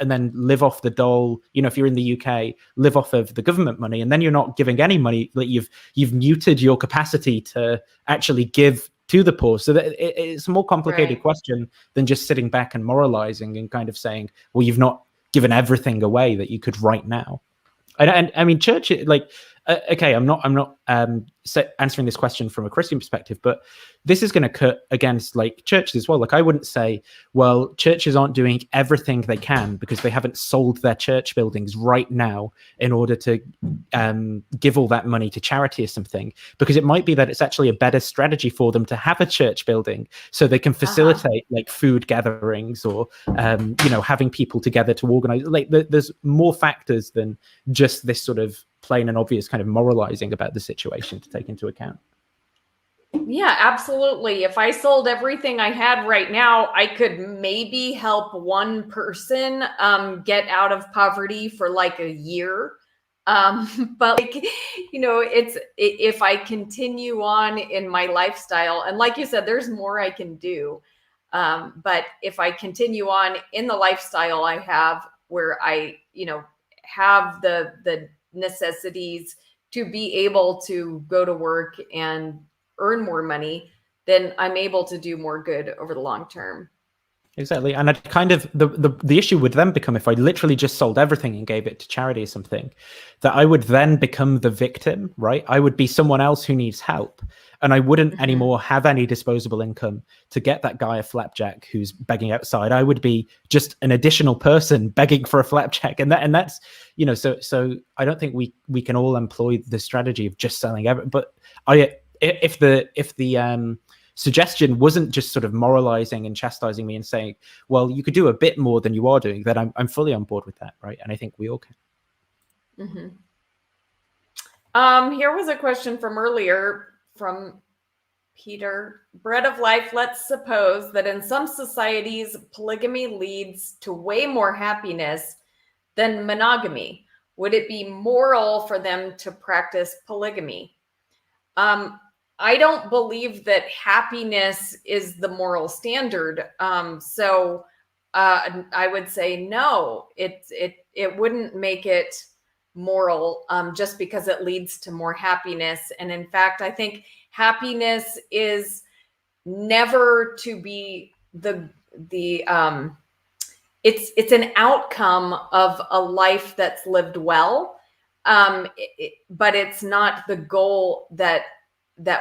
off the dole, if you're in the UK, live off of the government money, and then you're not giving any money, like you've muted your capacity to actually give to the poor. So that it's a more complicated question than just sitting back and moralizing and kind of saying, well, you've not given everything away that you could right now. And I mean, church, like, okay, I'm not answering this question from a Christian perspective, but this is going to cut against like churches as well. Like, I wouldn't say, well, churches aren't doing everything they can because they haven't sold their church buildings right now in order to give all that money to charity or something, because it might be that it's actually a better strategy for them to have a church building so they can facilitate like food gatherings or having people together to organize. Like, there's more factors than just this sort of plain and obvious kind of moralizing about the situation to take into account. Yeah, absolutely. If I sold everything I had right now, I could maybe help one person get out of poverty for like a year. But like, it's, if I continue on in my lifestyle, and like you said, there's more I can do. But if I continue on in the lifestyle I have, where I, have the necessities to be able to go to work and earn more money, then I'm able to do more good over the long term. Exactly. And I'd kind of, the issue would then become, if I literally just sold everything and gave it to charity or something, that I would then become the victim, right? I would be someone else who needs help. And I wouldn't anymore have any disposable income to get that guy a flapjack who's begging outside. I would be just an additional person begging for a flapjack. And that's, so I don't think we can all employ the strategy of just selling everything. But if the suggestion wasn't just sort of moralizing and chastising me and saying, well, you could do a bit more than you are doing, then I'm fully on board with that, right? And I think we all can. Here was a question from earlier from Peter. Bread of life, let's suppose that in some societies, polygamy leads to way more happiness than monogamy. Would it be moral for them to practice polygamy? I don't believe that happiness is the moral standard. So I would say no, it wouldn't make it moral just because it leads to more happiness. And in fact, I think happiness is never to be it's an outcome of a life that's lived well, but it's not the goal that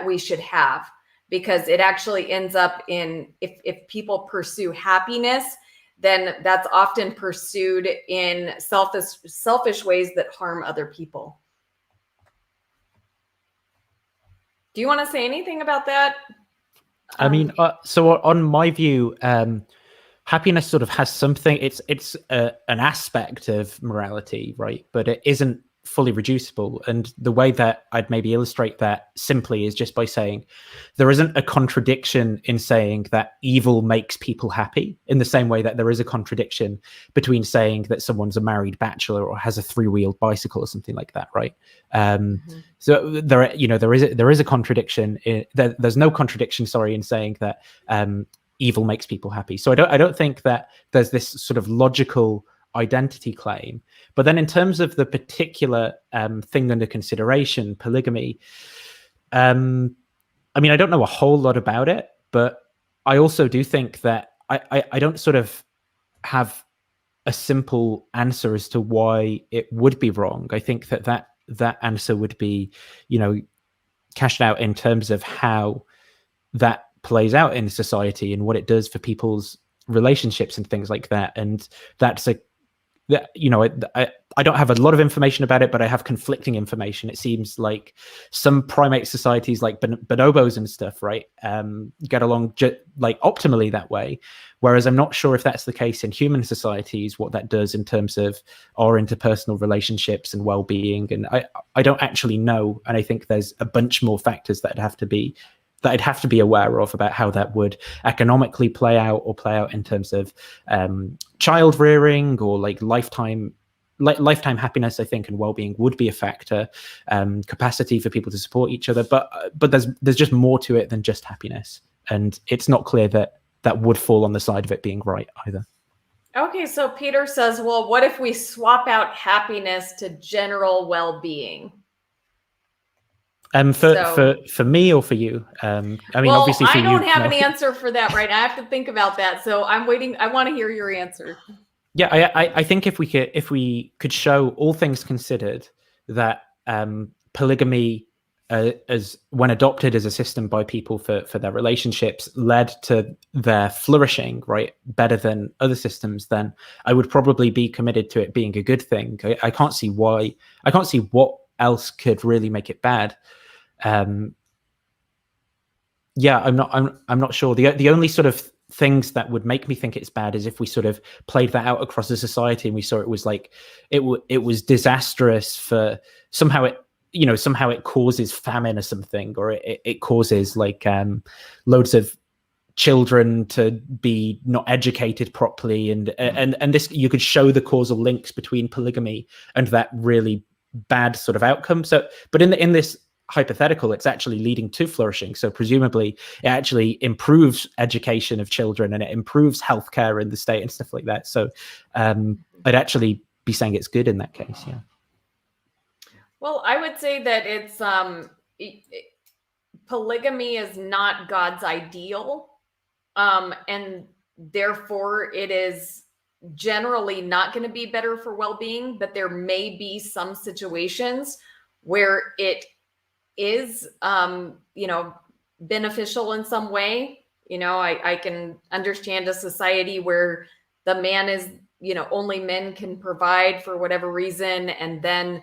we should have, because it actually ends up in, if people pursue happiness, then that's often pursued in selfish ways that harm other people. Do you want to say anything about that? I mean, so on my view, happiness sort of has something. It's an aspect of morality, right? But it isn't fully reducible. And the way that I'd maybe illustrate that simply is just by saying there isn't a contradiction in saying that evil makes people happy, in the same way that there is a contradiction between saying that someone's a married bachelor or has a 3-wheeled bicycle or something like that, right? So there is a contradiction. There's no contradiction, sorry, in saying that evil makes people happy. So I don't think that there's this sort of logical identity claim. But then in terms of the particular thing under consideration, polygamy, I mean, I don't know a whole lot about it, but I also do think that I don't sort of have a simple answer as to why it would be wrong. I think that answer would be, cashed out in terms of how that plays out in society and what it does for people's relationships and things like that. And I don't have a lot of information about it, but I have conflicting information. It seems like some primate societies, like bonobos and stuff, right, get along like optimally that way. Whereas I'm not sure if that's the case in human societies, what that does in terms of our interpersonal relationships and well-being. And I don't actually know. And I think there's a bunch more factors that I'd have to be aware of about how that would economically play out in terms of child rearing or like lifetime happiness, I think, and well-being would be a factor. Capacity for people to support each other, but there's just more to it than just happiness, and it's not clear that would fall on the side of it being right either. Okay, so Peter says, well, what if we swap out happiness to general well-being? For me or for you? I mean, well, obviously for I don't you, have an answer for that right now. I have to think about that. So I'm waiting. I want to hear your answer. Yeah, I think if we could show, all things considered, that polygamy, as when adopted as a system by people for their relationships, led to their flourishing, right, better than other systems, then I would probably be committed to it being a good thing. I can't see why. I can't see what else could really make it bad. Yeah, I'm not sure. The only sort of things that would make me think it's bad is if we sort of played that out across the society and we saw it was like it was disastrous for somehow it causes famine or something, or it causes like loads of children to be not educated properly, and this, you could show the causal links between polygamy and that really bad sort of outcome. So, but in this hypothetical, it's actually leading to flourishing. So presumably it actually improves education of children and it improves healthcare in the state and stuff like that. So I'd actually be saying it's good in that case. Yeah. Well, I would say that it's polygamy is not God's ideal, and therefore it is generally not going to be better for well-being. But there may be some situations where it is beneficial in some way. I can understand a society where the man is, only men can provide for whatever reason, and then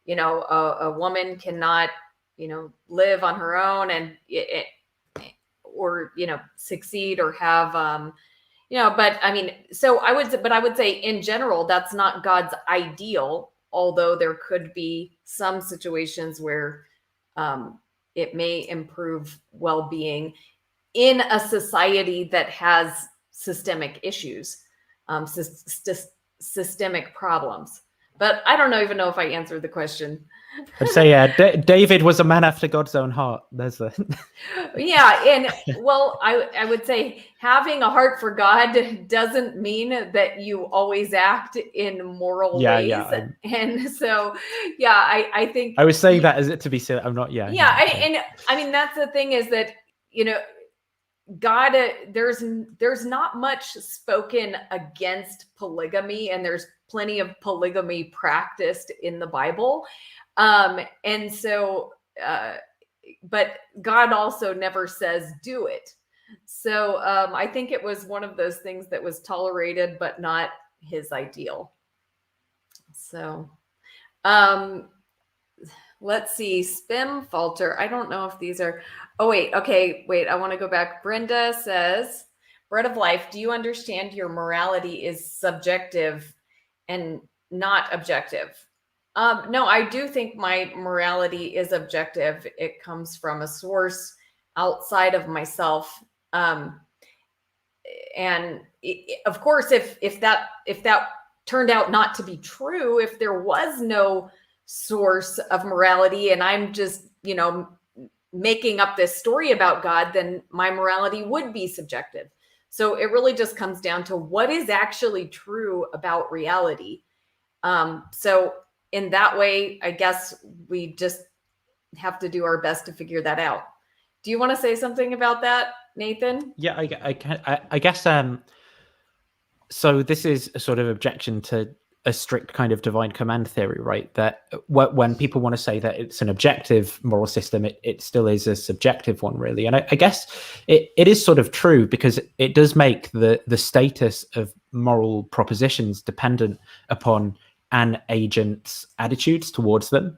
a woman cannot live on her own and succeed or have but I mean, so I would say in general that's not God's ideal, although there could be some situations where it may improve well-being in a society that has systemic issues, systemic problems. But I don't even know if I answered the question. I'd say, David was a man after God's own heart. There's a yeah, and well, I would say having a heart for God doesn't mean that you always act in moral ways. Yeah, and so, yeah, I think I was saying that as it to be said. I'm not. Yeah. And I mean that's the thing is that God, there's not much spoken against polygamy, and there's plenty of polygamy practiced in the Bible. And so, but God also never says do it. So I think it was one of those things that was tolerated, but not his ideal. So Let's see. Spim Falter. I don't know if these are. Oh, wait. Okay. Wait. I want to go back. Brenda says, Bread of Life, do you understand your morality is subjective and not objective? No, I do think my morality is objective. It comes from a source outside of myself. And of course, if that turned out not to be true, if there was no source of morality and I'm just, making up this story about God, then my morality would be subjective. So it really just comes down to what is actually true about reality. So in that way, I guess we just have to do our best to figure that out. Do you want to say something about that, Nathan? Yeah, I guess. So this is a sort of objection to a strict kind of divine command theory, right? That when people want to say that it's an objective moral system, it still is a subjective one, really. And I guess it is sort of true because it does make the status of moral propositions dependent upon an agent's attitudes towards them,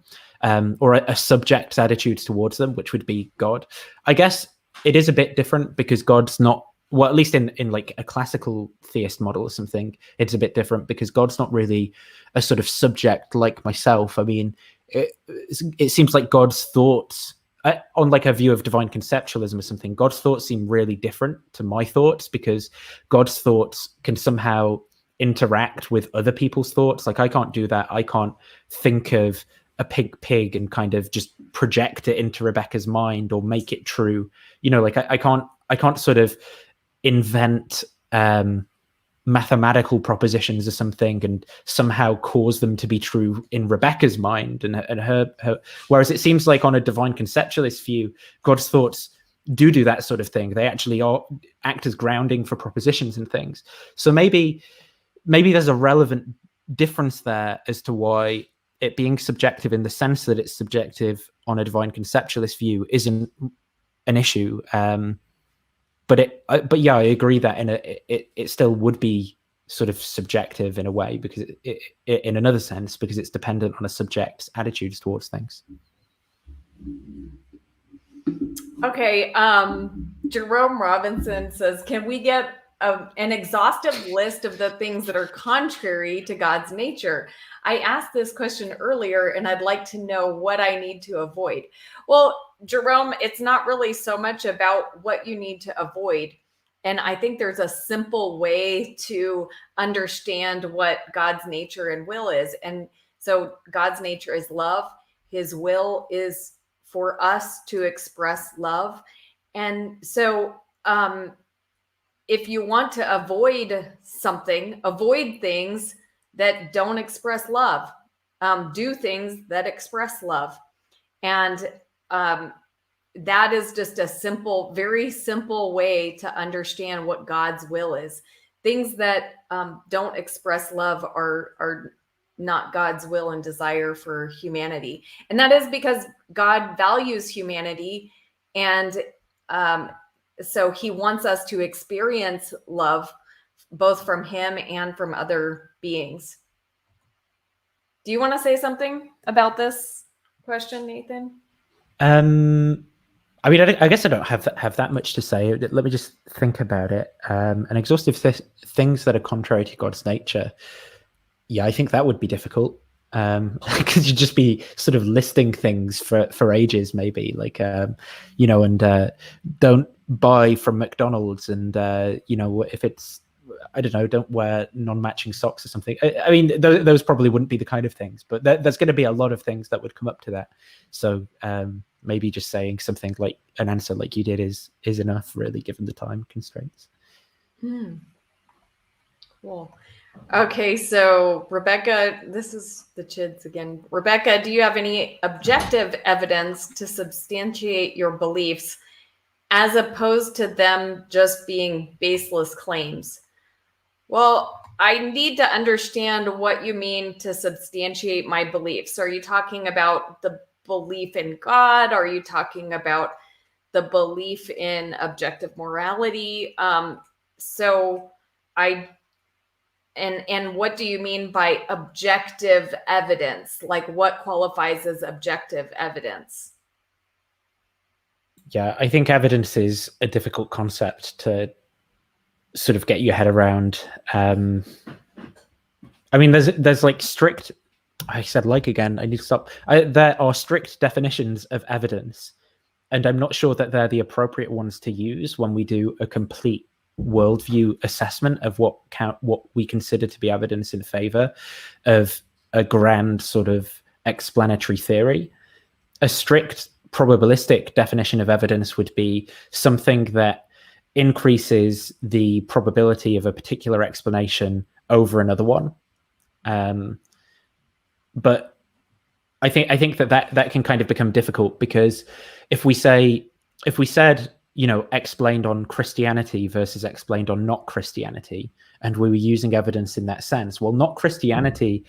or a subject's attitudes towards them, which would be God. I guess it is a bit different because God's not, well, at least in like a classical theist model or something, it's a bit different because God's not really a sort of subject like myself. I mean, it seems like God's thoughts, on like a view of divine conceptualism or something, God's thoughts seem really different to my thoughts because God's thoughts can somehow interact with other people's thoughts. Like I can't do that. I can't think of a pig and kind of just project it into Rebecca's mind or make it true. Like I can't sort of invent mathematical propositions or something and somehow cause them to be true in Rebecca's mind and her. Whereas it seems like on a divine conceptualist view, God's thoughts do that sort of thing. They actually act as grounding for propositions and things. So maybe there's a relevant difference there as to why it being subjective in the sense that it's subjective on a divine conceptualist view isn't an issue. But yeah, I agree that it still would be sort of subjective in a way because it in another sense because it's dependent on a subject's attitudes towards things. Okay, Jerome Robinson says, can we get an exhaustive list of the things that are contrary to God's nature? I asked this question earlier, and I'd like to know what I need to avoid. Well, Jerome, it's not really so much about what you need to avoid. And I think there's a simple way to understand what God's nature and will is. And so God's nature is love. His will is for us to express love. And so if you want to avoid something, avoid things that don't express love, do things that express love. And that is just a simple, very simple way to understand what God's will is. Things that don't express love are not God's will and desire for humanity. And that is because God values humanity. And so he wants us to experience love, both from him and from other beings. Do you want to say something about this question, Nathan? I mean, I guess I don't have that much to say. Let me just think about it. An exhaustive things that are contrary to God's nature. Yeah, I think that would be difficult because you'd just be sort of listing things for ages, maybe like, and don't buy from McDonald's and, if it's, I don't know, don't wear non-matching socks or something. I mean, those probably wouldn't be the kind of things, but there's going to be a lot of things that would come up to that. So maybe just saying something like an answer like you did is enough, really, given the time constraints. Cool. Okay, so Rebecca, this is the Chids again. Rebecca, do you have any objective evidence to substantiate your beliefs as opposed to them just being baseless claims? Well, I need to understand what you mean to substantiate my beliefs. Are you talking about the belief in God? Are you talking about the belief in objective morality? So And what do you mean by objective evidence? Like, what qualifies as objective evidence? Yeah, I think evidence is a difficult concept to sort of get your head around. I mean, there's like strict. I said like again. I need to stop. There are strict definitions of evidence, and I'm not sure that they're the appropriate ones to use when we do a complete worldview assessment of what we consider to be evidence in favor of a grand sort of explanatory theory. A strict probabilistic definition of evidence would be something that increases the probability of a particular explanation over another one. But I think that can kind of become difficult, because if we said, explained on Christianity versus explained on not Christianity, and we were using evidence in that sense, well, not Christianity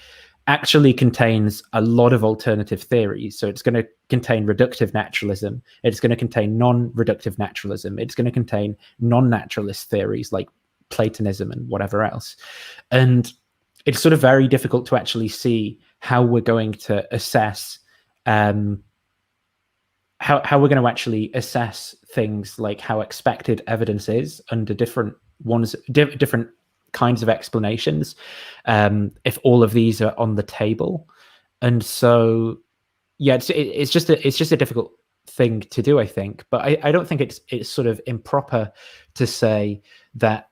actually contains a lot of alternative theories. So it's going to contain reductive naturalism. It's going to contain non-reductive naturalism. It's going to contain non-naturalist theories like Platonism and whatever else. And it's sort of very difficult to actually see how we're going to assess how we're going to actually assess things like how expected evidence is under different kinds of explanations, if all of these are on the table. And so it's just a difficult thing to do, I think. But I don't think it's sort of improper to say that.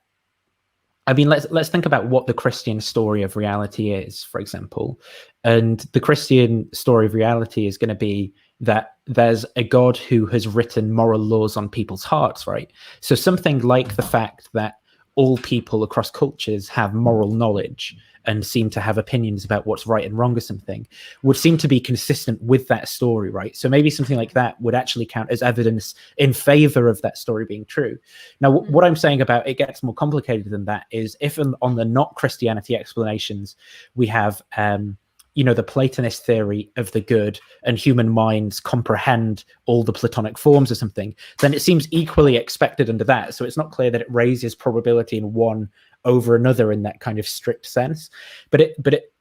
I mean, let's think about what the Christian story of reality is, for example. And the Christian story of reality is going to be that there's a God who has written moral laws on people's hearts, right? So something like the fact that all people across cultures have moral knowledge and seem to have opinions about what's right and wrong or something would seem to be consistent with that story, right? So maybe something like that would actually count as evidence in favor of that story being true. Now, what I'm saying about it gets more complicated than that is if on the not Christianity explanations, we have, the Platonist theory of the good and human minds comprehend all the Platonic forms or something, then it seems equally expected under that. So it's not clear that it raises probability in one over another in that kind of strict sense. But it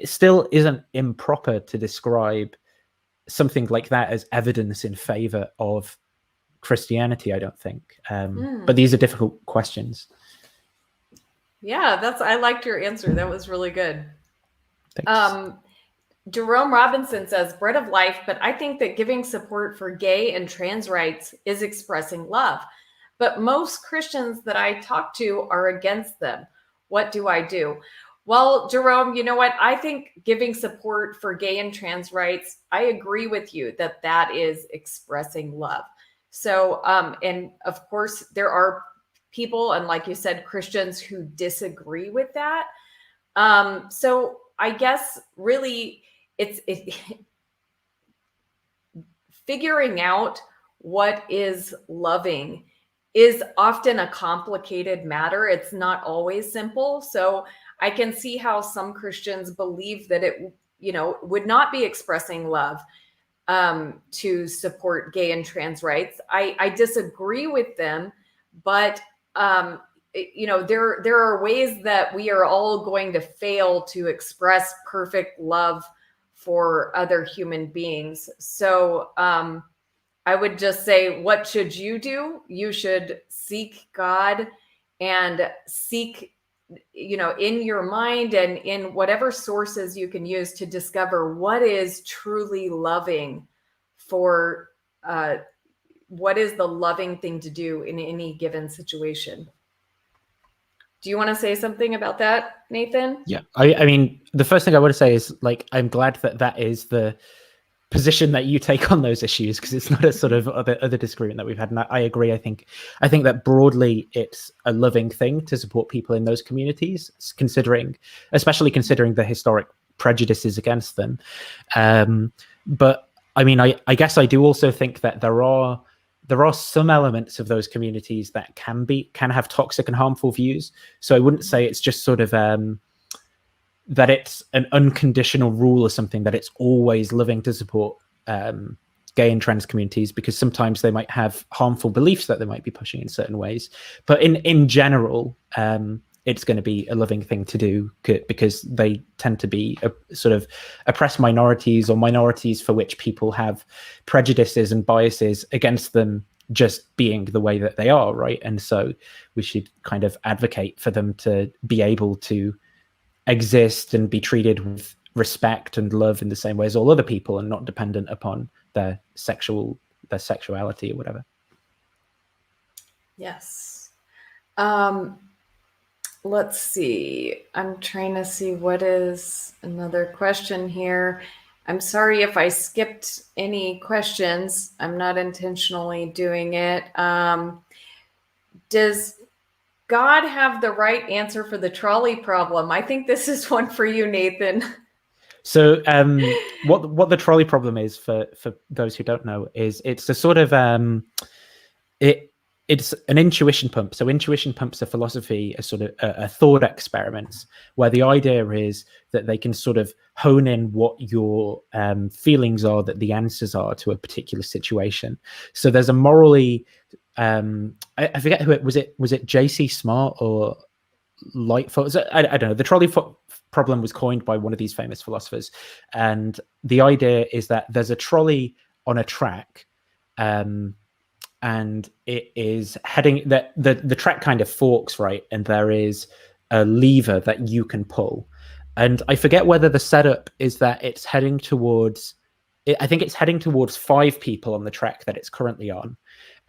still isn't improper to describe something like that as evidence in favor of Christianity, I don't think. But these are difficult questions. Yeah, I liked your answer. That was really good. Thanks. Jerome Robinson says, bread of life, but I think that giving support for gay and trans rights is expressing love. But most Christians that I talk to are against them. What do I do? Well, Jerome, you know what? I think giving support for gay and trans rights, I agree with you that is expressing love. So, and of course, there are people, and like you said, Christians who disagree with that. So I guess really it's figuring out what is loving is often a complicated matter. It's not always simple. So I can see how some Christians believe that it, would not be expressing love to support gay and trans rights. I disagree with them, but there are ways that we are all going to fail to express perfect love for other human beings. So I would just say, what should you do? You should seek God and seek, in your mind and in whatever sources you can use to discover what is truly loving for what is the loving thing to do in any given situation. Do you want to say something about that, Nathan? Yeah, I mean, the first thing I want to say is, I'm glad that is the position that you take on those issues, because it's not a sort of other disagreement that we've had. And I agree. I think that broadly it's a loving thing to support people in those communities, especially considering the historic prejudices against them. But I mean, I guess I do also think that there are some elements of those communities that can have toxic and harmful views. So I wouldn't say it's just sort of that it's an unconditional rule or something, that it's always loving to support gay and trans communities, because sometimes they might have harmful beliefs that they might be pushing in certain ways. But in general, it's going to be a loving thing to do because they tend to be sort of oppressed minorities, or minorities for which people have prejudices and biases against them just being the way that they are, right? And so we should kind of advocate for them to be able to exist and be treated with respect and love in the same way as all other people, and not dependent upon their sexuality or whatever. Yes. Let's see. I'm trying to see what is another question here. I'm sorry if I skipped any questions. I'm not intentionally doing it. Does God have the right answer for the trolley problem? I think this is one for you, Nathan. So what the trolley problem is, for those who don't know, is it's a sort of it's an intuition pump. So intuition pumps of philosophy are sort of a thought experiments, where the idea is that they can sort of hone in what your feelings are, that the answers are to a particular situation. So there's a morally I forget who it was. Was it J.C. Smart or Lightfoot? I don't know. The trolley problem was coined by one of these famous philosophers, and the idea is that there's a trolley on a track, and it is heading, that the track kind of forks, right, and there is a lever that you can pull, and I forget whether the setup is that it's heading towards, I think it's heading towards 5 people on the track that it's currently on,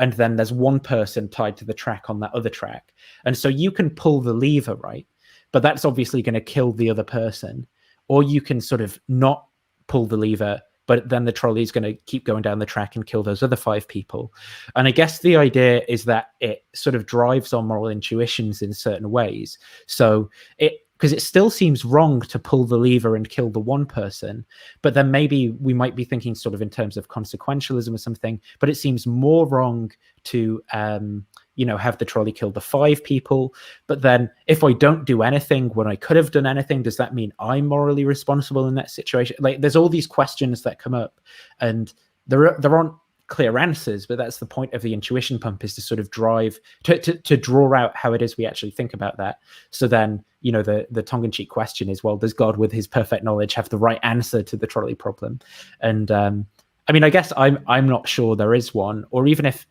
and then there's one person tied to the track on that other track, and so you can pull the lever, right, but that's obviously going to kill the other person, or you can sort of not pull the lever, but then the trolley is going to keep going down the track and kill those other 5 people. And I guess the idea is that it sort of drives our moral intuitions in certain ways. So because it still seems wrong to pull the lever and kill the one person, but then maybe we might be thinking sort of in terms of consequentialism or something, but it seems more wrong to have the trolley kill the 5 people. But then if I don't do anything when I could have done anything, does that mean I'm morally responsible in that situation? Like, there's all these questions that come up, and there aren't clear answers, but that's the point of the intuition pump, is to sort of drive to draw out how it is we actually think about that. So then, the tongue-in-cheek question is, well, does God with his perfect knowledge have the right answer to the trolley problem? And I mean, I guess I'm not sure there is one, or even if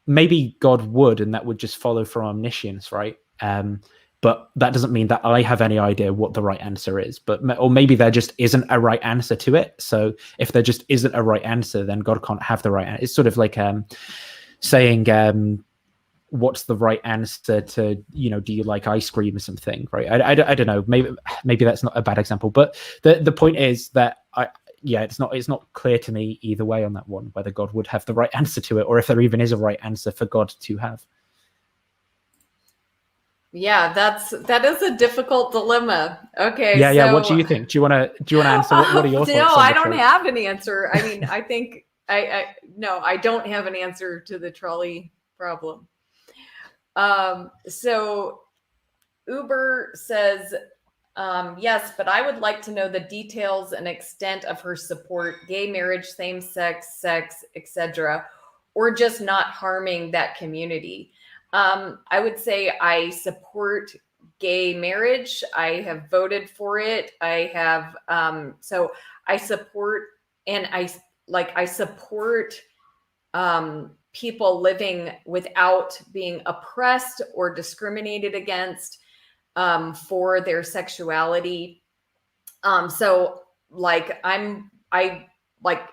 maybe God would, and that would just follow from omniscience, right? But that doesn't mean that I have any idea what the right answer is. Or maybe there just isn't a right answer to it. So if there just isn't a right answer, then God can't have the right answer. It's sort of like saying, what's the right answer to, do you like ice cream or something, right? I don't know. Maybe that's not a bad example. But the point is that it's not clear to me either way on that one, whether God would have the right answer to it, or if there even is a right answer for God to have. Yeah, that is a difficult dilemma. Okay. Yeah. What do you think? Do you want to answer? What are your thoughts? No, I don't have an answer. I mean, I think I don't have an answer to the trolley problem. So Uber says, yes, but I would like to know the details and extent of her support, gay marriage, same-sex, sex, etc., or just not harming that community. I would say I support gay marriage. I have voted for it. I have, so I support, and I support people living without being oppressed or discriminated against for their sexuality. So I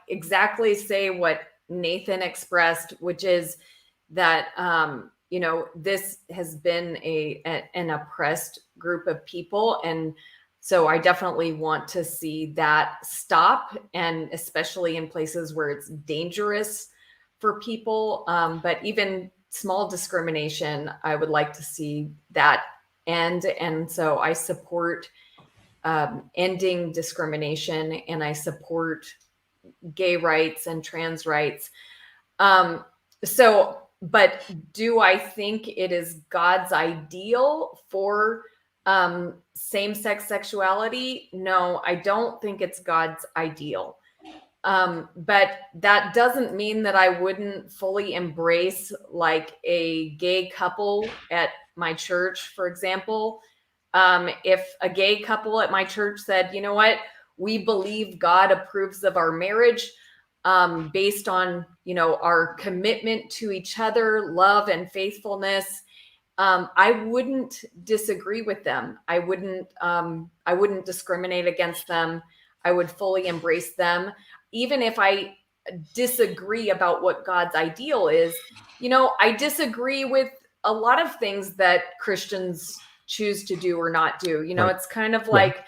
exactly say what Nathan expressed, which is that, this has been an oppressed group of people. And so I definitely want to see that stop, and especially in places where it's dangerous for people. But even small discrimination, I would like to see that end. And so I support ending discrimination, and I support gay rights and trans rights. But do I think it is God's ideal for same-sex sexuality? No, I don't think it's God's ideal. But that doesn't mean that I wouldn't fully embrace like a gay couple at my church, for example, if a gay couple at my church said, you know what, we believe God approves of our marriage based on, you know, our commitment to each other, love and faithfulness, I wouldn't disagree with them. I wouldn't discriminate against them. I would fully embrace them. Even if I disagree about what God's ideal is, you know, I disagree with a lot of things that Christians choose to do or not do. You know, Right. it's kind of like,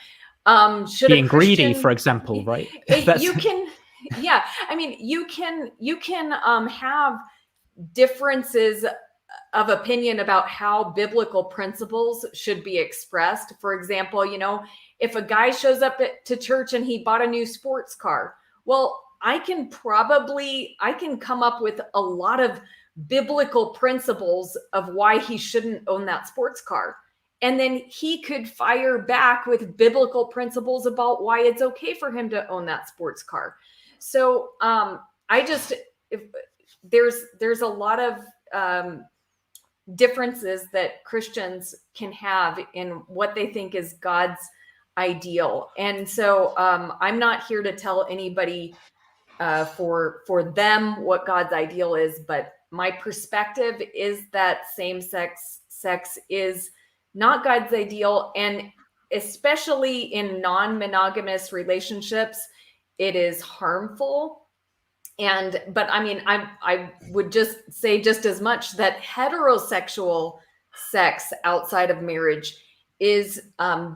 should being a Christian, greedy, for example, right? You can, yeah. I mean, you can have differences of opinion about how biblical principles should be expressed. For example, you know, if a guy shows up to church and he bought a new sports car, well, I can come up with a lot of biblical principles of why he shouldn't own that sports car. And then he could fire back with biblical principles about why it's okay for him to own that sports car. So there's a lot of differences that Christians can have in what they think is God's ideal. And so I'm not here to tell anybody for them what God's ideal is, but my perspective is that same-sex sex is not God's ideal, and especially in non-monogamous relationships, it is harmful. But I mean, I would just say just as much that heterosexual sex outside of marriage is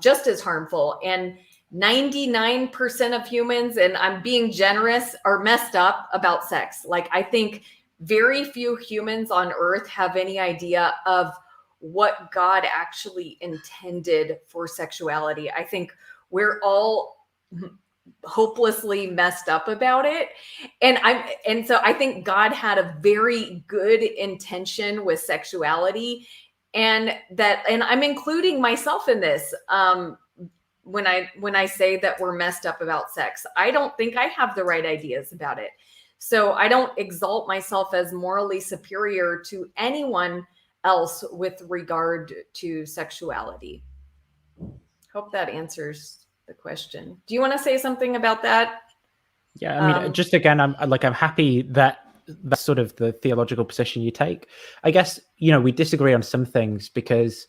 just as harmful. And 99% of humans, and I'm being generous, are messed up about sex. Like, I think very few humans on earth have any idea of what God actually intended for sexuality. I think we're all hopelessly messed up about it. And so I think God had a very good intention with sexuality, and I'm including myself in this. When I say that we're messed up about sex, I don't think I have the right ideas about it. So I don't exalt myself as morally superior to anyone else with regard to sexuality. Hope that answers the question. Do you want to say something about that? Yeah, I mean, just again, I'm happy that that's sort of the theological position you take. I guess, you know, we disagree on some things because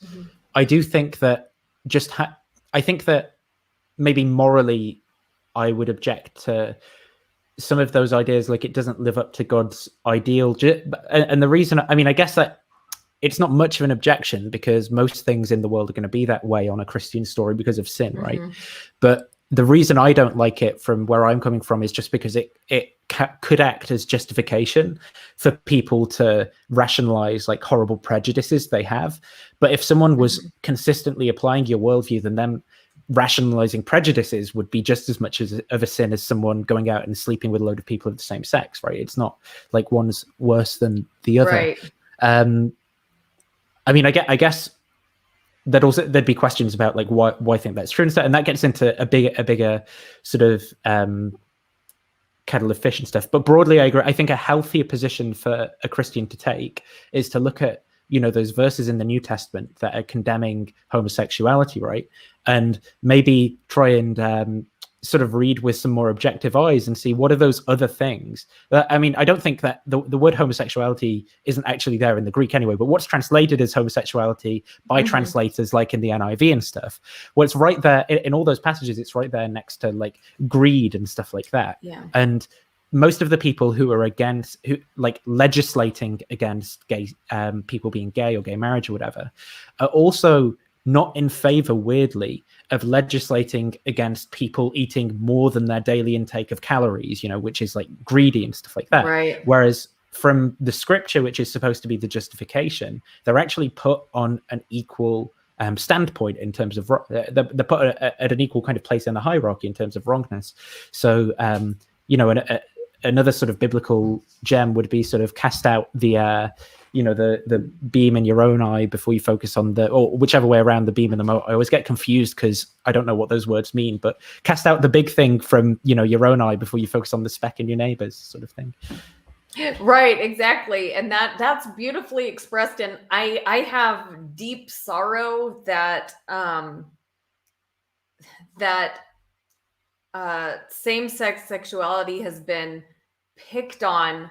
I do think that I think that maybe morally I would object to some of those ideas, like it doesn't live up to God's ideal. And the reason, I mean, I guess that it's not much of an objection because most things in the world are going to be that way on a Christian story because of sin, right? But the reason I don't like it from where I'm coming from is just because it could act as justification for people to rationalize like horrible prejudices they have. But if someone was consistently applying your worldview, then them rationalizing prejudices would be just as much of a sin as someone going out and sleeping with a load of people of the same sex, right? It's not like one's worse than the other. Right. I mean, I guess there'd be questions about like why I think that's true and that gets into a bigger sort of kettle of fish and stuff. But broadly, I agree. I think a healthier position for a Christian to take is to look at, you know, those verses in the New Testament that are condemning homosexuality, right? And maybe try and sort of read with some more objective eyes and see what are those other things. I mean, I don't think that the word homosexuality isn't actually there in the Greek anyway, but what's translated as homosexuality by translators like in the NIV and stuff, well, it's right there in all those passages. It's right there next to like greed and stuff like that. Yeah. And most of the people who are legislating against gay people being gay or gay marriage or whatever are also not in favor, weirdly, of legislating against people eating more than their daily intake of calories, you know, which is like greedy and stuff like that. Right. Whereas from the scripture, which is supposed to be the justification, they're actually put on an equal standpoint in terms of they're put at an equal kind of place in the hierarchy in terms of wrongness. So, you know, another sort of biblical gem would be sort of cast out the beam in your own eye before you focus on or whichever way around, the beam in the mote. I always get confused because I don't know what those words mean, but cast out the big thing from, you know, your own eye before you focus on the speck in your neighbor's sort of thing. Right, exactly. And that's beautifully expressed. And I have deep sorrow that that same-sex sexuality has been picked on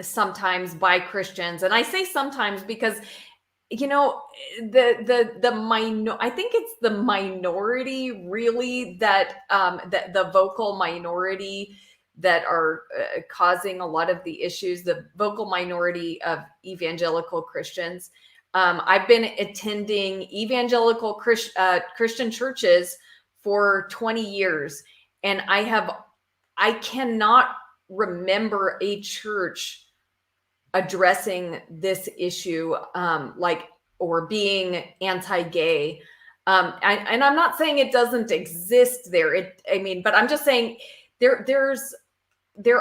sometimes by Christians. And I say sometimes because, you know, I think it's the minority really that that the vocal minority that are causing a lot of the issues, the vocal minority of evangelical Christians. I've been attending evangelical Christian churches for 20 years, and I cannot remember a church addressing this issue, or being anti-gay. And I'm not saying it doesn't exist there. But I'm just saying there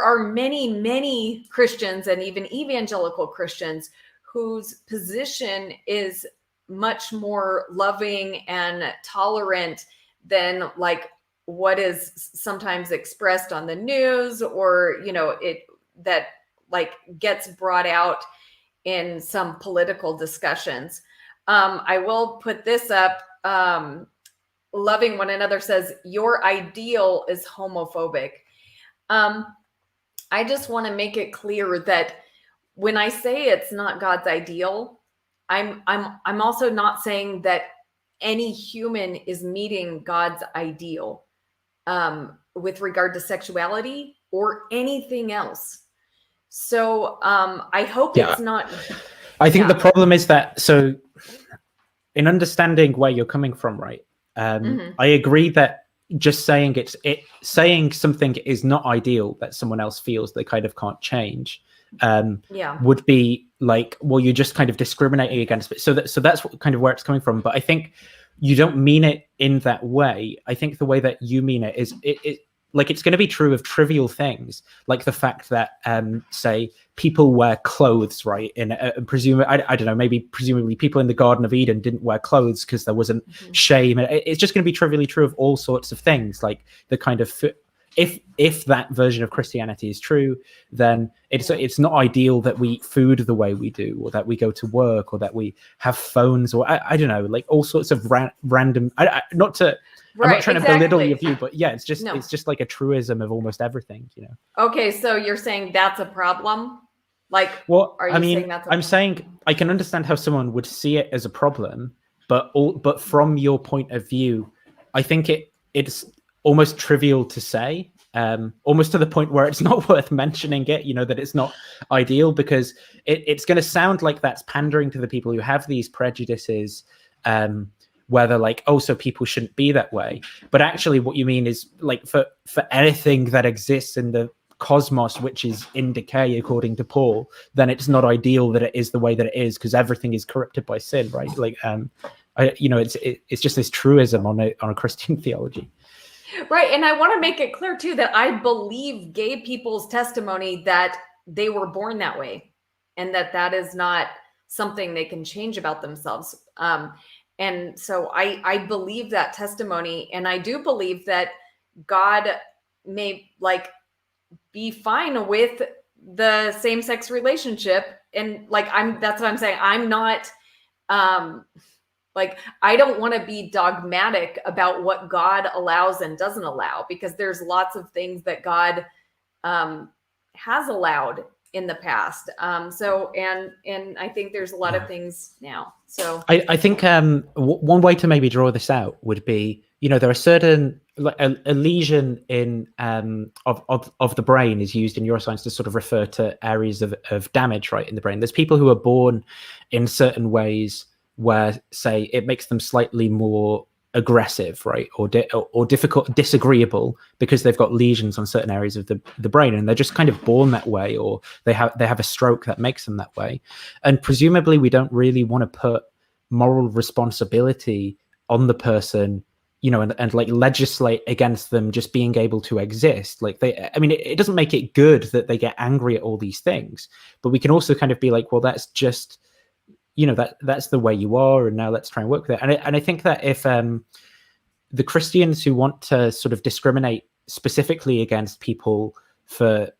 are many Christians and even evangelical Christians whose position is much more loving and tolerant than like what is sometimes expressed on the news, or that like gets brought out in some political discussions. I will put this up. Loving one another says, your ideal is homophobic. I just want to make it clear that when I say it's not God's ideal, I'm also not saying that any human is meeting God's ideal with regard to sexuality or anything else. So I hope it's not. I think the problem is that, so in understanding where you're coming from, right? I agree that just saying saying something is not ideal that someone else feels they kind of can't change would be like, well, you're just kind of discriminating against it. So that's what, kind of where it's coming from. But I think you don't mean it in that way. I think the way that you mean it is like it's going to be true of trivial things, like the fact that say people wear clothes, right? And I don't know, maybe presumably people in the Garden of Eden didn't wear clothes because there wasn't shame. It's just going to be trivially true of all sorts of things, like the kind of if that version of Christianity is true, then it's not ideal that we eat food the way we do, or that we go to work, or that we have phones, or I don't know, like all sorts of random. I'm not trying to belittle your view, but yeah, it's just like a truism of almost everything, you know. Okay, so you're saying that's a problem? Like, well, are you saying that's a I'm saying I can understand how someone would see it as a problem, but from your point of view, I think it's almost trivial to say, almost to the point where it's not worth mentioning it, you know, that it's not ideal, because it's going to sound like that's pandering to the people who have these prejudices, where they're like, oh, so people shouldn't be that way. But actually what you mean is like for anything that exists in the cosmos, which is in decay, according to Paul, then it's not ideal that it is the way that it is, because everything is corrupted by sin, right? Like, it's just this truism on a Christian theology. Right. And I want to make it clear too, that I believe gay people's testimony that they were born that way, and that is not something they can change about themselves. And so I believe that testimony, and I do believe that God may like be fine with the same-sex relationship. And like, that's what I'm saying. I'm not, like, I don't want to be dogmatic about what God allows and doesn't allow, because there's lots of things that God has allowed in the past. So, and I think there's a lot of things now. So I think one way to maybe draw this out would be, you know, there are certain, like a lesion in of the brain is used in neuroscience to sort of refer to areas of damage, right, in the brain. There's people who are born in certain ways where, say, it makes them slightly more aggressive, right, or difficult, disagreeable, because they've got lesions on certain areas of the brain, and they're just kind of born that way, or they have a stroke that makes them that way. And presumably we don't really want to put moral responsibility on the person, you know, and like legislate against them just being able to exist. Like it doesn't make it good that they get angry at all these things, but we can also kind of be like, well, that's just, you know, that's the way you are, and now let's try and work with it. And I think that if the Christians who want to sort of discriminate specifically against people for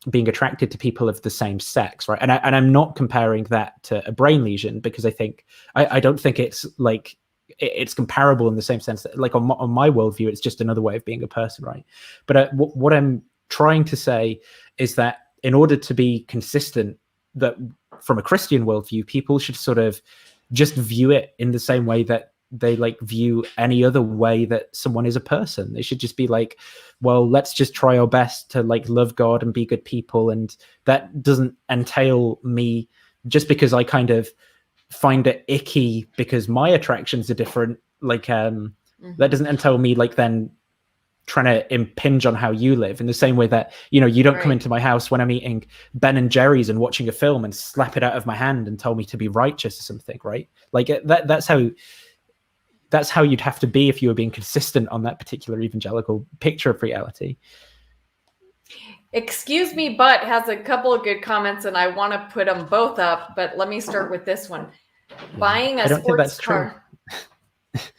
being attracted to people of the same sex, right? And I'm not comparing that to a brain lesion, because I don't think it's like it's comparable in the same sense that, like, on my worldview, it's just another way of being a person, right? But what I'm trying to say is that in order to be consistent, that from a Christian worldview, people should sort of just view it in the same way that they like view any other way that someone is a person. They should just be like, well, let's just try our best to like love God and be good people. And that doesn't entail me, just because I kind of find it icky because my attractions are different, like that doesn't entail me like then trying to impinge on how you live, in the same way that, you know, you don't come into my house when I'm eating Ben and Jerry's and watching a film and slap it out of my hand and tell me to be righteous or something, right? Like that's how you'd have to be if you were being consistent on that particular evangelical picture of reality. Excuse Me But has a couple of good comments, and I want to put them both up, but let me start with this one. Buying a sports car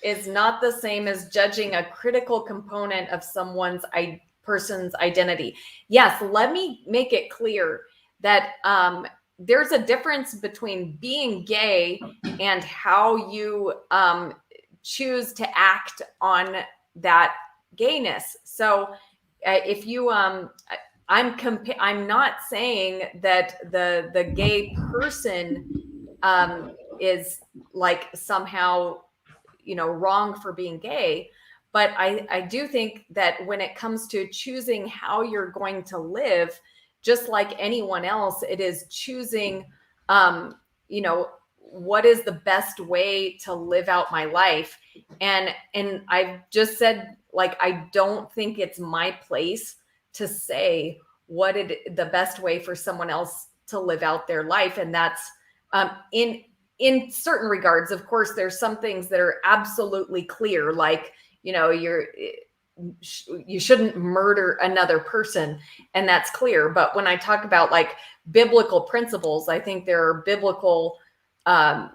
is not the same as judging a critical component of someone's person's identity. Yes, let me make it clear that there's a difference between being gay and how you choose to act on that gayness. So if you I'm not saying that the gay person is like somehow, you know, wrong for being gay, but I do think that when it comes to choosing how you're going to live, just like anyone else, it is choosing you know, what is the best way to live out my life. And I've just said, like, I don't think it's my place to say what the best way for someone else to live out their life. And that's in certain regards. Of course, there's some things that are absolutely clear, like, you know, you shouldn't murder another person, and that's clear. But when I talk about like biblical principles, I think there are biblical,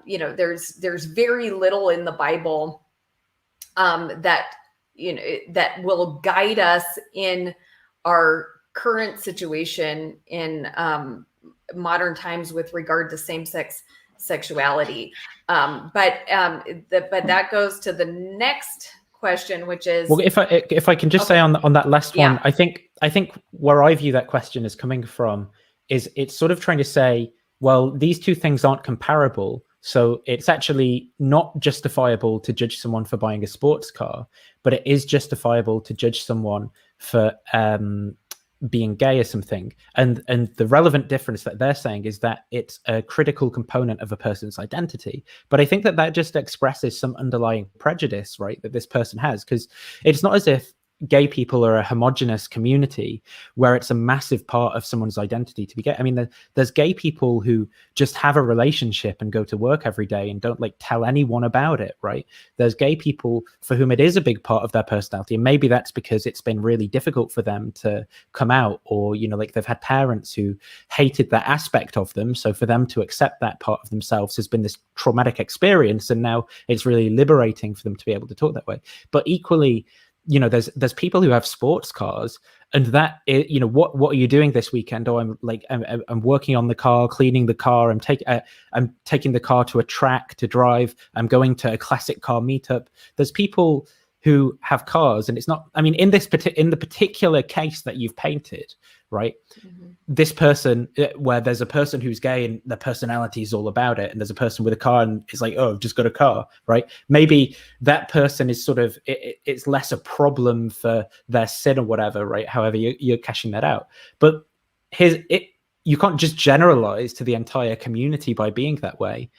you know, there's very little in the Bible that, you know, that will guide us in our current situation in modern times with regard to same-sex sexuality. But that goes to the next question, which is, well, if I can just say on that last one, I think where I view that question is coming from is it's sort of trying to say, well, these two things aren't comparable, so it's actually not justifiable to judge someone for buying a sports car, but it is justifiable to judge someone for being gay or something. And the relevant difference that they're saying is that it's a critical component of a person's identity. But I think that just expresses some underlying prejudice, right, that this person has, because it's not as if gay people are a homogenous community where it's a massive part of someone's identity to be gay. I mean, there's gay people who just have a relationship and go to work every day and don't like tell anyone about it, right? There's gay people for whom it is a big part of their personality, and maybe that's because it's been really difficult for them to come out, or, you know, like they've had parents who hated that aspect of them, so for them to accept that part of themselves has been this traumatic experience, and now it's really liberating for them to be able to talk that way. But equally, you know, there's people who have sports cars, and that, you know, what are you doing this weekend? Oh, I'm working on the car, cleaning the car. I'm taking the car to a track to drive. I'm going to a classic car meetup. There's people who have cars, and it's not, I mean, in the particular case that you've painted, right? Mm-hmm. This person, where there's a person who's gay and their personality is all about it, and there's a person with a car and it's like, oh, I've just got a car, right? Maybe that person is sort of, it's less a problem for their sin or whatever, right? However, you're cashing that out. But you can't just generalize to the entire community by being that way.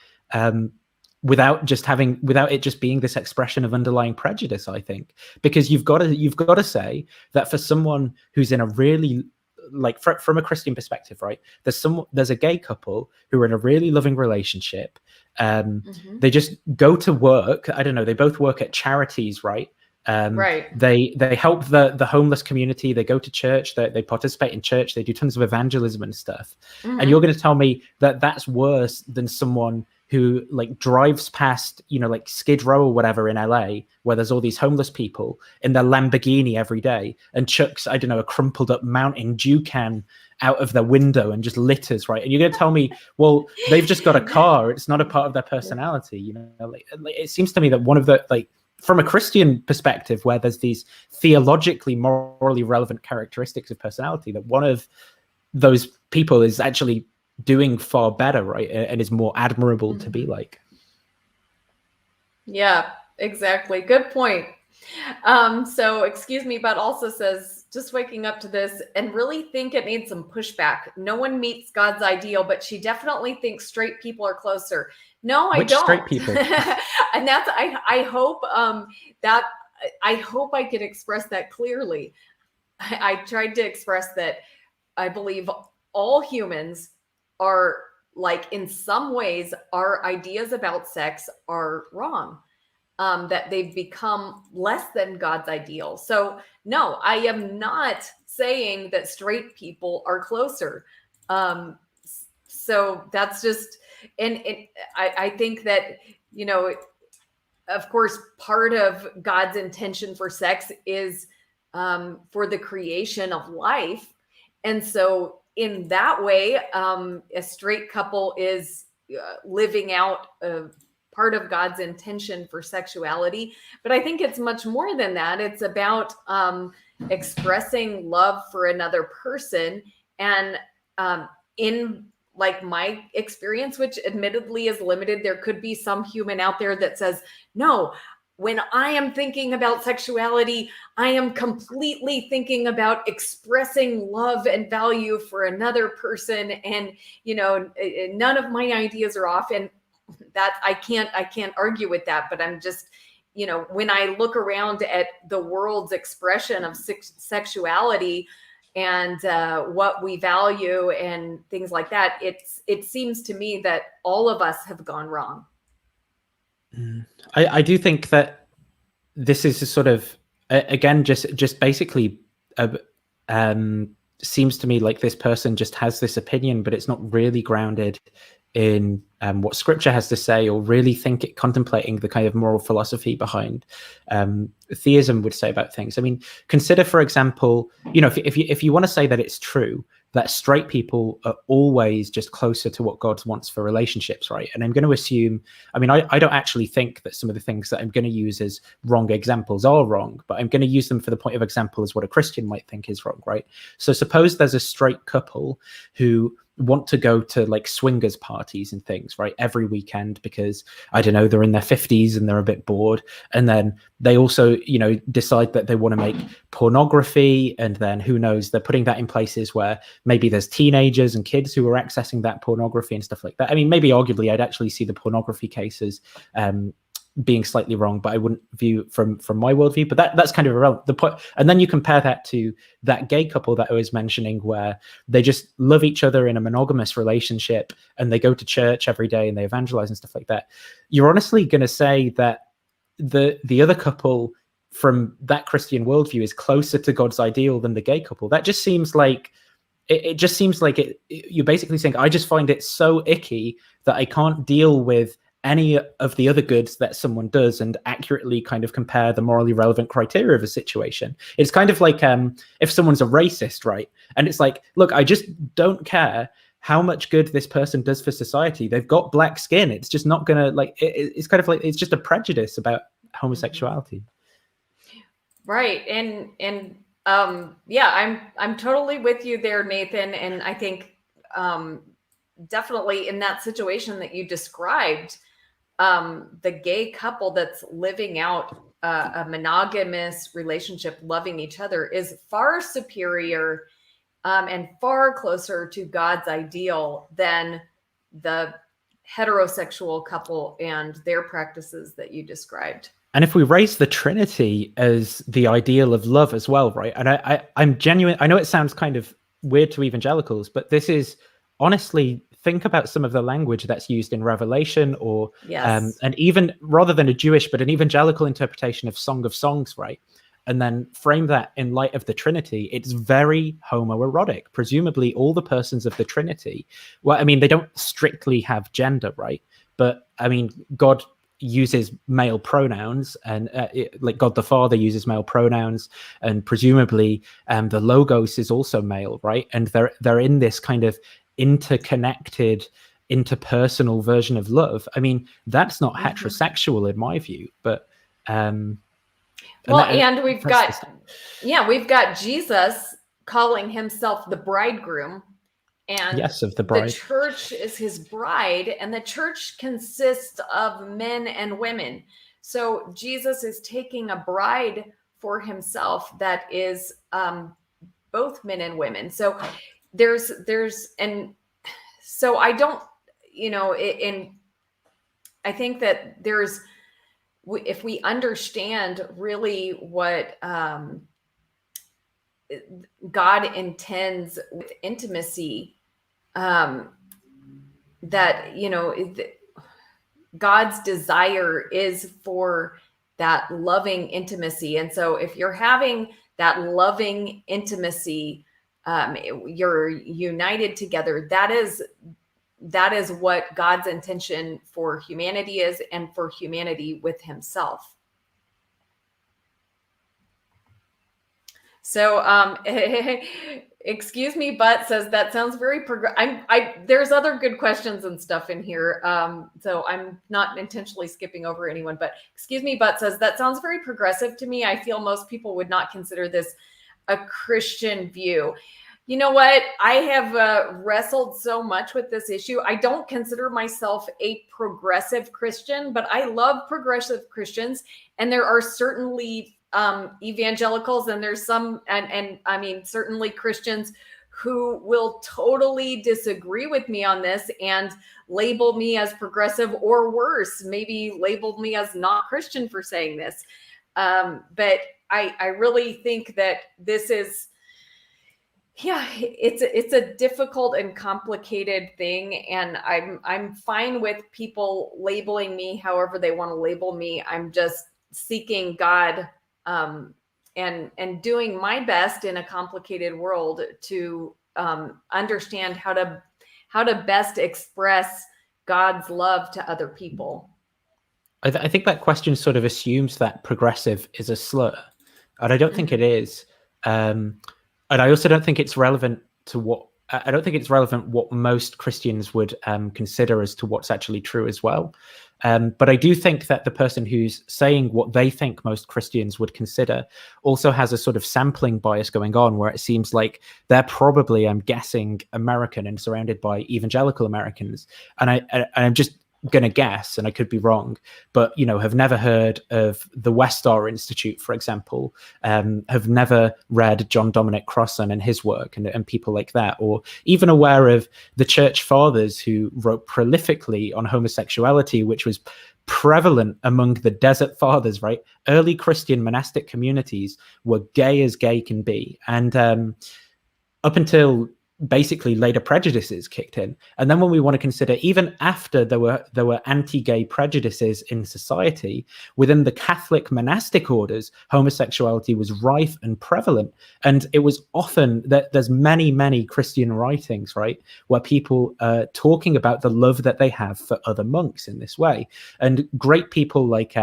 Without it just being this expression of underlying prejudice, I think, because you've got to say that for someone who's in a really, like, from a Christian perspective, right? There's a gay couple who are in a really loving relationship. Mm-hmm. They just go to work. I don't know. They both work at charities, right? Right. They help the homeless community. They go to church. They participate in church. They do tons of evangelism and stuff. Mm-hmm. And you're going to tell me that that's worse than someone who like drives past, you know, like Skid Row or whatever in LA, where there's all these homeless people in their Lamborghini every day, and chucks, I don't know, a crumpled up Mountain Dew can out of their window and just litters, right? And you're going to tell me, well, they've just got a car. It's not a part of their personality. You know, like it seems to me that one of the, like, from a Christian perspective, where there's these theologically, morally relevant characteristics of personality, that one of those people is actually doing far better, right? And is more admirable to be like. Yeah, exactly. Good point. So excuse me, but also says, just waking up to this and really think it needs some pushback. No one meets God's ideal, but she definitely thinks straight people are closer. No, I don't. Which straight people? And that's, I hope that, I hope I can express that clearly. I tried to express that I believe all humans are, like, in some ways, our ideas about sex are wrong. That they've become less than God's ideal. So no, I am not saying that straight people are closer. So that's just, and I think that, you know, of course, part of God's intention for sex is for the creation of life. And so in that way, a straight couple is living out part of God's intention for sexuality. But I think it's much more than that. It's about expressing love for another person. And in, like, my experience, which admittedly is limited, there could be some human out there that says, no, when I am thinking about sexuality, I am completely thinking about expressing love and value for another person. And, you know, none of my ideas are off. And that I can't argue with that, but I'm just, you know, when I look around at the world's expression of sexuality and what we value and things like that, it seems to me that all of us have gone wrong. I do think that this is a sort of, again, just basically seems to me like this person just has this opinion, but it's not really grounded in what scripture has to say, or really contemplating the kind of moral philosophy behind theism would say about things. I mean, consider, for example, you know, if you want to say that it's true that straight people are always just closer to what God wants for relationships, right? And I'm going to assume, I mean, I don't actually think that some of the things that I'm going to use as wrong examples are wrong, but I'm going to use them for the point of example as what a Christian might think is wrong, right? So suppose there's a straight couple who want to go to, like, swingers parties and things, right, every weekend because, I don't know, they're in their 50s and they're a bit bored. And then they also, you know, decide that they want to make pornography, and then who knows, they're putting that in places where maybe there's teenagers and kids who are accessing that pornography and stuff like that. I mean, maybe arguably I'd actually see the pornography cases being slightly wrong, but I wouldn't view from my worldview. But that's kind of irrelevant. The point, and then you compare that to that gay couple that I was mentioning, where they just love each other in a monogamous relationship, and they go to church every day and they evangelize and stuff like that. You're honestly going to say that the other couple from that Christian worldview is closer to God's ideal than the gay couple? That just seems like it just seems like you're basically saying, I just find it so icky that I can't deal with any of the other goods that someone does and accurately kind of compare the morally relevant criteria of a situation. It's kind of like if someone's a racist, right? And it's like, look, I just don't care how much good this person does for society. They've got black skin. It's just not gonna, like, it's kind of like, it's just a prejudice about homosexuality. Right. And yeah, I'm totally with you there, Nathan. And I think definitely in that situation that you described, the gay couple that's living out a monogamous relationship, loving each other, is far superior and far closer to God's ideal than the heterosexual couple and their practices that you described. And if we raise the Trinity as the ideal of love as well, right? And I'm genuine. I know it sounds kind of weird to evangelicals, but this is honestly, think about some of the language that's used in Revelation, or and even rather than a Jewish, but an evangelical interpretation of Song of Songs, right? And then frame that in light of the Trinity. It's very homoerotic. Presumably all the persons of the Trinity, well, I mean, they don't strictly have gender, right? but I mean, God uses male pronouns, and like God the Father uses male pronouns, and presumably the Logos is also male, right? And they're in this kind of interconnected, interpersonal version of love. I mean, that's not heterosexual in my view, but and we've got Jesus calling himself the bridegroom, and yes, of the bride. The church is his bride, and the church consists of men and women. So Jesus is taking a bride for himself that is both men and women. So and so I don't, and I think that if we understand really what God intends with intimacy, that God's desire is for that loving intimacy. And so if you're having that loving intimacy, you're united together. That is what God's intention for humanity is, and for humanity with himself. So, excuse me, but says that sounds very there's other good questions and stuff in here. So I'm not intentionally skipping over anyone, but excuse me, but says that sounds very progressive to me. I feel most people would not consider this a Christian view. You know what? I have wrestled so much with this issue. I don't consider myself a progressive Christian, but I love progressive Christians. And there are certainly evangelicals, and there's some, and I mean, certainly Christians who will totally disagree with me on this and label me as progressive, or worse, maybe label me as not Christian for saying this. But I really think that this is, it's a difficult and complicated thing, and I'm fine with people labeling me however they want to label me. I'm just seeking God, and doing my best in a complicated world to understand how to best express God's love to other people. I think that question sort of assumes that progressive is a slur, and I don't think it is. And I also don't think it's relevant to what most Christians would consider as to what's actually true as well. But I do think that the person who's saying what they think most Christians would consider also has a sort of sampling bias going on, where it seems like they're probably, I'm guessing, American and surrounded by evangelical Americans. And I'm just going to guess, and I could be wrong, but have never heard of the Westar Institute, for example, have never read John Dominic Crossan and his work, and people like that, or even aware of the church fathers who wrote prolifically on homosexuality, which was prevalent among the desert fathers, right? Early Christian monastic communities were gay as gay can be, and up until basically later prejudices kicked in. And then when we want to consider, even after there were anti-gay prejudices in society, within the Catholic monastic orders, homosexuality was rife and prevalent. And it was often that there's many Christian writings, right, where people are talking about the love that they have for other monks in this way. And great people like,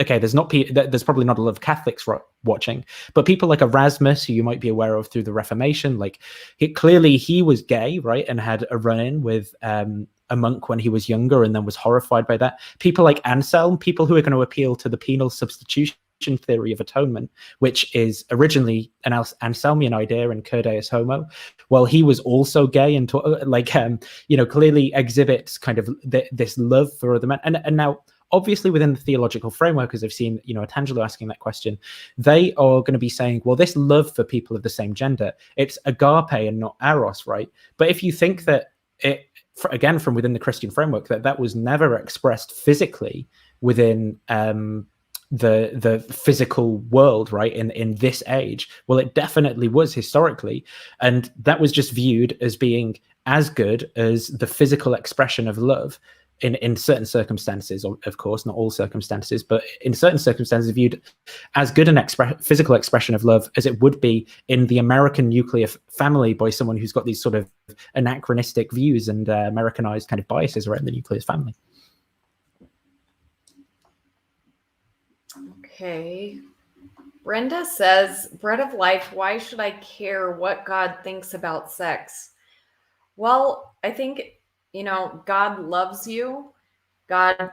okay, there's probably not a lot of Catholics watching, but people like Erasmus, who you might be aware of through the Reformation, like he was gay, right, and had a run-in with a monk when he was younger, and then was horrified by that. People like Anselm, people who are going to appeal to the penal substitution theory of atonement, which is originally an Anselmian idea in Cur Deus Homo. Well, he was also gay, and clearly exhibits kind of this love for other men, and now, obviously, within the theological framework, as I've seen, Atangelo asking that question, they are going to be saying, well, this love for people of the same gender, it's agape and not eros, right? But if you think that again, from within the Christian framework, that was never expressed physically within the physical world, right, in this age, well, it definitely was historically, and that was just viewed as being as good as the physical expression of love in certain circumstances, of course, not all circumstances, but in certain circumstances viewed as good an physical expression of love as it would be in the American nuclear family by someone who's got these sort of anachronistic views and Americanized kind of biases around the nuclear family. Okay. Brenda says, Bread of Life, why should I care what God thinks about sex? Well, I think, God loves you. God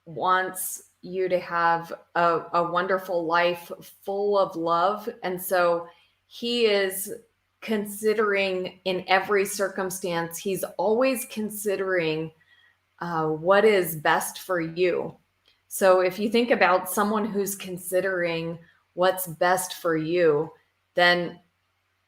wants you to have a wonderful life full of love. And so he is considering in every circumstance, he's always considering what is best for you. So if you think about someone who's considering what's best for you, then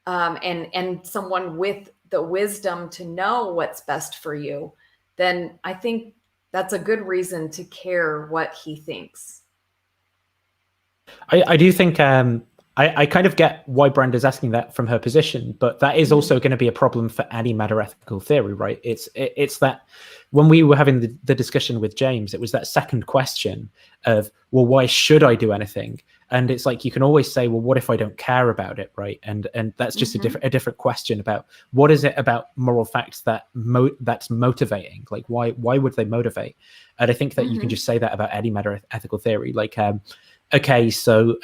and someone with the wisdom to know what's best for you, then I think that's a good reason to care what he thinks. I do think I kind of get why Brenda's asking that from her position, but that is also going to be a problem for any matter ethical theory, right? It's that when we were having the discussion with James, it was that second question of, well, why should I do anything? And it's like, you can always say, well, what if I don't care about it, right? And that's just a different question about what is it about moral facts that that's motivating? Like, why would they motivate? And I think that you can just say that about any matter ethical theory. Like, okay, so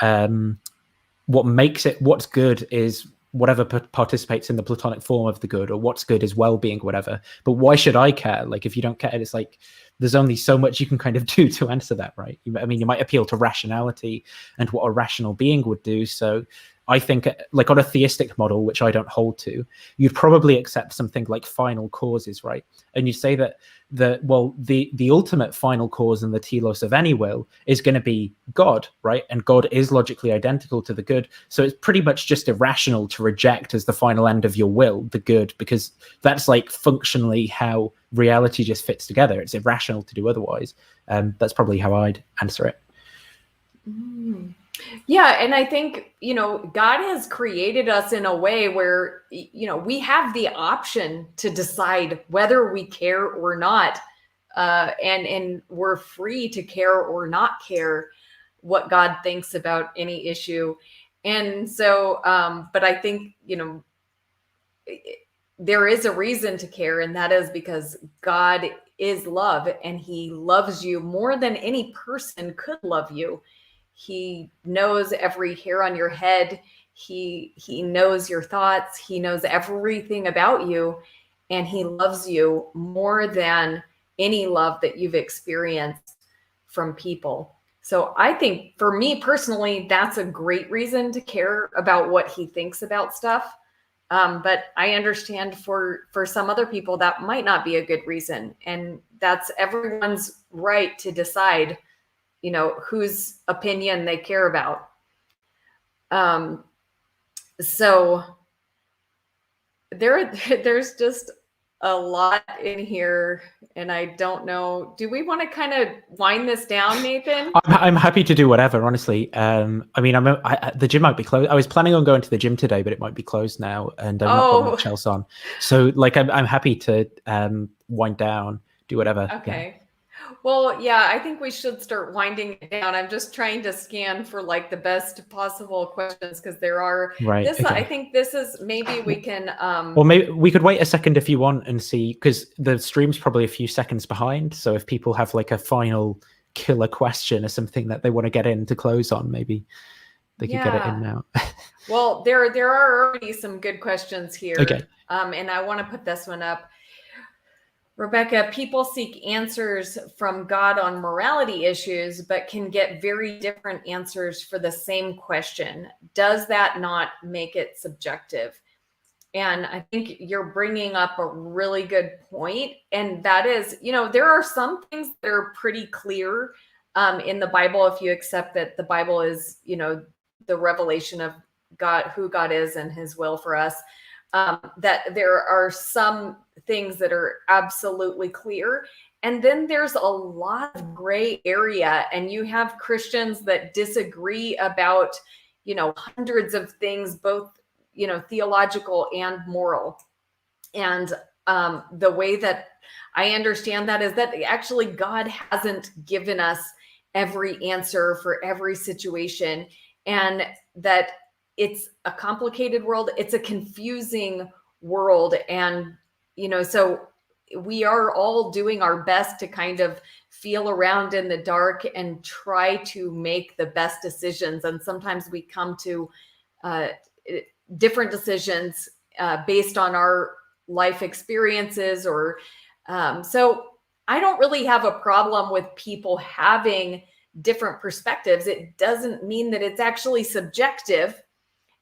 what's good is whatever participates in the Platonic form of the good, or what's good is well-being, whatever. But why should I care? Like, if you don't care, it's like there's only so much you can kind of do to answer that, right? I mean, you might appeal to rationality and what a rational being would do. So I think, like, on a theistic model, which I don't hold to, you'd probably accept something like final causes, right? And you say that the ultimate final cause and the telos of any will is going to be God, right? And God is logically identical to the good. So it's pretty much just irrational to reject as the final end of your will the good, because that's like functionally how reality just fits together. It's irrational to do otherwise. That's probably how I'd answer it. Yeah, and I think, God has created us in a way where, we have the option to decide whether we care or not. And we're free to care or not care what God thinks about any issue. And so, but I think, there is a reason to care, and that is because God is love, and he loves you more than any person could love you. He knows every hair on your head. He knows your thoughts. He knows everything about you, and he loves you more than any love that you've experienced from people. So I think for me personally, that's a great reason to care about what he thinks about stuff. But I understand for some other people, that might not be a good reason. And that's everyone's right to decide, whose opinion they care about. So there's just a lot in here, and I don't know. Do we want to kind of wind this down, Nathan? I'm happy to do whatever, honestly. I mean, the gym might be closed. I was planning on going to the gym today, but it might be closed now, and I've not got much else on. So, like, I'm happy to wind down, do whatever. Okay. Yeah. Well, yeah, I think we should start winding it down. I'm just trying to scan for like the best possible questions, because there are I think this is, maybe we can well, maybe we could wait a second if you want and see, because the stream's probably a few seconds behind. So if people have like a final killer question or something that they want to get in to close on, maybe they could get it in now. Well, there are already some good questions here. Okay. And I want to put this one up. Rebecca, people seek answers from God on morality issues, but can get very different answers for the same question. Does that not make it subjective? And I think you're bringing up a really good point. And that is, there are some things that are pretty clear in the Bible, if you accept that the Bible is, the revelation of God, who God is and his will for us. That there are some things that are absolutely clear. And then there's a lot of gray area, and you have Christians that disagree about, hundreds of things, both, theological and moral. And the way that I understand that is that actually God hasn't given us every answer for every situation, and that it's a complicated world. It's a confusing world. And, so we are all doing our best to kind of feel around in the dark and try to make the best decisions. And sometimes we come to different decisions based on our life experiences or so I don't really have a problem with people having different perspectives. It doesn't mean that it's actually subjective.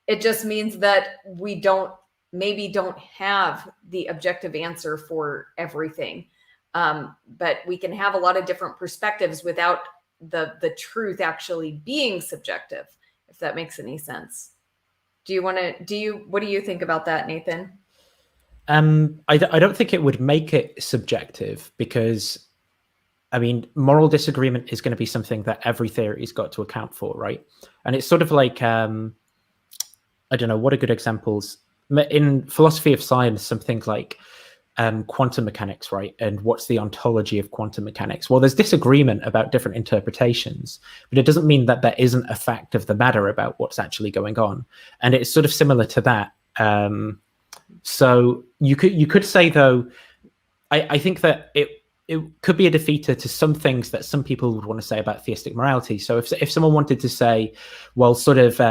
It just means that we don't have the objective answer for everything. But we can have a lot of different perspectives without the truth actually being subjective, if that makes any sense. What do you think about that, Nathan? I don't think it would make it subjective because, I mean, moral disagreement is going to be something that every theory's got to account for, right? And it's sort of like, I don't know, what are good examples? In philosophy of science, something like quantum mechanics, right? And what's the ontology of quantum mechanics? Well, there's disagreement about different interpretations, but it doesn't mean that there isn't a fact of the matter about what's actually going on. And it's sort of similar to that. So you could say, though, I think that it could be a defeater to some things that some people would want to say about theistic morality. So if someone wanted to say, well, sort of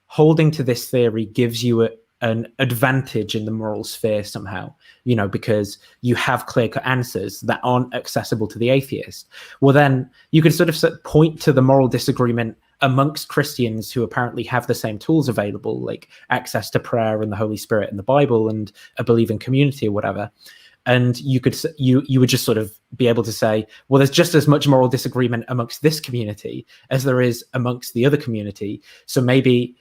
holding to this theory gives you an advantage in the moral sphere somehow, because you have clear-cut answers that aren't accessible to the atheist. Well, then you could sort of point to the moral disagreement amongst Christians who apparently have the same tools available, like access to prayer and the Holy Spirit and the Bible and a believing community or whatever. And you would just sort of be able to say, well, there's just as much moral disagreement amongst this community as there is amongst the other community. So maybe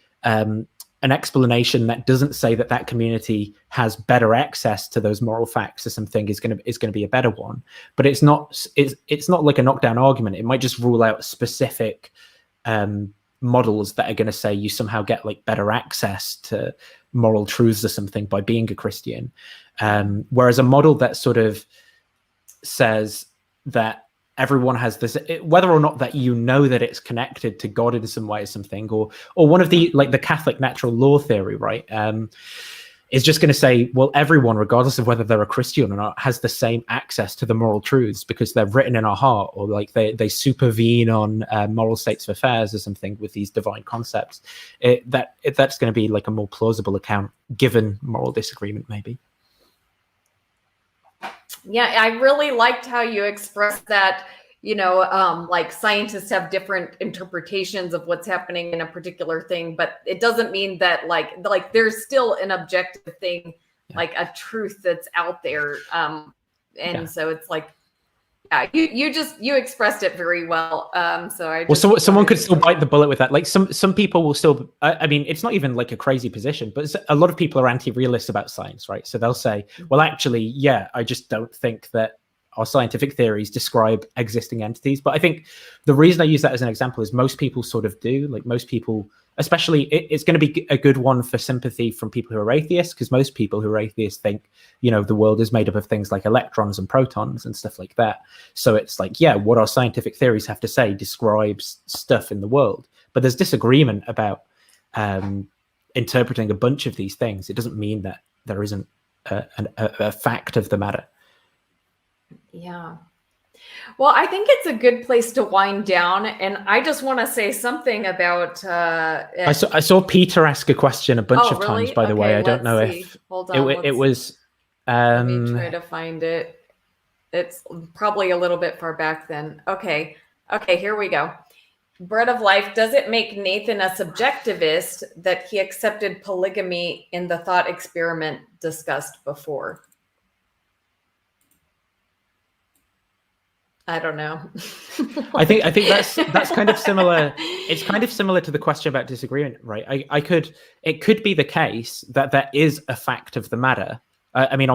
an explanation that doesn't say that community has better access to those moral facts or something is going to be a better one. But it's not like a knockdown argument. It might just rule out specific models that are going to say you somehow get like better access to moral truths or something by being a Christian. Whereas a model that sort of says that everyone has this, whether or not that that it's connected to God in some way or something, or one of the like the Catholic natural law theory, right? Is just going to say, well, everyone, regardless of whether they're a Christian or not, has the same access to the moral truths because they're written in our heart, or like they supervene on moral states of affairs or something with these divine concepts. That's going to be like a more plausible account given moral disagreement, maybe. Yeah, I really liked how you expressed that. Like scientists have different interpretations of what's happening in a particular thing, but it doesn't mean that like there's still an objective thing, like a truth that's out there. So it's like, yeah, you expressed it very well. So someone could still bite the bullet with that. Like some people will still, I mean, it's not even like a crazy position, but a lot of people are anti-realist about science, right? So they'll say, well, actually, yeah, I just don't think that our scientific theories describe existing entities. But I think the reason I use that as an example is most people sort of do. Like most people, especially, it's going to be a good one for sympathy from people who are atheists, because most people who are atheists think, the world is made up of things like electrons and protons and stuff like that. So it's like, yeah, what our scientific theories have to say describes stuff in the world. But there's disagreement about interpreting a bunch of these things. It doesn't mean that there isn't a fact of the matter. Yeah. Well, I think it's a good place to wind down. And I just want to say something about... I saw Peter ask a question a bunch of times, by the way. I don't know if... Hold on. It was... Let me try to find it. It's probably a little bit far back then. Okay, here we go. Bread of Life, does it make Nathan a subjectivist that he accepted polygamy in the thought experiment discussed before? I don't know. I think that's kind of similar. It's kind of similar to the question about disagreement, right? It could be the case that there is a fact of the matter. I mean,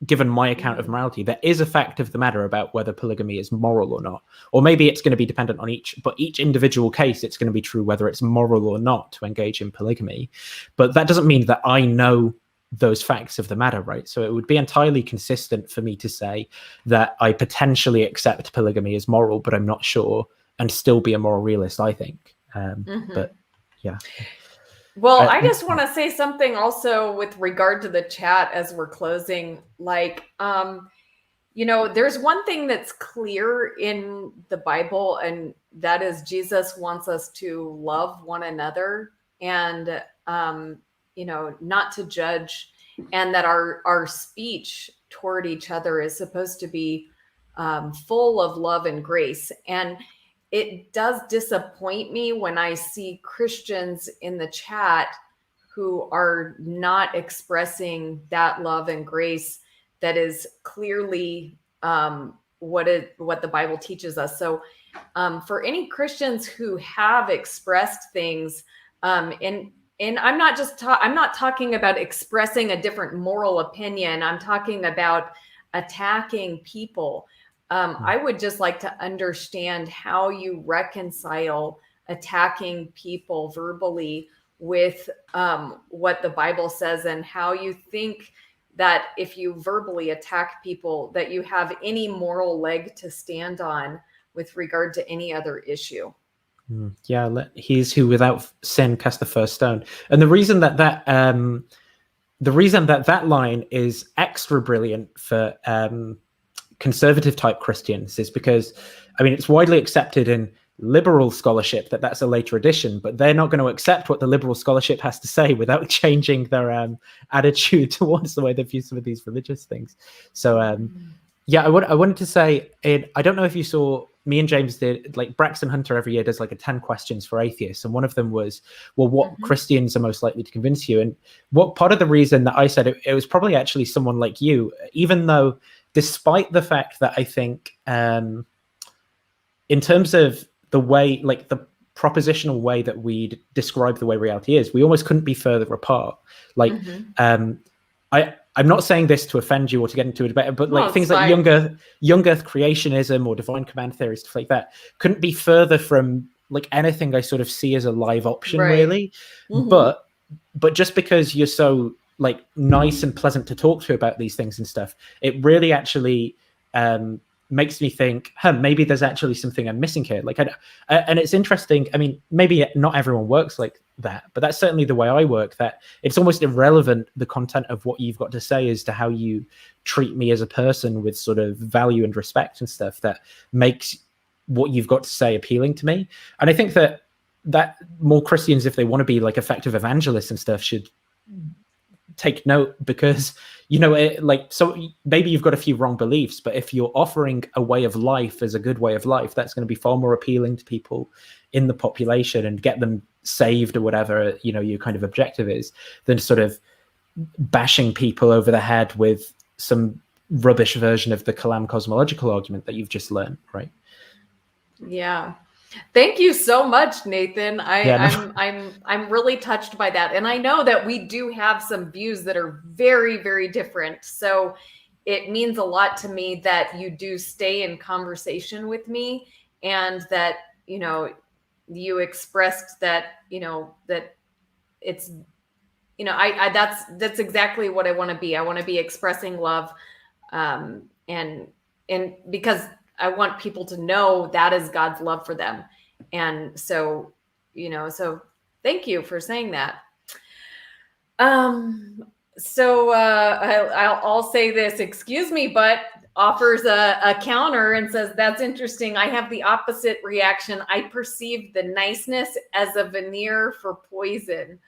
given my account of morality, there is a fact of the matter about whether polygamy is moral or not. Or maybe it's going to be dependent on each individual case, it's going to be true whether it's moral or not to engage in polygamy. But that doesn't mean that I know those facts of the matter, right? So it would be entirely consistent for me to say that I potentially accept polygamy as moral, but I'm not sure, and still be a moral realist, I think. But yeah. Well, I just want to say something also with regard to the chat as we're closing. Like, you know, there's one thing that's clear in the Bible, and that is Jesus wants us to love one another and, you know, not to judge, and that our speech toward each other is supposed to be full of love and grace. And it does disappoint me when I see Christians in the chat who are not expressing that love and grace that is clearly what the Bible teaches us. So for any Christians who have expressed things, and I'm not talking about expressing a different moral opinion. I'm talking about attacking people. I would just like to understand how you reconcile attacking people verbally with what the Bible says, and how you think that if you verbally attack people, that you have any moral leg to stand on with regard to any other issue. Yeah, he's who without sin cast the first stone. And the reason that that line is extra brilliant for conservative type Christians is because, I mean, it's widely accepted in liberal scholarship that that's a later addition, but they're not going to accept what the liberal scholarship has to say without changing their attitude towards the way they view some of these religious things. So yeah, I wanted to say, I don't know if you saw, me and James did, like, Braxton Hunter every year does like a 10 questions for atheists, and one of them was, well, what Christians are most likely to convince you? And what part of the reason that I said it was probably actually someone like you, even though despite the fact that I think in terms of the way, like the propositional way that we'd describe the way reality is, we almost couldn't be further apart. Like, I'm not saying this to offend you or to get into a debate, but like things like young Earth creationism or divine command theory, stuff like that, couldn't be further from like anything I sort of see as a live option, really. But just because you're so like nice and pleasant to talk to about these things and stuff, it really actually makes me think, maybe there's actually something I'm missing here. Like, and it's interesting. I mean, maybe not everyone works like that, but that's certainly the way I work, that it's almost irrelevant, the content of what you've got to say, as to how you treat me as a person with sort of value and respect and stuff that makes what you've got to say appealing to me. And I think that more Christians, if they want to be like effective evangelists and stuff, should take note, because, you know, so maybe you've got a few wrong beliefs, but if you're offering a way of life as a good way of life, that's going to be far more appealing to people in the population and get them saved or whatever, you know, your kind of objective is, than sort of bashing people over the head with some rubbish version of the Kalam cosmological argument that you've just learned, right? Yeah. Thank you so much, Nathan. I'm really touched by that. And I know that we do have some views that are very, very different. So it means a lot to me that you do stay in conversation with me, and that, you know, you expressed that, you know, that it's, you know, that's exactly what I want to be. I want to be expressing love. And because I want people to know that is God's love for them. And so, you know, so thank you for saying that. So I'll say this, excuse me, but offers a counter and says, that's interesting. I have the opposite reaction. I perceive the niceness as a veneer for poison.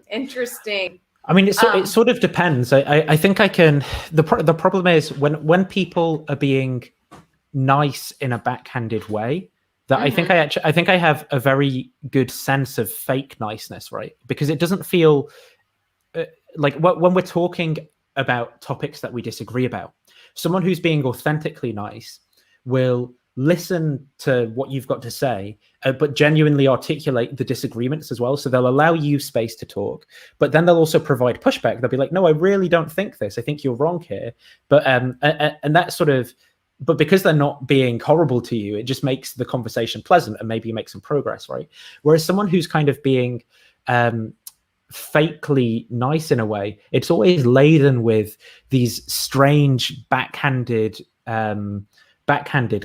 Interesting. I mean, it sort of depends. I think I can. The problem is when people are being nice in a backhanded way, that I think I have a very good sense of fake niceness, right? Because it doesn't feel like when we're talking about topics that we disagree about, someone who's being authentically nice will listen to what you've got to say, but genuinely articulate the disagreements as well. So they'll allow you space to talk, but then they'll also provide pushback. They'll be like, no, I really don't think this. I think you're wrong here. But and that sort of, but because they're not being horrible to you, it just makes the conversation pleasant, and maybe you make some progress, right? Whereas someone who's kind of being fakely nice in a way. It's always laden with these strange backhanded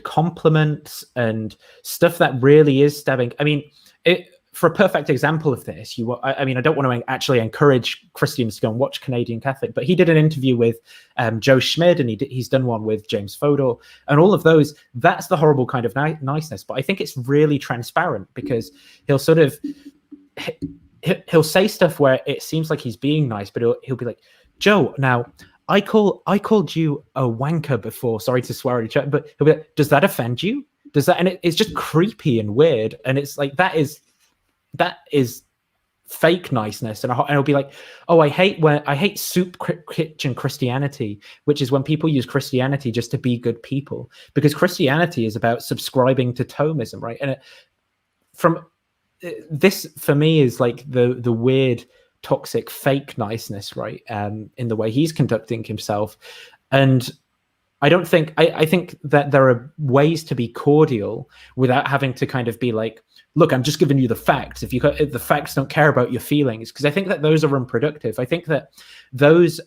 compliments and stuff that really is stabbing. I mean, for a perfect example of this, I mean, I don't want to actually encourage Christians to go and watch Canadian Catholic, but he did an interview with Joe Schmid, and he's done one with James Fodor, and all of those. That's the horrible kind of niceness. But I think it's really transparent, because he'll sort of he'll say stuff where it seems like he's being nice, but he'll be like, Joe, now I called you a wanker before. Sorry to swear at each other, but he'll be like, does that offend you? Does that? And it's just creepy and weird, and it's like that is fake niceness. And I'll be like, oh, I hate soup kitchen Christianity, which is when people use Christianity just to be good people, because Christianity is about subscribing to Thomism, right? And this for me is like the weird, toxic, fake niceness, right? In the way he's conducting himself. And I think that there are ways to be cordial without having to kind of be like, look, I'm just giving you the facts. If the facts don't care about your feelings, because I think that those are unproductive. I think that those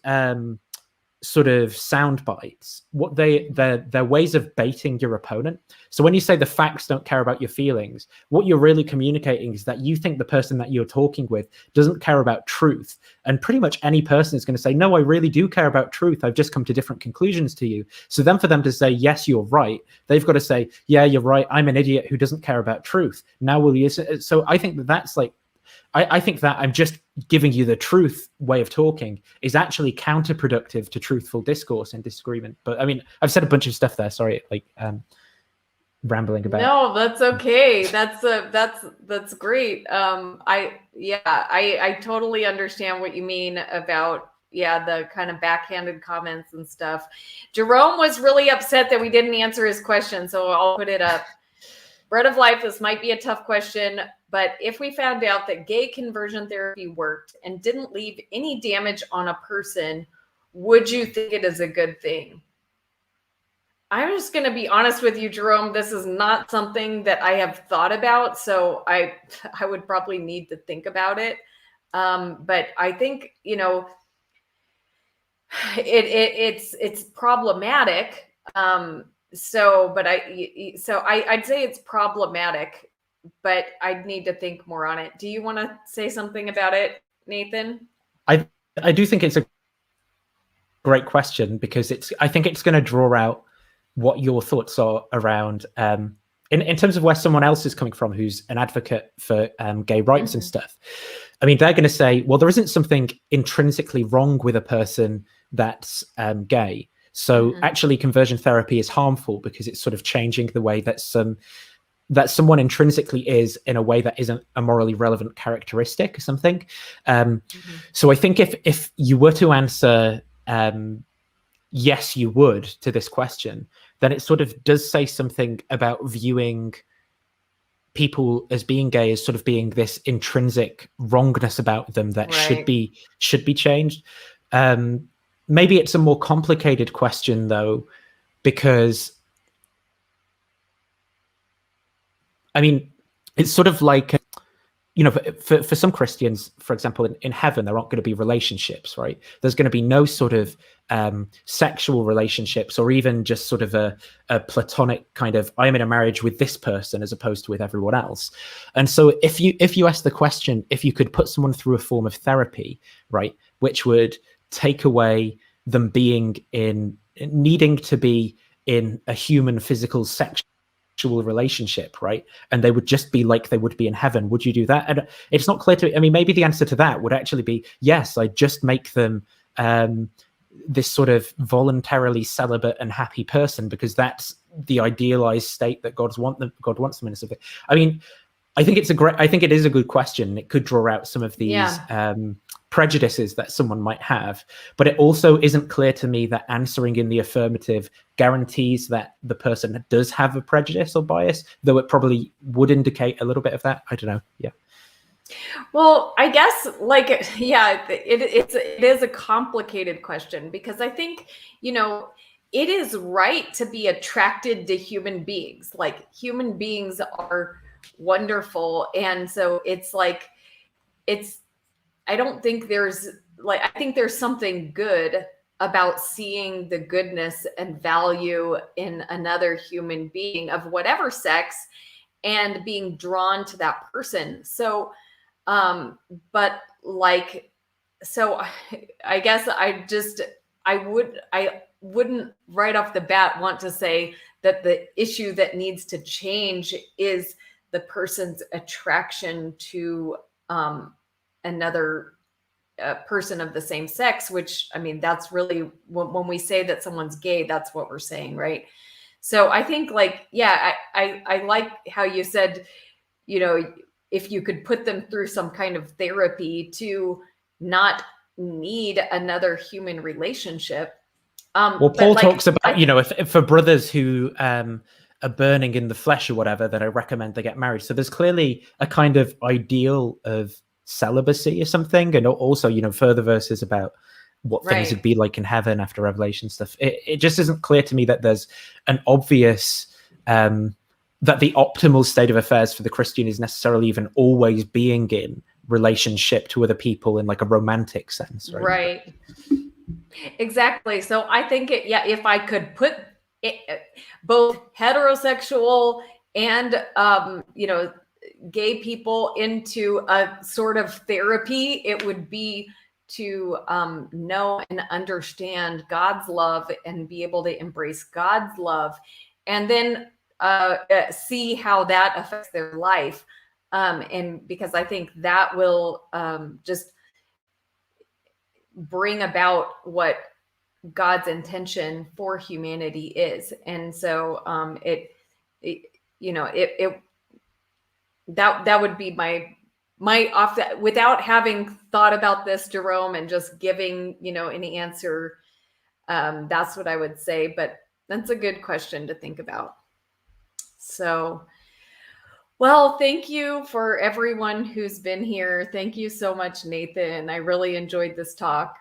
sort of sound bites, they're ways of baiting your opponent. So when you say the facts don't care about your feelings, what you're really communicating is that you think the person that you're talking with doesn't care about truth. And pretty much any person is going to say, no, I really do care about truth. I've just come to different conclusions to you. So then for them to say, yes, you're right, they've got to say, yeah, you're right, I'm an idiot who doesn't care about truth. Now will you? So I think that's like, I think that I'm just giving you the truth way of talking is actually counterproductive to truthful discourse and disagreement. But I mean, I've said a bunch of stuff there. Sorry, like rambling about. No, that's okay. That's great. I totally understand what you mean about the kind of backhanded comments and stuff. Jerome was really upset that we didn't answer his question, so I'll put it up. Bread of Life, this might be a tough question, but if we found out that gay conversion therapy worked and didn't leave any damage on a person, would you think it is a good thing? I'm just going to be honest with you, Jerome. This is not something that I have thought about, so I would probably need to think about it. But I think, it's problematic. I'd say it's problematic, but I'd need to think more on it. Do you want to say something about it, Nathan? I do think it's a great question, because I think it's going to draw out what your thoughts are around in terms of where someone else is coming from who's an advocate for gay rights and stuff. I mean, they're going to say, well, there isn't something intrinsically wrong with a person that's gay. So actually conversion therapy is harmful because it's sort of changing the way that someone intrinsically is in a way that isn't a morally relevant characteristic or something. So I think if you were to answer yes, you would to this question, then it sort of does say something about viewing people as being gay as sort of being this intrinsic wrongness about them that should be changed. Maybe it's a more complicated question, though, because, I mean, it's sort of like, for some Christians, for example, in heaven, there aren't going to be relationships, right? There's going to be no sort of sexual relationships, or even just sort of a platonic kind of, I'm in a marriage with this person as opposed to with everyone else. And so if you ask the question, if you could put someone through a form of therapy, right, which would take away them needing to be in a human physical sexual relationship, right, and they would just be like they would be in heaven, would you do that? And it's not clear to me. I mean, maybe the answer to that would actually be yes, I just make them this sort of voluntarily celibate and happy person, because that's the idealized state that God wants them in. Something. I mean, I think it is a good question. It could draw out some of these prejudices that someone might have, but it also isn't clear to me that answering in the affirmative guarantees that the person does have a prejudice or bias, though it probably would indicate a little bit of that. I don't know. Yeah. Well, I guess it is a complicated question, because I think, it is right to be attracted to human beings. Like, human beings are wonderful. And so it's like, I don't think there's like, I think there's something good about seeing the goodness and value in another human being of whatever sex and being drawn to that person. So, but like, so I guess I wouldn't right off the bat want to say that the issue that needs to change is the person's attraction to another person of the same sex, which, I mean, that's really when we say that someone's gay, that's what we're saying, right? So I think like, yeah, I like how you said, you know, if you could put them through some kind of therapy to not need another human relationship. Well, Paul talks about, you know, if for brothers who are burning in the flesh or whatever, then I recommend they get married. So there's clearly a kind of ideal of celibacy or something, and also, you know, further verses about what things would be like in heaven after Revelation stuff. It just isn't clear to me that there's an obvious that the optimal state of affairs for the Christian is necessarily even always being in relationship to other people in like a romantic sense, right? Exactly. So I think if I could put both heterosexual and you know, gay people into a sort of therapy, it would be to know and understand God's love and be able to embrace God's love, and then see how that affects their life. And because I think that will just bring about what God's intention for humanity is. And so that would be my off that, without having thought about this, Jerome, and just giving, you know, any answer. That's what I would say, but that's a good question to think about. So, well, thank you for everyone who's been here. Thank you so much, Nathan. I really enjoyed this talk.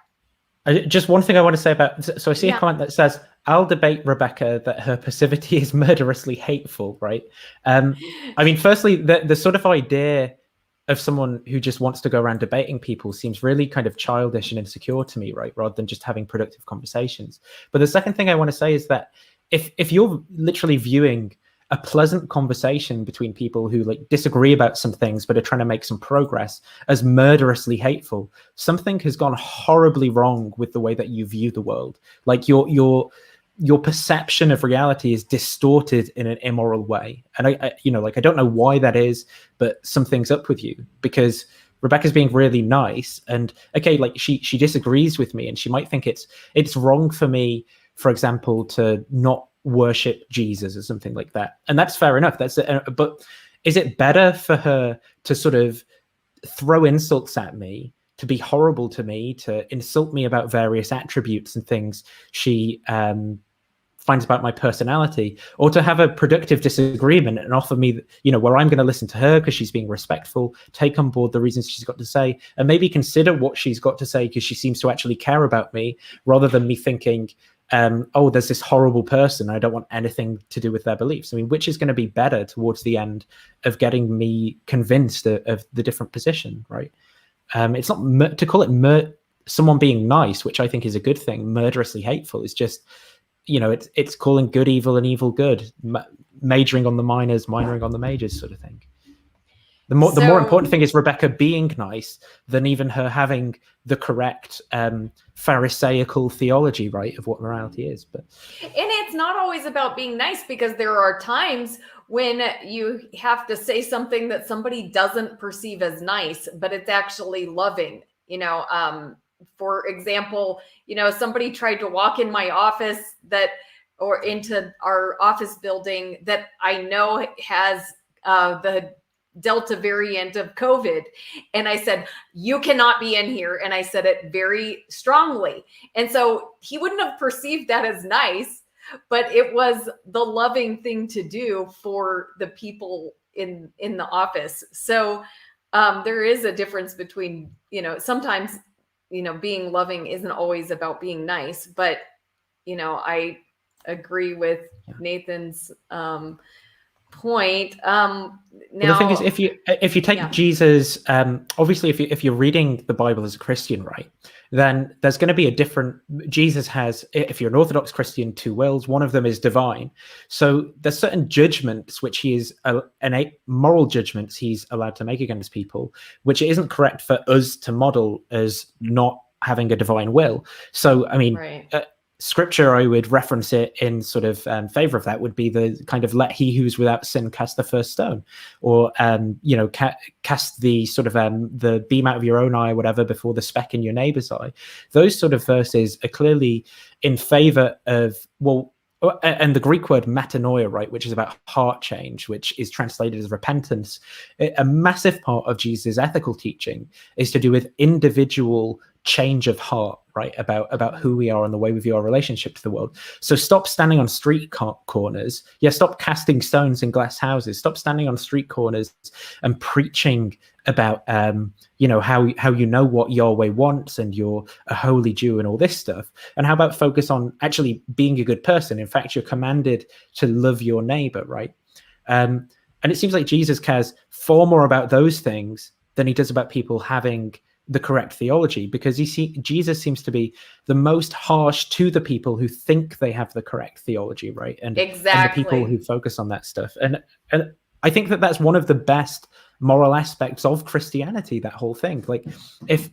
Just one thing I want to say about, so I see a comment that says, I'll debate Rebecca that her passivity is murderously hateful, right? I mean, firstly, the sort of idea of someone who just wants to go around debating people seems really kind of childish and insecure to me, right? Rather than just having productive conversations. But the second thing I want to say is that if you're literally viewing a pleasant conversation between people who like disagree about some things but are trying to make some progress as murderously hateful, something has gone horribly wrong with the way that you view the world. Like your perception of reality is distorted in an immoral way. And I you know, like, I don't know why that is, but something's up with you, because Rebecca's being really nice, and okay, like she disagrees with me, and she might think it's wrong for me, for example, to not worship Jesus or something like that, and that's fair enough. But is it better for her to sort of throw insults at me, to be horrible to me, to insult me about various attributes and things she finds about my personality, or to have a productive disagreement and offer me, you know, where I'm going to listen to her because she's being respectful, take on board the reasons she's got to say, and maybe consider what she's got to say because she seems to actually care about me, rather than me thinking, oh, there's this horrible person, I don't want anything to do with their beliefs. I mean, which is going to be better towards the end of getting me convinced of the different position, right? It's not to call it someone being nice, which I think is a good thing, murderously hateful. It's just, you know, it's calling good evil and evil good, majoring on the minors, minoring on the majors, sort of thing. The more important thing is Rebecca being nice than even her having the correct Pharisaical theology, right, of what morality is. But and it's not always about being nice, because there are times when you have to say something that somebody doesn't perceive as nice, but it's actually loving. You know, for example, you know, somebody tried to walk in my office or into our office building that I know has the Delta variant of COVID. And I said, you cannot be in here. And I said it very strongly. And so he wouldn't have perceived that as nice, but it was the loving thing to do for the people in the office. So there is a difference between, you know, sometimes, you know, being loving isn't always about being nice, but, you know, I agree with Nathan's point. Well, the thing is, if you take Jesus, obviously, if you're reading the Bible as a Christian, right, then there's going to be a different. Jesus has, if you're an Orthodox Christian, two wills. One of them is divine. So there's certain judgments which he is moral judgments he's allowed to make against people, which it isn't correct for us to model as not having a divine will. So I mean. Right. Scripture, I would reference it in sort of favor of that, would be the kind of let he who's without sin cast the first stone, or cast the sort of the beam out of your own eye or whatever before the speck in your neighbor's eye. Those sort of verses are clearly in favor of, well, and the Greek word metanoia, right, which is about heart change, which is translated as repentance. A massive part of Jesus' ethical teaching is to do with individual change of heart, right, about who we are and the way we view our relationship to the world. So stop standing on street corners. Stop casting stones in glass houses. Stop standing on street corners and preaching about how you know what Yahweh wants and you're a holy Jew and all this stuff. And how about focus on actually being a good person? In fact, you're commanded to love your neighbor, right? And it seems like Jesus cares far more about those things than he does about people having the correct theology, because Jesus seems to be the most harsh to the people who think they have the correct theology, right? And the people who focus on that stuff. And I think that that's one of the best moral aspects of Christianity, that whole thing. Like, if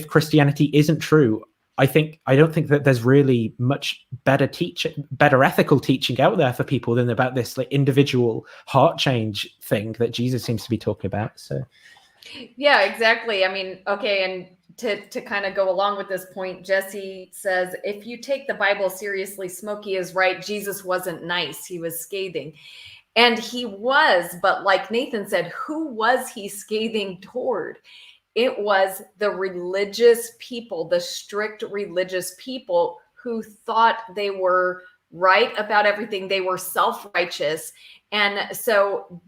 Christianity isn't true, I don't think that there's really much better ethical teaching out there for people than about this like individual heart change thing that Jesus seems to be talking about. So yeah, exactly. I mean, okay, and to kind of go along with this point, Jesse says, if you take the Bible seriously, Smokey is right. Jesus wasn't nice. He was scathing. And he was, but like Nathan said, who was he scathing toward? It was the religious people, the strict religious people who thought they were right about everything. They were self-righteous. And so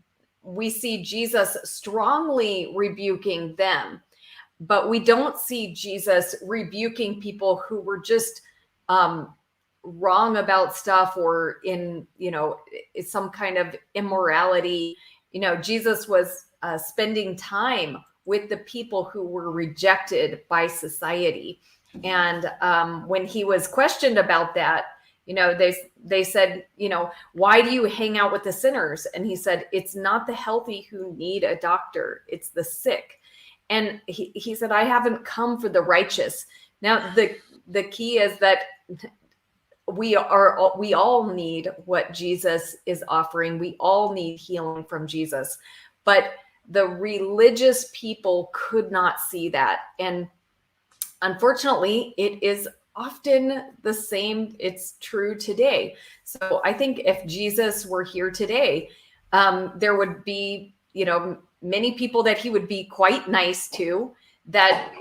we see Jesus strongly rebuking them, but we don't see Jesus rebuking people who were just wrong about stuff or in, some kind of immorality. Jesus was spending time with the people who were rejected by society. And when he was questioned about that, they said, why do you hang out with the sinners? And he said, it's not the healthy who need a doctor, it's the sick. And he said, I haven't come for the righteous. Now, the key is that we all need what Jesus is offering. We all need healing from Jesus, but the religious people could not see that. And unfortunately, it is often the same. It's true today. So I think if Jesus were here today, there would be, many people that he would be quite nice to, that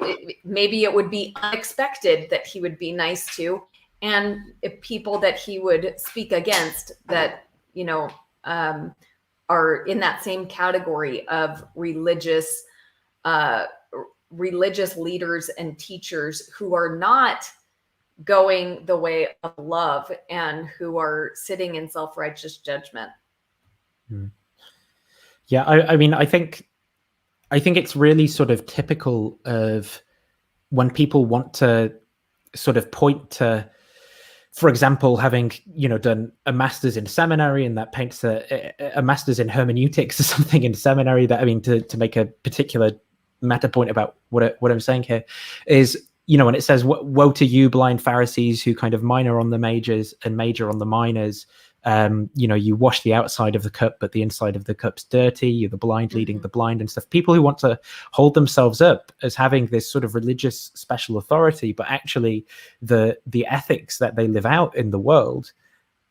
maybe it would be unexpected that he would be nice to, and people that he would speak against that, are in that same category of religious leaders and teachers who are not going the way of love and who are sitting in self-righteous judgment. Yeah, I mean, I think it's really sort of typical of when people want to sort of point to, for example, having done a master's in seminary, and that paints a master's in hermeneutics or something in seminary. That, I mean, to make a particular meta point about what I'm saying here is, when it says, woe to you blind Pharisees who kind of minor on the majors and major on the minors. You wash the outside of the cup, but the inside of the cup's dirty. You're the blind leading the blind and stuff. People who want to hold themselves up as having this sort of religious special authority, but actually the ethics that they live out in the world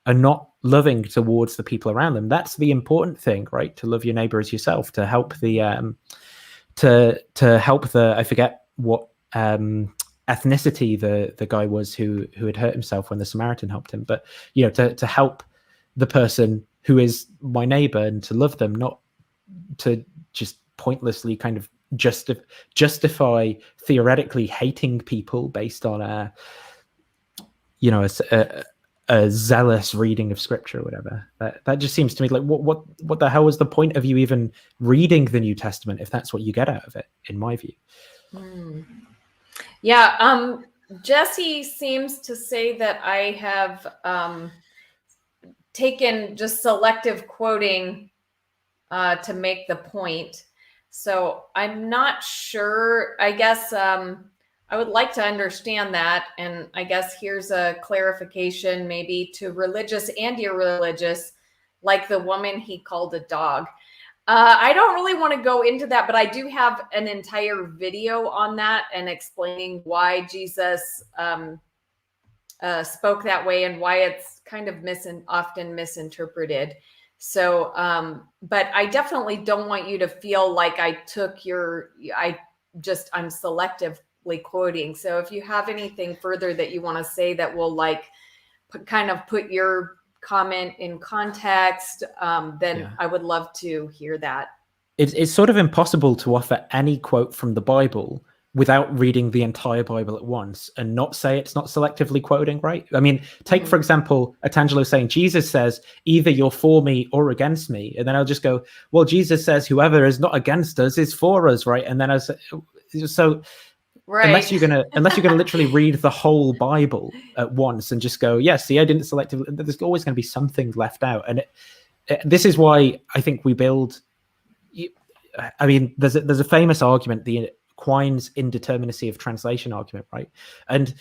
are not loving towards the people around them. That's the important thing, right? To love your neighbor as yourself, to help the to help the, I forget what ethnicity the guy was who had hurt himself when the Samaritan helped him, but to help the person who is my neighbor and to love them, not to just pointlessly kind of justify theoretically hating people based on a a zealous reading of scripture or whatever. That just seems to me like what the hell was the point of you even reading the New Testament if that's what you get out of it, in my view. Yeah, Jesse seems to say that I have taken just selective quoting to make the point. So I'm not sure. I guess I would like to understand that. And I guess here's a clarification maybe to religious and irreligious, like the woman he called a dog. I don't really want to go into that, but I do have an entire video on that and explaining why Jesus spoke that way and why it's kind of often misinterpreted. So, but I definitely don't want you to feel like I'm selectively quoting. So if you have anything further that you want to say that will like kind of put your comment in context, then I would love to hear that. It's sort of impossible to offer any quote from the Bible without reading the entire Bible at once and not say it's not selectively quoting, right? I mean, take, for example, Atangelo saying, Jesus says, either you're for me or against me. And then I'll just go, well, Jesus says, whoever is not against us is for us, right? And then I say, so right. unless you're gonna literally read the whole Bible at once and just go, yeah, see, I didn't selectively, there's always going to be something left out. And this is why I think we build, I mean, there's a famous argument, the Quine's indeterminacy of translation argument, right? And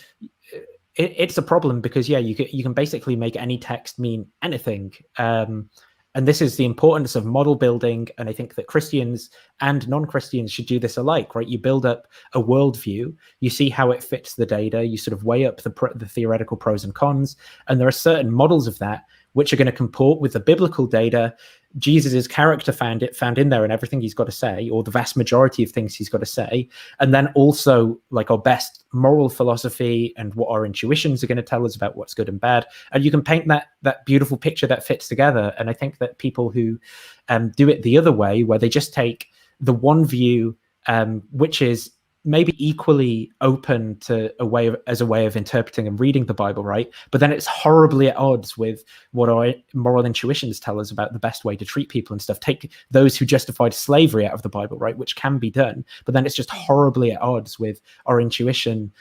it's a problem because you can basically make any text mean anything, and this is the importance of model building. And I think that Christians and non-Christians should do this alike, right? You build up a worldview, you see how it fits the data, you sort of weigh up the theoretical pros and cons, and there are certain models of that which are going to comport with the biblical data. Jesus's character found in there and everything he's got to say, or the vast majority of things he's got to say. And then also like our best moral philosophy and what our intuitions are going to tell us about what's good and bad. And you can paint that beautiful picture that fits together. And I think that people who do it the other way, where they just take the one view, which is maybe equally open to as a way of interpreting and reading the Bible, right? But then it's horribly at odds with what our moral intuitions tell us about the best way to treat people and stuff. Take those who justified slavery out of the Bible, right? Which can be done, but then it's just horribly at odds with our intuition,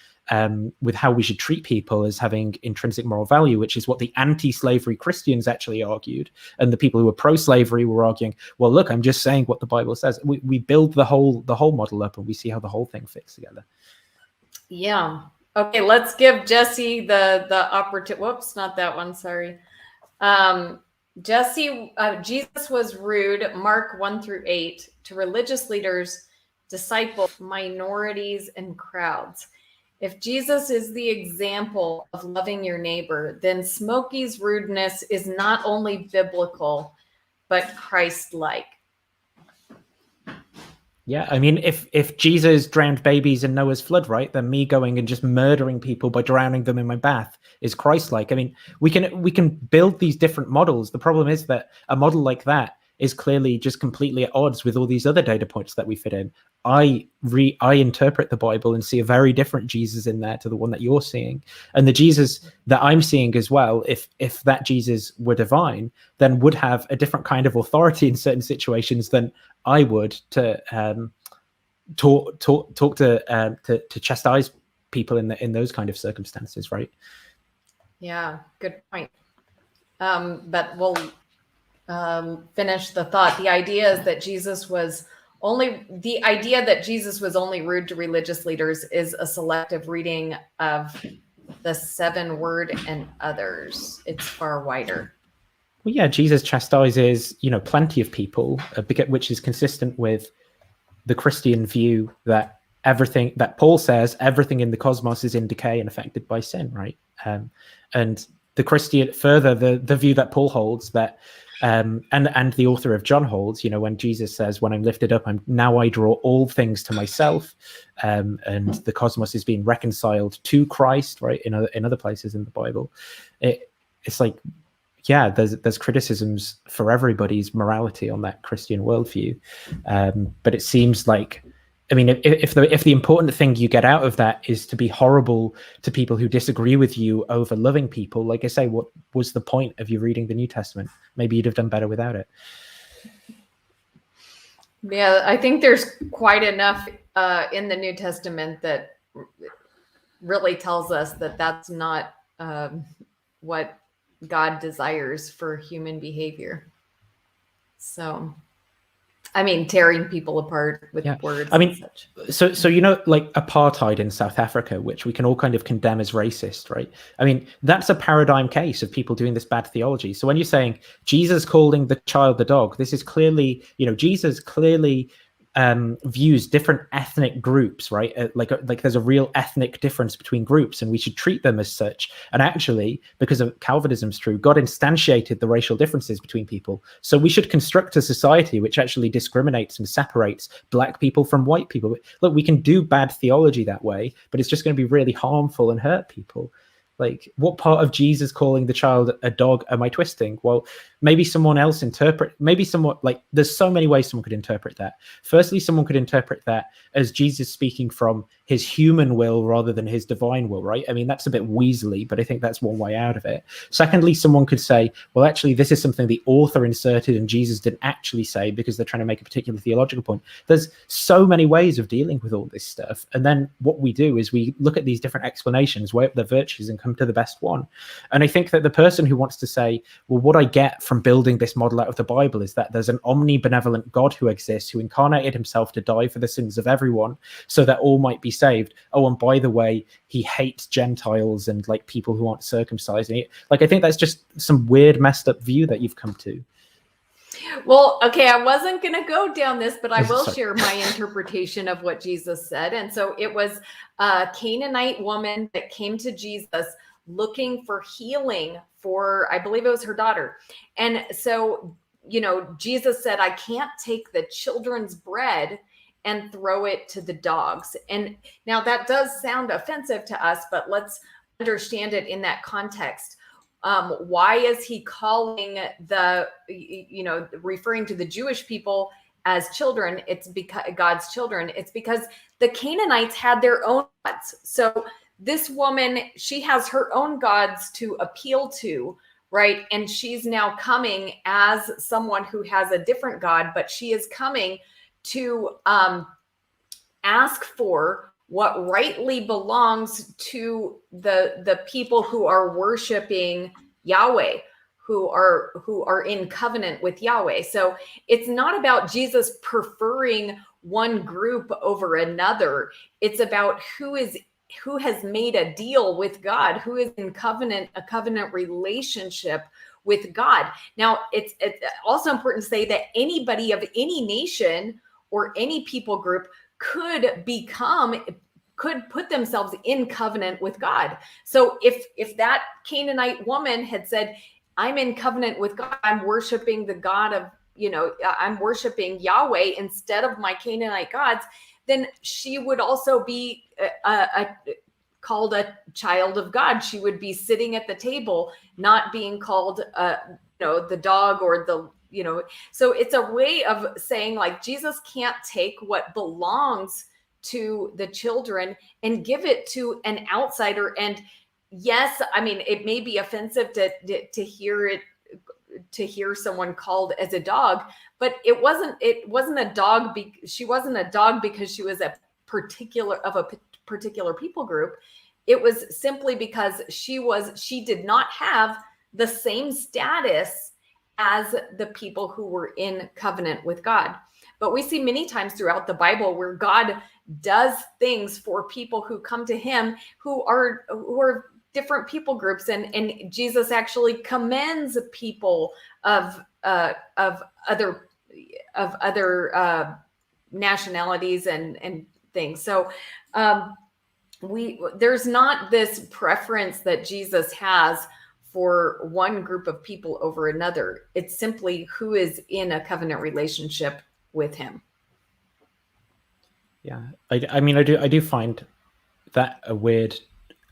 with how we should treat people as having intrinsic moral value, which is what the anti-slavery Christians actually argued. And the people who were pro-slavery were arguing, well, look, I'm just saying what the Bible says. We build the whole model up and we see how the whole thing fits together. Yeah. Okay, let's give Jesse the opportunity. Whoops, not that one. Sorry. Jesse, Jesus was rude, Mark 1-8, to religious leaders, disciples, minorities, and crowds. If Jesus is the example of loving your neighbor, then Smokey's rudeness is not only biblical, but Christ-like. Yeah, I mean, if Jesus drowned babies in Noah's flood, right, then me going and just murdering people by drowning them in my bath is Christ-like. I mean, we can build these different models. The problem is that a model like that is clearly just completely at odds with all these other data points that we fit in. I interpret the Bible and see a very different Jesus in there to the one that you're seeing. And the Jesus that I'm seeing as well, if that Jesus were divine, then would have a different kind of authority in certain situations than I would to talk to chastise people in those kind of circumstances, right? Yeah, good point. But we'll finish the thought. The idea is that Jesus was only rude to religious leaders is a selective reading of the 7 word and others. It's far wider. Well, yeah, Jesus chastises, plenty of people, which is consistent with the Christian view that everything that Paul says, everything in the cosmos is in decay and affected by sin, right? And the Christian, further, the view that Paul holds that, and the author of John holds, when Jesus says, when I'm lifted up, I draw all things to myself, and the cosmos is being reconciled to Christ, right? In other places in the Bible, it's like, yeah, there's criticisms for everybody's morality on that Christian worldview, but it seems like I mean, if the important thing you get out of that is to be horrible to people who disagree with you over loving people, like I say, what was the point of you reading the New Testament? Maybe you'd have done better without it. Yeah, I think there's quite enough in the New Testament that really tells us that that's not what God desires for human behavior. So, I mean, tearing people apart with words. I mean, and such. So like apartheid in South Africa, which we can all kind of condemn as racist, right? I mean, that's a paradigm case of people doing this bad theology. So when you're saying Jesus calling the child the dog, this is clearly, Jesus clearly views different ethnic groups, right? Like there's a real ethnic difference between groups, and we should treat them as such. And actually, because of Calvinism's true, God instantiated the racial differences between people. So we should construct a society which actually discriminates and separates black people from white people. Look, we can do bad theology that way, but it's just going to be really harmful and hurt people. Like, what part of Jesus calling the child a dog am I twisting? Well, maybe someone else there's so many ways someone could interpret that. Firstly, someone could interpret that as Jesus speaking from his human will rather than his divine will, right? I mean, that's a bit weaselly, but I think that's one way out of it. Secondly, someone could say, well, actually, this is something the author inserted and Jesus didn't actually say because they're trying to make a particular theological point. There's so many ways of dealing with all this stuff. And then what we do is we look at these different explanations, weigh up their virtues, and come to the best one. And I think that the person who wants to say, well, what I get from building this model out of the Bible is that there's an omnibenevolent God who exists, who incarnated himself to die for the sins of everyone so that all might be saved. Oh, and by the way, he hates Gentiles and like people who aren't circumcised. I think that's just some weird, messed up view that you've come to. Well, okay, I wasn't going to go down this, but I will share my interpretation of what Jesus said. And so it was a Canaanite woman that came to Jesus looking for healing for, I believe it was her daughter. And so, Jesus said, I can't take the children's bread and throw it to the dogs. And now that does sound offensive to us, but let's understand it in that context. Why is he calling referring to the Jewish people as children? It's because God's children. It's because the Canaanites had their own gods. So this woman, she has her own gods to appeal to, right? And she's now coming as someone who has a different God, but she is coming to ask for what rightly belongs to the people who are worshiping Yahweh, who are in covenant with Yahweh. So it's not about Jesus preferring one group over another. It's about who has made a deal with God, who is in a covenant relationship with God. Now, it's also important to say that anybody of any nation or any people group could put themselves in covenant with God. So if that Canaanite woman had said, I'm in covenant with God, I'm worshiping the God of, I'm worshiping Yahweh instead of my Canaanite gods, then she would also be called a child of God. She would be sitting at the table, not being called, the dog or the, so it's a way of saying like, Jesus can't take what belongs to the children and give it to an outsider. And yes, I mean, it may be offensive to hear someone called as a dog, but it wasn't a dog. She wasn't a dog because she was a particular people group. It was simply because she did not have the same status as the people who were in covenant with God. But we see many times throughout the Bible where God does things for people who come to him who are different people groups, and Jesus actually commends people of other nationalities and things. So there's not this preference that Jesus has for one group of people over another. It's simply who is in a covenant relationship with him. Yeah, I mean, I do find that a weird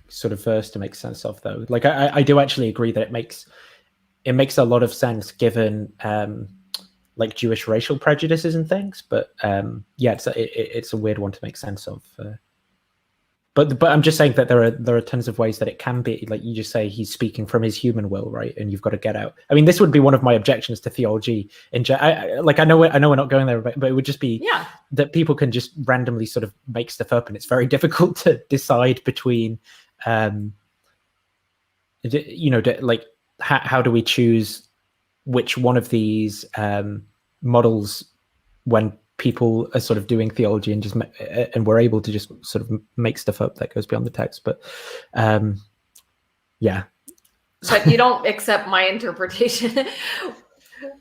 sort of verse to make sense of, though. Like, I do actually agree that it makes a lot of sense given like Jewish racial prejudices and things. But yeah, it's a weird one to make sense of. But I'm just saying that there are tons of ways that it can be. Like you just say, he's speaking from his human will, right? And you've got to get out. I mean, this would be one of my objections to theology. I know we're not going there, but it would just be that people can just randomly sort of make stuff up, and it's very difficult to decide between, like how do we choose which one of these models when people are sort of doing theology and we're able to just sort of make stuff up that goes beyond the text. But yeah. But you don't accept my interpretation.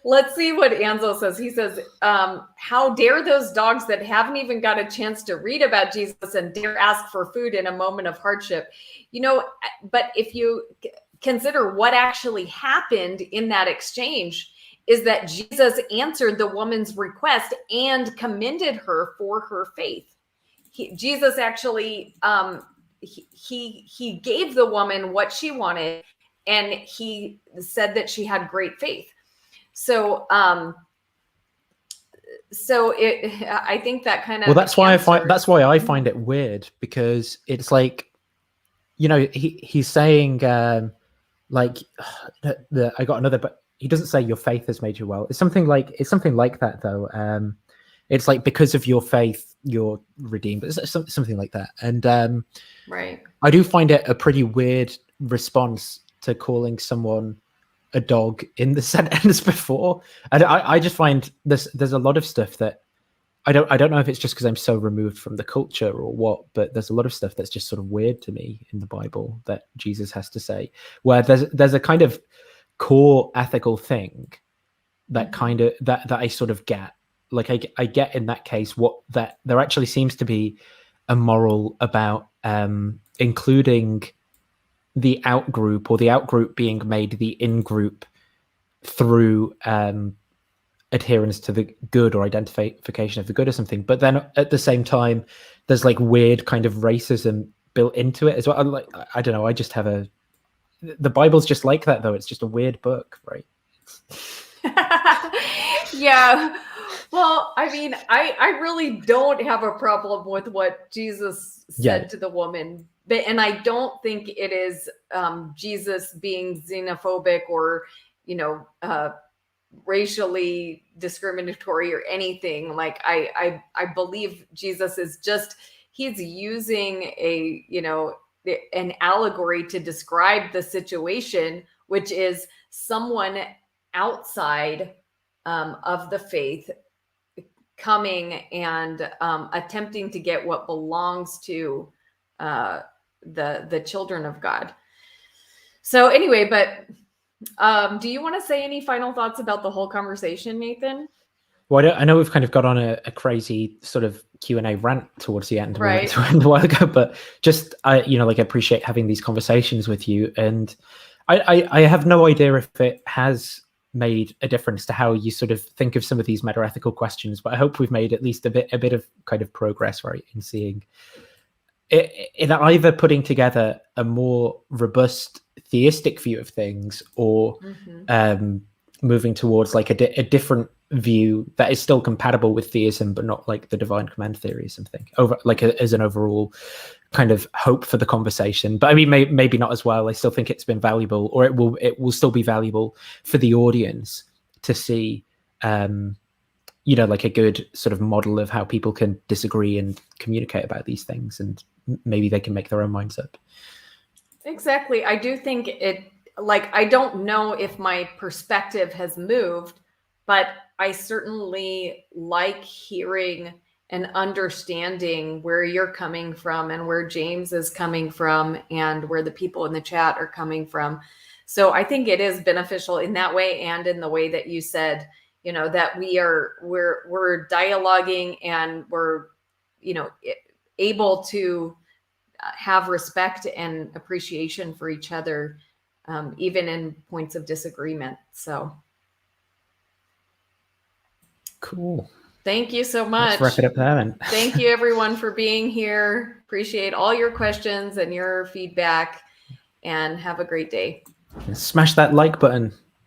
Let's see what Anzo says. He says, how dare those dogs that haven't even got a chance to read about Jesus and dare ask for food in a moment of hardship? But if you consider what actually happened in that exchange, is that Jesus answered the woman's request and commended her for her faith. Jesus actually, he gave the woman what she wanted, and he said that she had great faith. So, I think that kind of that's why I find it weird, because it's like, he's saying like I got another, but he doesn't say your faith has made you well. It's something like that though. It's like, because of your faith you're redeemed. It's something like that. And right, I do find it a pretty weird response to calling someone a dog in the sentence before. And I just find there's a lot of stuff that I don't know if it's just because I'm so removed from the culture or what, but there's a lot of stuff that's just sort of weird to me in the Bible that Jesus has to say, where there's a kind of core ethical thing that kind of that I sort of get. Like I get in that case that there actually seems to be a moral about including the out group, or the out group being made the in group through adherence to the good or identification of the good or something. But then at the same time, there's like weird kind of racism built into it as well. Like, I don't know. I just have the Bible's just like that, though. It's just a weird book, right? Yeah. Well, I mean, I really don't have a problem with what Jesus said to the woman. And I don't think it is Jesus being xenophobic or, racially discriminatory or anything. Like, I believe Jesus is he's using an allegory to describe the situation, which is someone outside of the faith coming and attempting to get what belongs to the children of God. So anyway, but do you want to say any final thoughts about the whole conversation, Nathan? Well, I know we've kind of got on a crazy sort of Q&A rant towards the end, right? To end a while ago, but just I appreciate having these conversations with you, and I have no idea if it has made a difference to how you sort of think of some of these meta-ethical questions, but I hope we've made at least a bit of kind of progress, right, in seeing in either putting together a more robust theistic view of things, or moving towards like a different view that is still compatible with theism, but not like the divine command theory or something, as an overall kind of hope for the conversation. But I mean, maybe not as well. I still think it's been valuable, or it will still be valuable for the audience to see, like a good sort of model of how people can disagree and communicate about these things, and maybe they can make their own minds up. Exactly. I do think I don't know if my perspective has moved, but I certainly like hearing and understanding where you're coming from and where James is coming from and where the people in the chat are coming from. So I think it is beneficial in that way, and in the way that you said, that we're dialoguing and we're, able to have respect and appreciation for each other, even in points of disagreement. So cool. Thank you so much. Let's wrap it up there then. Thank you everyone for being here. Appreciate all your questions and your feedback, and have a great day. Smash that like button.